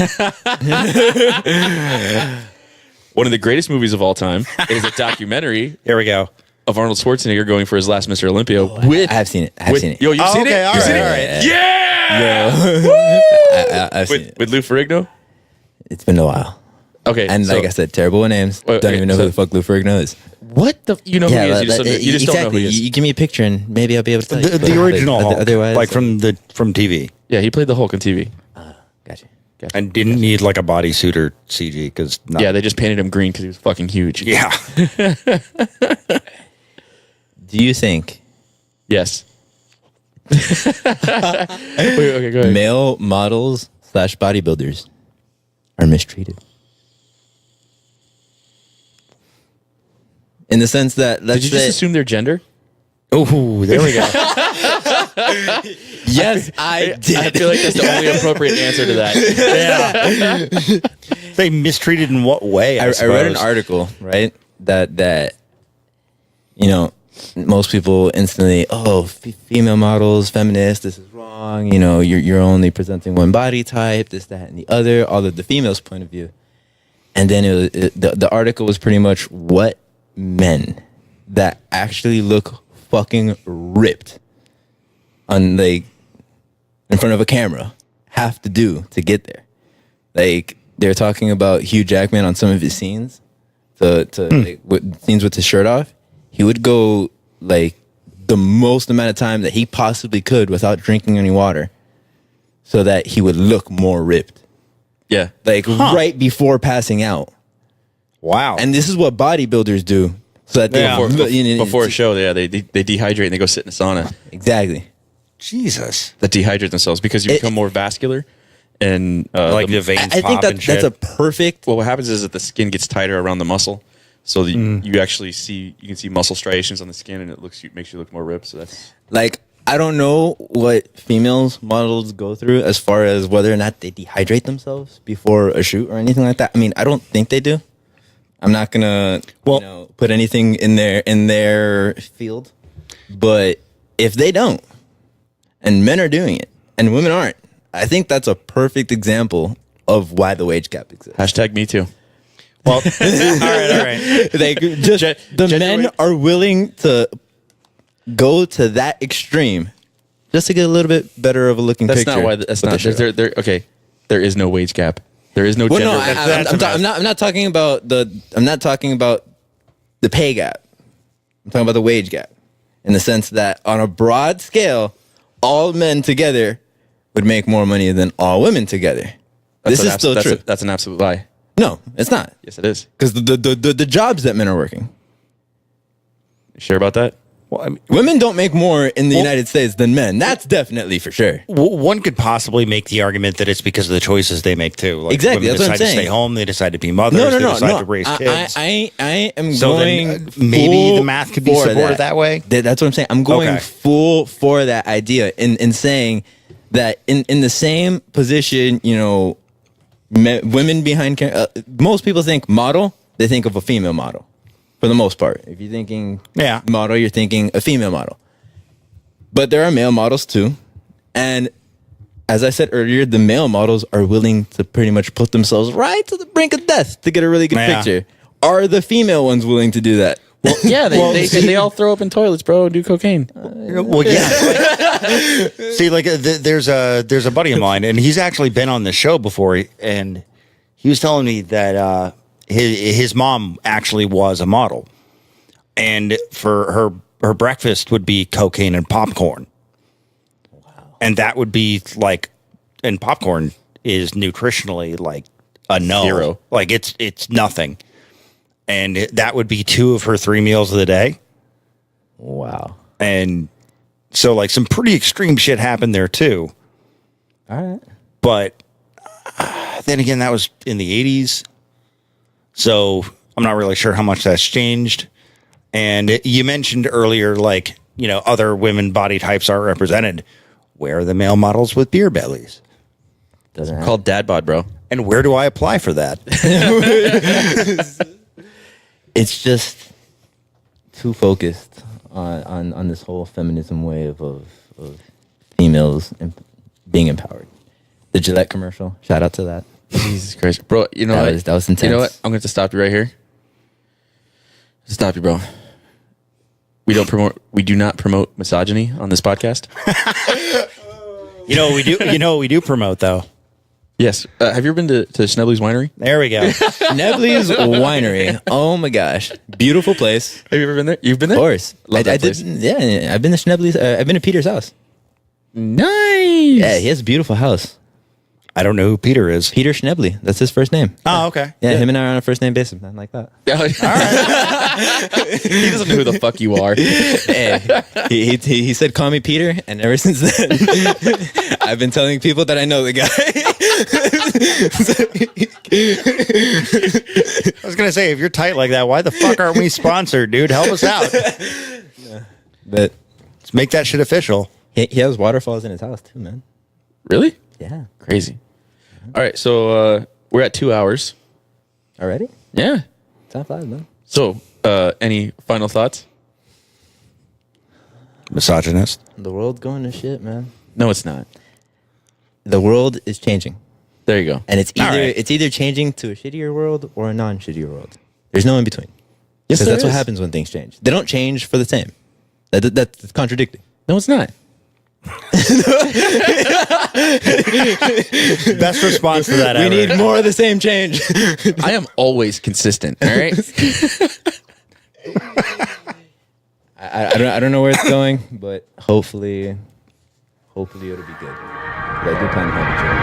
One of the greatest movies of all time is a documentary Here we go. of Arnold Schwarzenegger going for his last Mr. Olympia with. I have seen it. I have seen it. Yo, you've seen okay, it? all You've seen right, it? all right. Yeah! I've seen it. With Lou Ferrigno? It's been a while. Okay. And so- like I said, terrible with names. Wait, Don't okay, even know so- who the fuck Lou Ferrigno is. What the? You know who he is. You just don't know who exactly. he is. You give me a picture and maybe I'll be able to tell you. The But, original like, Hulk, otherwise, like from TV, Yeah, he played the Hulk on TV. Gotcha. and didn't need like a bodysuit or CG because Yeah, they just painted him green because he was fucking huge. yeah. Do you think Yes. Wait, okay, go ahead. male models / bodybuilders are mistreated? In the sense that, let's Did you just say, assume their gender? Oh, there we go. yes, I did. I feel like that's the only appropriate answer to that. They mistreated in what way? I read an suppose? article, right? That you know, most people instantly, female models, feminist, this is wrong. You know, you're only presenting one body type, this, that, and the other. All of the female's point of view, and then the article was pretty much what men that actually look fucking ripped on like in front of a camera have to do to get there. Like they're talking about Hugh Jackman on some of his scenes, like, with scenes with his shirt off. He would go like the most amount of time that he possibly could without drinking any water, so that he would look more ripped. Yeah. Like right before passing out. Wow. And this is what bodybuilders do, so that they Yeah. Before a show, they dehydrate and they go sit in a sauna exactly. Jesus. that dehydrate themselves because you become more vascular and Like the veins I think pop and shit. that's a perfect. well, what happens is that the skin gets tighter around the muscle, so that you actually can see muscle striations on the skin, and it makes you look more ripped. So that's Like, I don't know what females models go through as far as whether or not they dehydrate themselves before a shoot or anything like that. I mean, I don't think they do. I'm not gonna put anything in their field, but if they don't, and men are doing it and women aren't, I think that's a perfect example of why the wage gap exists. hashtag me too. Well, all right. Like, just the genuine- men are willing to go to that extreme just to get a little bit better of a looking That's picture. not why. That's with not. the show. Okay, there is no wage gap. There is no Well, gender. no, That's a mess. I'm not talking about the pay gap. I'm talking about the wage gap, in the sense that on a broad scale, all men together would make more money than all women together. This is still true. That's an absolute lie. No, it's not, Yes, it is. because the jobs that men are working, You sure about that? Well, I mean, women don't make more in the United States than men. That's definitely for sure. one could possibly make the argument that it's because of the choices they make too. Like Exactly, women that's what I'm decide to saying. stay home, they decide to be mothers, No, they decide no. to raise kids. I am So going. then, maybe the math could be for supported that way? That's what I'm saying. I'm going Okay. full for that idea in saying that in the same position, you know, women behind most people think model, they think of a female model for the most part. If you're thinking model, you're thinking a female model. But there are male models too. And as I said earlier, the male models are willing to pretty much put themselves right to the brink of death to get a really good Yeah. picture. Are the female ones willing to do that? Yeah, they all throw up in toilets, bro, and do cocaine. Well, yeah. See, like there's a buddy of mine, and he's actually been on the show before, and he was telling me that his mom actually was a model, and for her breakfast would be cocaine and popcorn. Wow. And that would be like, and popcorn is nutritionally like a no. Zero. Like it's nothing. And that would be 2 of her 3 meals of the day. Wow. And so like some pretty extreme shit happened there too. All right. But then again, that was in the 80s. So I'm not really sure how much that's changed. And you mentioned earlier, like, you know, other women body types are represented. Where are the male models with beer bellies? Doesn't Called dad bod, bro. And where do I apply for that? It's just too focused on this whole feminism wave of females being empowered. The Gillette commercial, shout out to that. Jesus Christ, bro. You know That was intense. You know what? I'm going to stop you right here. Stop you, bro. We do not promote misogyny on this podcast. You know what we do promote though. Yes. Have you ever been to Schnebley's Winery? There we go. Nebly's Winery. Oh my gosh, beautiful place. Have you ever been there? You've been Of there? course, Love that place. Yeah, I've been to Schnebley's. I've been to Peter's house. Nice. Yeah, he has a beautiful house. I don't know who Peter is. Peter Schnebley. That's his first name. Oh, okay. Yeah, him and I are on a first name basis, man, like that. He doesn't know who the fuck you are. Hey, he said, "Call me Peter," and ever since then, I've been telling people that I know the guy. I was gonna say, if you're tight like that, why the fuck aren't we sponsored, dude? Help us out. But Let's make that shit official. he has waterfalls in his house too, man. Really? Yeah. Crazy. All right, so we're at 2 hours. Already? Yeah. Time flies, man. So, any final thoughts? Misogynist. The world's going to shit, man. No, it's not. The world is changing, There you go. and it's All either right. it's either changing to a shittier world or a non-shittier world. There's no in between. Yes, Because there that's what is. happens when things change. They don't change for the same. That's contradicting. No, it's not. Best response to that We ever. need more of the same change. I am always consistent. All right. I don't know where it's going, but hopefully it'll be good. I do plan to have a change.